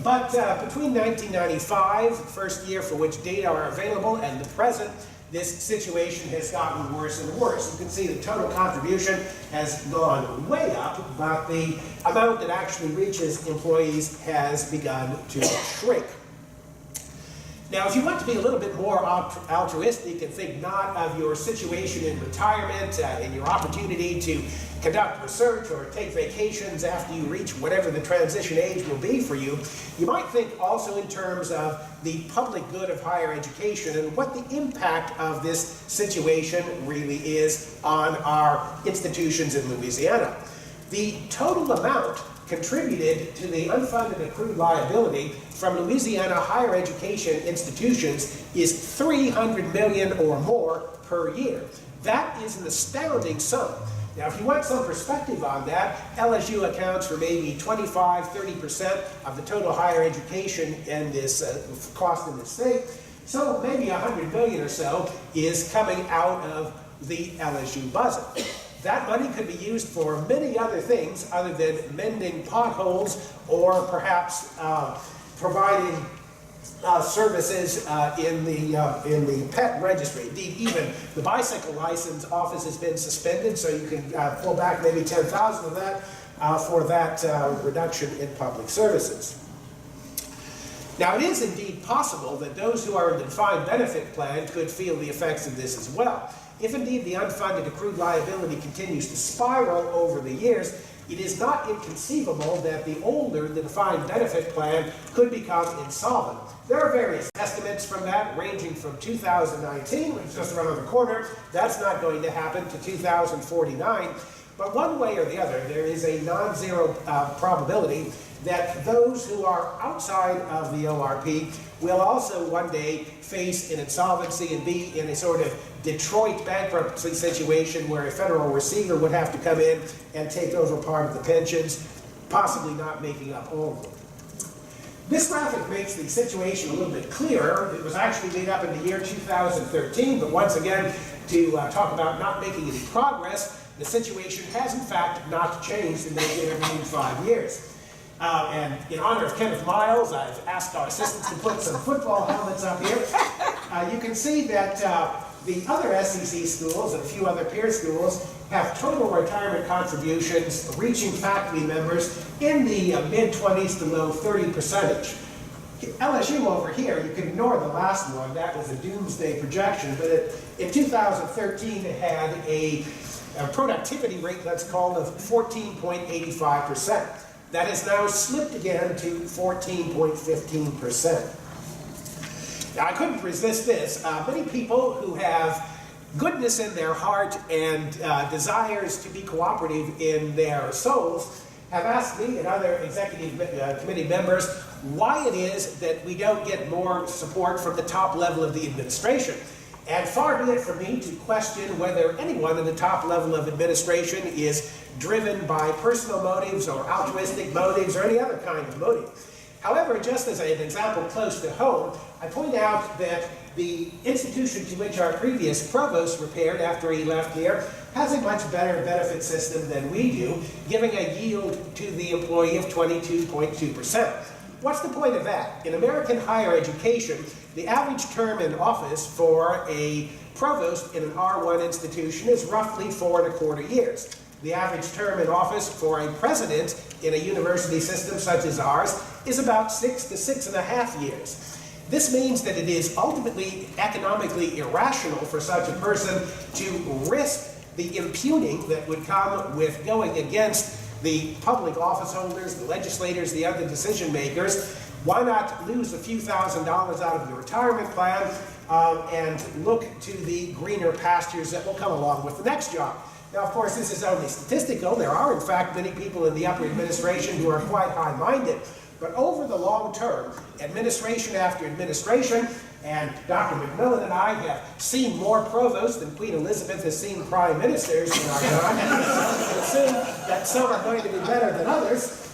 but between 1995, first year for which data are available, and the present, this situation has gotten worse and worse. You can see the total contribution has gone way up, but the amount that actually reaches employees has begun to shrink. Now, if you want to be a little bit more altruistic and think not of your situation in retirement and your opportunity to conduct research or take vacations after you reach whatever the transition age will be for you, you might think also in terms of the public good of higher education and what the impact of this situation really is on our institutions in Louisiana. The total amount contributed to the unfunded accrued liability from Louisiana higher education institutions is $300 million or more per year. That is an astounding sum. Now, if you want some perspective on that, LSU accounts for maybe 25–30% of the total higher education and this cost in the state. So maybe $100 million or so is coming out of the LSU budget. That money could be used for many other things other than mending potholes or perhaps providing services in the pet registry. Indeed, even the bicycle license office has been suspended, so you can pull back maybe 10,000 of that for that reduction in public services. Now, it is indeed possible that those who are in the defined benefit plan could feel the effects of this as well. If indeed the unfunded accrued liability continues to spiral over the years, it is not inconceivable that the older the defined benefit plan could become insolvent. There are various estimates from that, ranging from 2019, which is just around the corner. That's not going to happen, to 2049. But one way or the other, there is a non-zero probability that those who are outside of the ORP will also one day face an insolvency and be in a sort of Detroit bankruptcy situation where a federal receiver would have to come in and take over part of the pensions, possibly not making up all of them. This graphic makes the situation a little bit clearer. It was actually made up in the year 2013, but once again, to talk about not making any progress, the situation has in fact not changed in those intervening 5 years. And in honor of Kenneth Miles, I've asked our assistants to put some football helmets up here. You can see that the other SEC schools and a few other peer schools have total retirement contributions reaching faculty members in the mid-20s to low 30%. LSU over here, you can ignore the last one, that was a doomsday projection, but in 2013 it had a productivity rate, let's call, of 14.85%. That has now slipped again to 14.15%. Now, I couldn't resist this. Many people who have goodness in their heart and desires to be cooperative in their souls have asked me and other executive committee members why it is that we don't get more support from the top level of the administration. And far be it from me to question whether anyone in the top level of administration is driven by personal motives or altruistic motives or any other kind of motive. However, just as an example close to home, I point out that the institution to which our previous provost repaired after he left here has a much better benefit system than we do, giving a yield to the employee of 22.2%. What's the point of that? In American higher education, the average term in office for a provost in an R1 institution is roughly 4¼ years. The average term in office for a president in a university system such as ours is about 6 to 6.5 years. This means that it is ultimately economically irrational for such a person to risk the impugning that would come with going against the public office holders, the legislators, the other decision makers. Why not lose a few $1,000s out of your retirement plan and look to the greener pastures that will come along with the next job? Now, of course, this is only statistical. There are, in fact, many people in the upper administration who are quite high-minded. But over the long term, administration after administration, and Dr. McMillan and I have seen more provosts than Queen Elizabeth has seen prime ministers in our time. We assume that some are going to be better than others.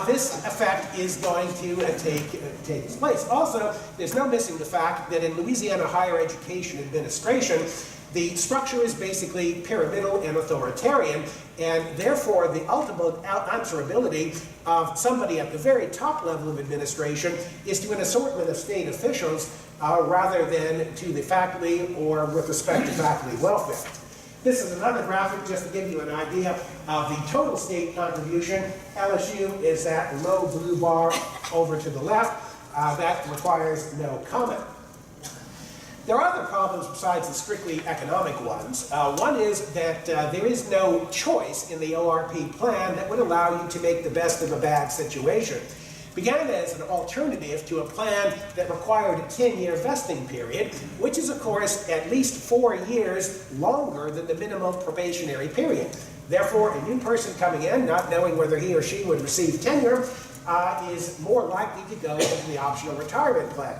This effect is going to take its place. Also, there's no missing the fact that in Louisiana higher education administration, the structure is basically pyramidal and authoritarian, and therefore the ultimate answerability of somebody at the very top level of administration is to an assortment of state officials rather than to the faculty or with respect to faculty welfare. This is another graphic just to give you an idea of the total state contribution. LSU is that low blue bar over to the left. That requires no comment. There are other problems besides the strictly economic ones. One is that there is no choice in the ORP plan that would allow you to make the best of a bad situation. Began as an alternative to a plan that required a 10-year vesting period, which is, of course, at least 4 years longer than the minimum probationary period. Therefore, a new person coming in, not knowing whether he or she would receive tenure, is more likely to go into the optional retirement plan.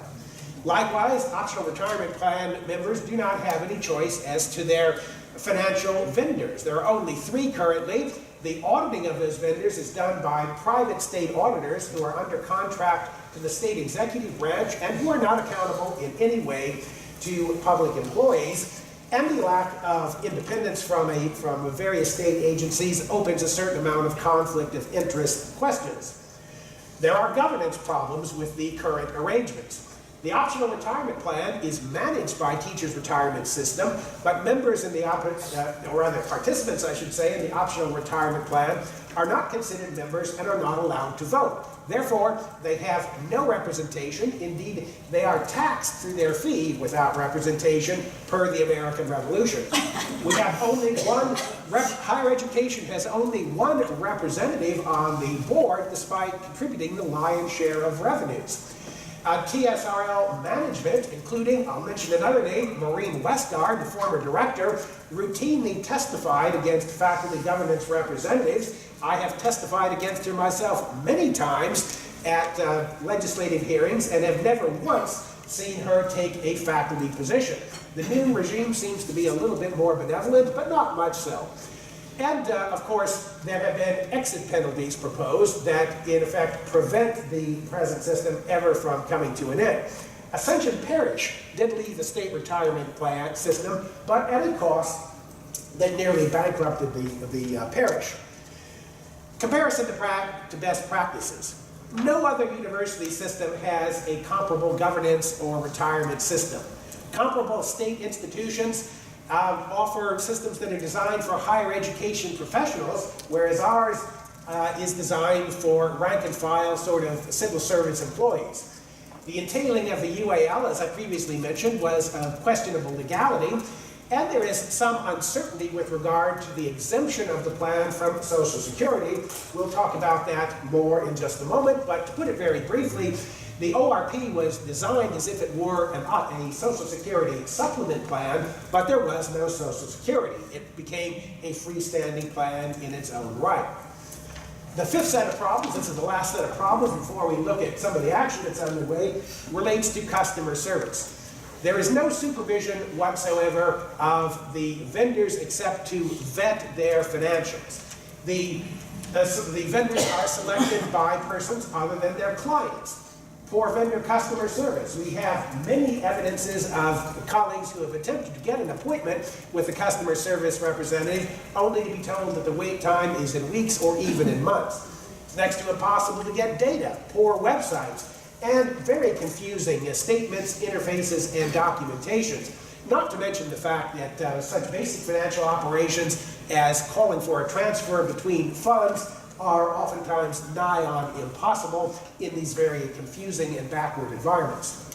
Likewise, optional retirement plan members do not have any choice as to their financial vendors. There are only 3 currently. The auditing of those vendors is done by private state auditors who are under contract to the state executive branch and who are not accountable in any way to public employees. And the lack of independence from various state agencies opens a certain amount of conflict of interest questions. There are governance problems with the current arrangements. The optional retirement plan is managed by Teachers' Retirement System, but members in the, or rather participants, I should say, in the optional retirement plan are not considered members and are not allowed to vote. Therefore, they have no representation. Indeed, they are taxed through their fee without representation per the American Revolution. We have only one, higher education has only one representative on the board despite contributing the lion's share of revenues. TSRL management, including, I'll mention another name, Maureen Westgard, the former director, routinely testified against faculty governance representatives. I have testified against her myself many times at legislative hearings and have never once seen her take a faculty position. The new regime seems to be a little bit more benevolent, but not much so. And, of course, there have been exit penalties proposed that, in effect, prevent the present system ever from coming to an end. Ascension Parish did leave the state retirement plan system, but at a cost that nearly bankrupted the parish. Comparison to best practices. No other university system has a comparable governance or retirement system. Comparable state institutions offer systems that are designed for higher education professionals, whereas ours is designed for rank and file sort of civil service employees. The entailing of the UAL, as I previously mentioned, was of questionable legality, and there is some uncertainty with regard to the exemption of the plan from Social Security. We'll talk about that more in just a moment, but to put it very briefly, the ORP was designed as if it were a Social Security supplement plan, but there was no Social Security. It became a freestanding plan in its own right. The fifth set of problems, this is the last set of problems before we look at some of the action that's underway, relates to customer service. There is no supervision whatsoever of the vendors except to vet their financials. The vendors are selected by persons other than their clients. For vendor customer service, we have many evidences of colleagues who have attempted to get an appointment with a customer service representative only to be told that the wait time is in weeks or even in months. It's next to impossible to get data, poor websites, and very confusing statements, interfaces, and documentations. Not to mention the fact that such basic financial operations as calling for a transfer between funds are oftentimes nigh on impossible in these very confusing and backward environments.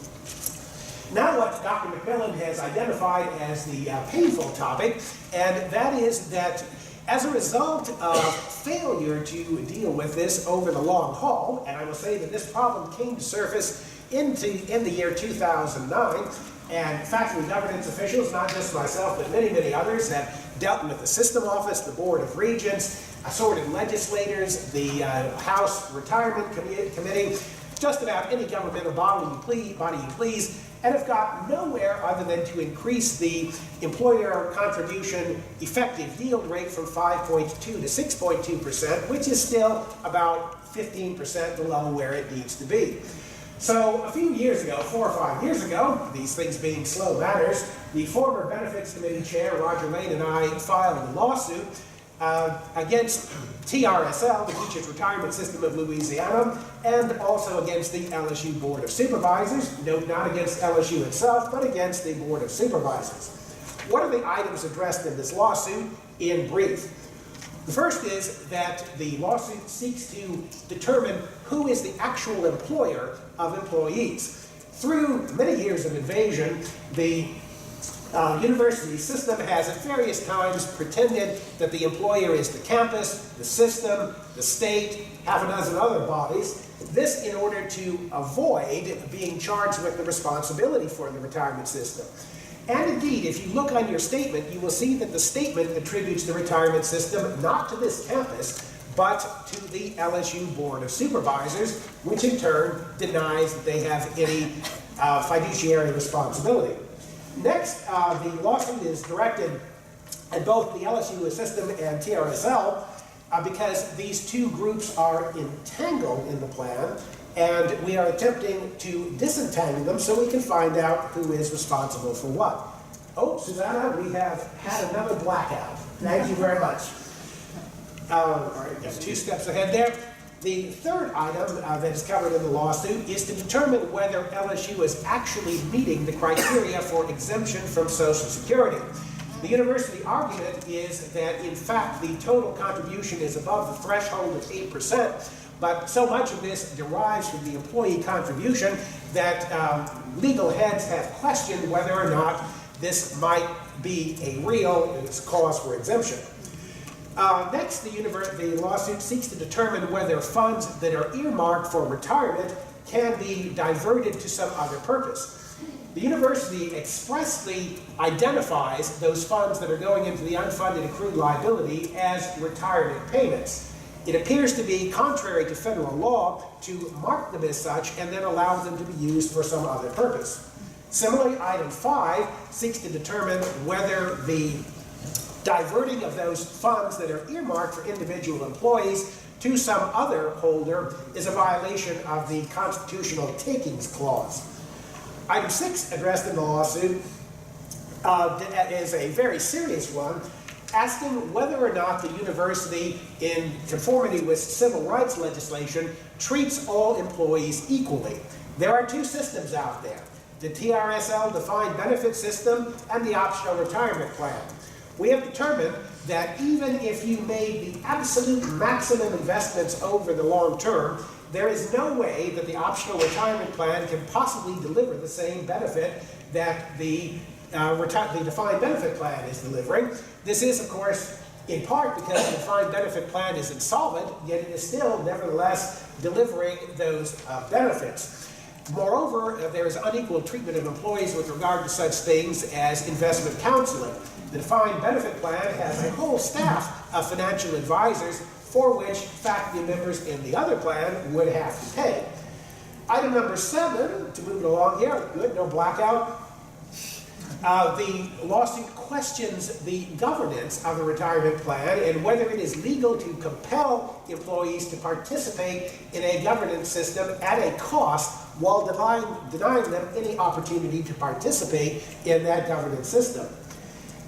Now what Dr. McMillan has identified as the painful topic, and that is that as a result of failure to deal with this over the long haul, and I will say that this problem came to surface in the year 2009, and faculty governance officials, not just myself, but many, many others, have dealt with the System Office, the Board of Regents, assorted legislators, the House Retirement Committee, just about any governmental body you please, and have got nowhere other than to increase the employer contribution effective yield rate from 5.2 to 6.2%, which is still about 15% below where it needs to be. So a few years ago, 4 or 5 years ago, these things being slow matters, the former Benefits Committee Chair, Roger Lane, and I filed a lawsuit against TRSL, the Teachers Retirement System of Louisiana, and also against the LSU Board of Supervisors. Note, not against LSU itself, but against the Board of Supervisors. What are the items addressed in this lawsuit in brief? The first is that the lawsuit seeks to determine who is the actual employer of employees. Through many years of invasion, the university system has at various times pretended that the employer is the campus, the system, the state, half a dozen other bodies. This in order to avoid being charged with the responsibility for the retirement system. And indeed, if you look on your statement, you will see that the statement attributes the retirement system not to this campus, but to the LSU Board of Supervisors, which in turn denies that they have any fiduciary responsibility. Next, the lawsuit is directed at both the LSU system and TRSL because these two groups are entangled in the plan, and we are attempting to disentangle them so we can find out who is responsible for what. Oh, Susanna, we have had another blackout. Thank you very much. All right, got 2 steps ahead there. The third item that is covered in the lawsuit is to determine whether LSU is actually meeting the criteria for exemption from Social Security. The university argument is that, in fact, the total contribution is above the threshold of 8%, but so much of this derives from the employee contribution that legal heads have questioned whether or not this might be a real cause for exemption. Next, the lawsuit seeks to determine whether funds that are earmarked for retirement can be diverted to some other purpose. The university expressly identifies those funds that are going into the unfunded accrued liability as retirement payments. It appears to be contrary to federal law to mark them as such and then allow them to be used for some other purpose. Similarly, item 5 seeks to determine whether the diverting of those funds that are earmarked for individual employees to some other holder is a violation of the constitutional takings clause. Item 6 addressed in the lawsuit is a very serious one, asking whether or not the university, in conformity with civil rights legislation, treats all employees equally. There are 2 systems out there, the TRSL defined benefit system and the optional retirement plan. We have determined that even if you made the absolute maximum investments over the long term, there is no way that the optional retirement plan can possibly deliver the same benefit that the defined benefit plan is delivering. This is, of course, in part because the defined benefit plan is insolvent, yet it is still, nevertheless, delivering those benefits. Moreover, there is unequal treatment of employees with regard to such things as investment counseling. The defined benefit plan has a whole staff of financial advisors for which faculty members in the other plan would have to pay. Item number 7, to move it along here, good, no blackout. The lawsuit questions the governance of the retirement plan and whether it is legal to compel employees to participate in a governance system at a cost while denying them any opportunity to participate in that governance system.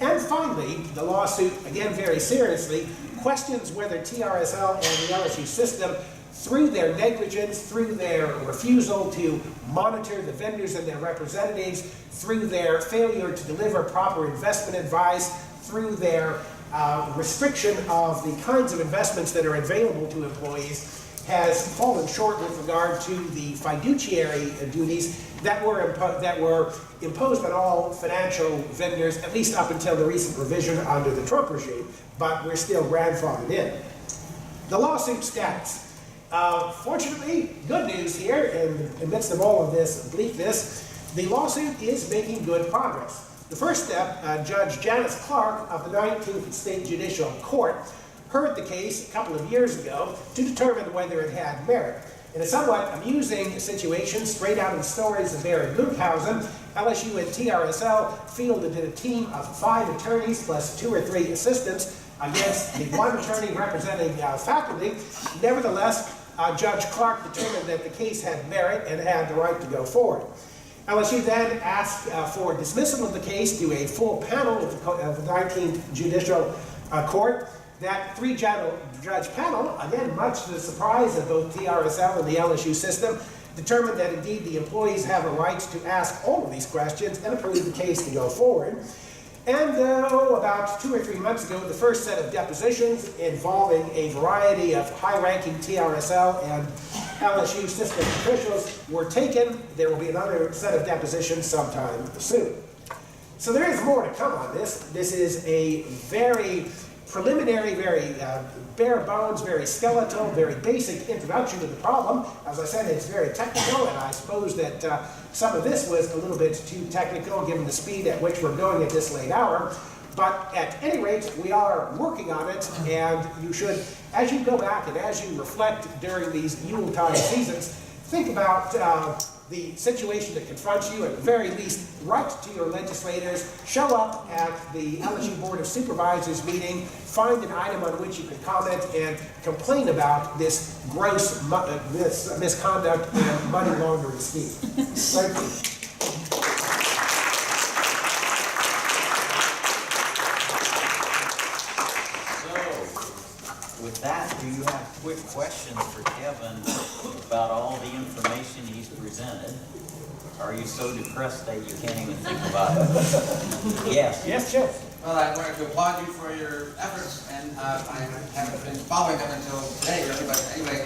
And finally, the lawsuit, again very seriously, questions whether TRSL and the LSU system through their negligence, through their refusal to monitor the vendors and their representatives, through their failure to deliver proper investment advice, through their restriction of the kinds of investments that are available to employees, has fallen short with regard to the fiduciary duties that were imposed on all financial vendors, at least up until the recent revision under the Trump regime, but we're still grandfathered in. The lawsuit status. Fortunately, good news here in the midst of all of this bleakness, the lawsuit is making good progress. The first step, Judge Janice Clark of the 19th State Judicial Court heard the case a couple of years ago to determine whether it had merit. In a somewhat amusing situation, straight out of the stories of Barry Gunkhausen, LSU and TRSL fielded a team of 5 attorneys plus 2 or 3 assistants against the 1 attorney representing faculty. Nevertheless, Judge Clark determined that the case had merit and had the right to go forward. LSU then asked for dismissal of the case to a full panel of the 19th Judicial Court. That 3-judge panel, again, much to the surprise of both TRSL and the LSU system, determined that indeed the employees have a right to ask all of these questions and approved the case to go forward. And about 2 or 3 months ago, the first set of depositions involving a variety of high-ranking TRSL and LSU system officials were taken. There will be another set of depositions sometime soon. So there is more to come on this. This is a very preliminary, very bare bones, very skeletal, very basic introduction to the problem. As I said, it's very technical, and I suppose that some of this was a little bit too technical given the speed at which we're going at this late hour. But at any rate, we are working on it, and you should, as you go back and as you reflect during these Yuletide seasons, think about the situation that confronts you. At the very least, write to your legislators, show up at the LSU Board of Supervisors meeting, find an item on which you can comment and complain about this gross misconduct and money laundering scheme. Thank you. With that, do you have quick questions for Kevin about all the information he's presented? Are you so depressed that you can't even think about it? Yes. Yes, Joe. Well, I wanted to applaud you for your efforts, and I haven't been following them until today, really. But anyway,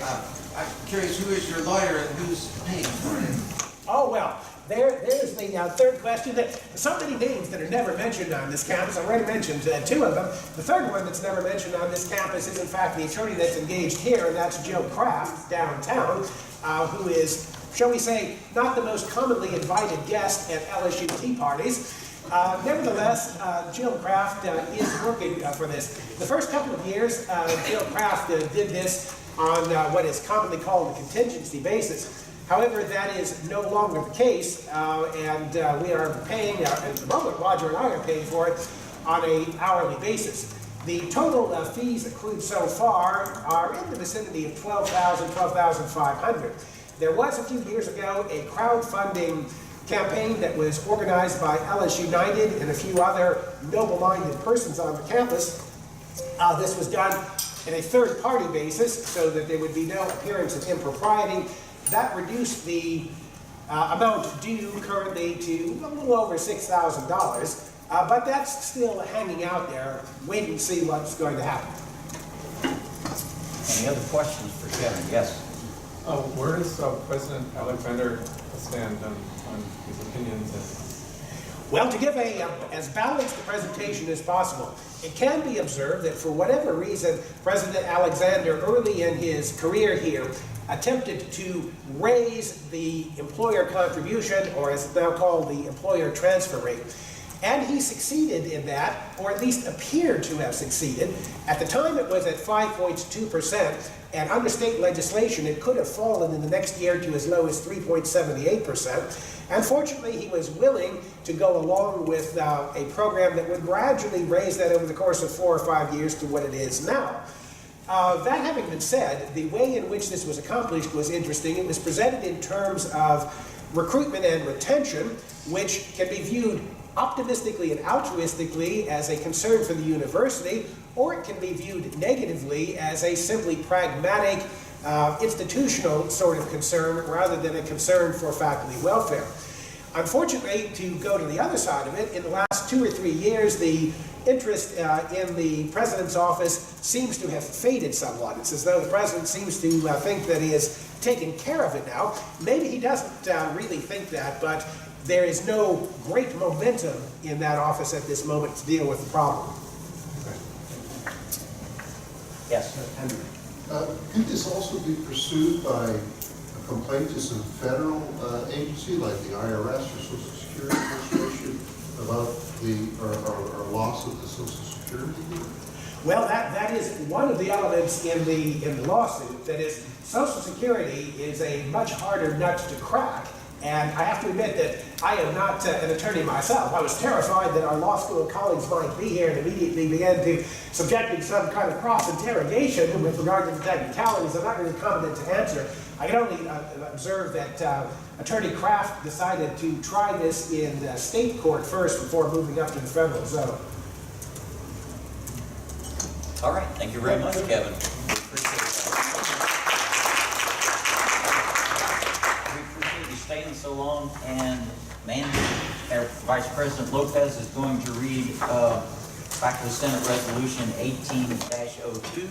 I'm curious, who is your lawyer and who's paying for it? Oh, well. There's the third question. So many names that are never mentioned on this campus. I already mentioned 2 of them. The third one that's never mentioned on this campus is, in fact, the attorney that's engaged here, and that's Jill Kraft downtown, who is, shall we say, not the most commonly invited guest at LSU tea parties. Nevertheless, Jill Kraft is working for this. The first couple of years, Jill Kraft did this on what is commonly called a contingency basis. However, that is no longer the case, and we are paying, at the moment, Roger and I are paying for it on an hourly basis. The total fees accrued so far are in the vicinity of $12,000, $12,500. There was a few years ago a crowdfunding campaign that was organized by LSU United and a few other noble-minded persons on the campus. This was done in a third-party basis so that there would be no appearance of impropriety. That reduced the amount due currently to a little over $6,000, but that's still hanging out there, waiting to see what's going to happen. Any other questions for Kevin? Yes. Where does President Alexander stand on his opinions? Well, to give as balanced a presentation as possible, it can be observed that for whatever reason, President Alexander, early in his career here, attempted to raise the employer contribution, or as it's now called, the employer transfer rate. And he succeeded in that, or at least appeared to have succeeded. At the time it was at 5.2%, and under state legislation it could have fallen in the next year to as low as 3.78%. And fortunately he was willing to go along with a program that would gradually raise that over the course of 4 or 5 years to what it is now. That having been said, the way in which this was accomplished was interesting. It was presented in terms of recruitment and retention, which can be viewed optimistically and altruistically as a concern for the university, or it can be viewed negatively as a simply pragmatic institutional sort of concern rather than a concern for faculty welfare. Unfortunately, to go to the other side of it, in the last 2 or 3 years, the interest in the president's office seems to have faded somewhat. It's as though the president seems to think that he has taken care of it now. Maybe he doesn't really think that, but there is no great momentum in that office at this moment to deal with the problem. Yes. Could this also be pursued by a complaint to some federal agency like the IRS or Social Security Administration about our loss of the Social Security? Well, that is one of the elements in the lawsuit. That is, Social Security is a much harder nut to crack. And I have to admit that I am not an attorney myself. I was terrified that our law school colleagues might be here and immediately began to subject me to some kind of cross-interrogation with regard to the technicalities. I'm not really competent to answer. I can only observe that Attorney Kraft decided to try this in state court first before moving up to the federal zone. All right, thank you very much, Kevin. We appreciate that. We appreciate you staying so long, and Mandy, our Vice President Lopez is going to read Faculty Senate Resolution 18-02.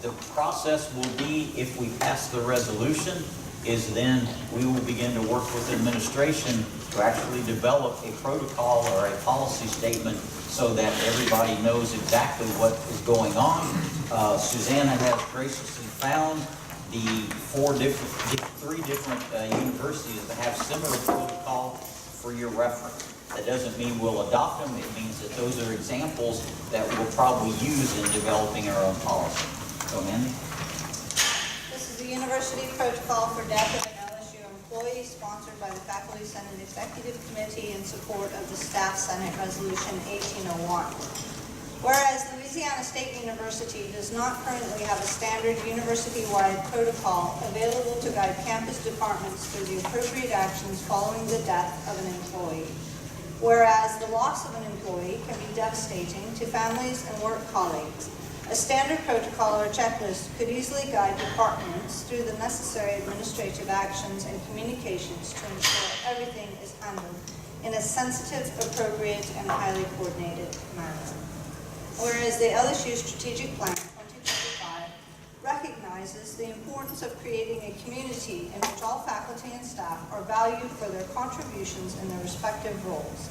The process will be, if we pass the resolution, is then we will begin to work with administration to actually develop a protocol or a policy statement so that everybody knows exactly what is going on. Susanna has graciously found the three different universities that have similar protocol for your reference. That doesn't mean we'll adopt them. It means that those are examples that we'll probably use in developing our own policy. So, Mandy? This is the University Protocol for Death of an LSU employee, sponsored by the Faculty Senate Executive Committee in support of the Staff Senate Resolution 1801. Whereas Louisiana State University does not currently have a standard university-wide protocol available to guide campus departments through the appropriate actions following the death of an employee. Whereas the loss of an employee can be devastating to families and work colleagues, a standard protocol or checklist could easily guide departments through the necessary administrative actions and communications to ensure everything is handled in a sensitive, appropriate, and highly coordinated manner. Whereas the LSU Strategic Plan 2025 recognizes the importance of creating a community in which all faculty and staff are valued for their contributions in their respective roles.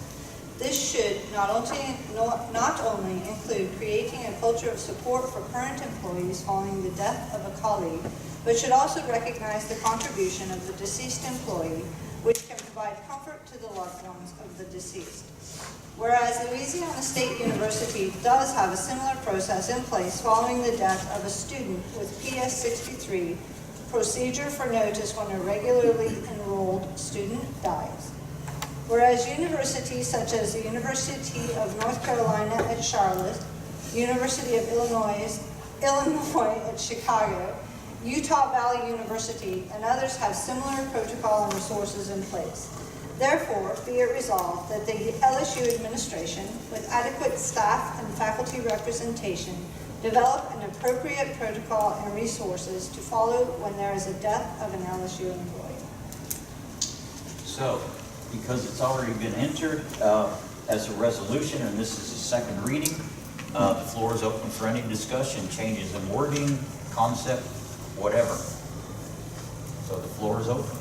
This should not only include creating a culture of support for current employees following the death of a colleague, but should also recognize the contribution of the deceased employee, which can provide comfort to the loved ones of the deceased. Whereas Louisiana State University does have a similar process in place following the death of a student with PS 63, procedure for notice when a regularly enrolled student dies. Whereas universities such as the University of North Carolina at Charlotte, University of Illinois at Chicago, Utah Valley University, and others have similar protocol and resources in place. Therefore, be it resolved that the LSU administration, with adequate staff and faculty representation, develop an appropriate protocol and resources to follow when there is a death of an LSU employee. So, because it's already been entered as a resolution, and this is a second reading, the floor is open for any discussion, changes in wording, concept, whatever. So the floor is open.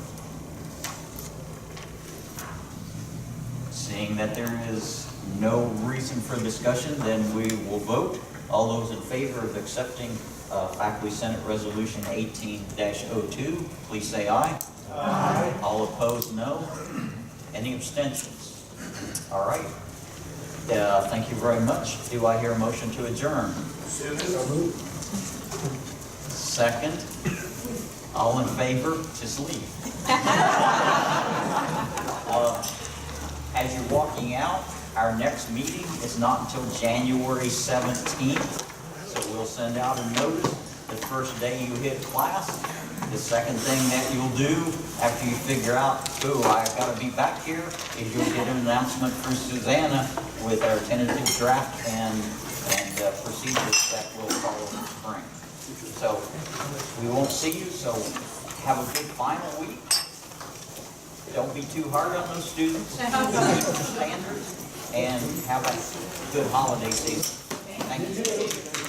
Seeing that there is no reason for discussion, then we will vote. All those in favor of accepting Faculty Senate Resolution 18-02, please say aye. Aye. All opposed, no. Any abstentions? All right. Thank you very much. Do I hear a motion to adjourn? Second. All in favor, just leave. As you're walking out, our next meeting is not until January 17th. So we'll send out a notice the first day you hit class. The second thing that you'll do after you figure out, ooh, I've got to be back here, is you'll get an announcement from Susanna with our tentative draft and procedures that will follow in the spring. So we won't see you, so have a good final week. Don't be too hard on those students. Meet your standards, and have a good holiday season. Thank you.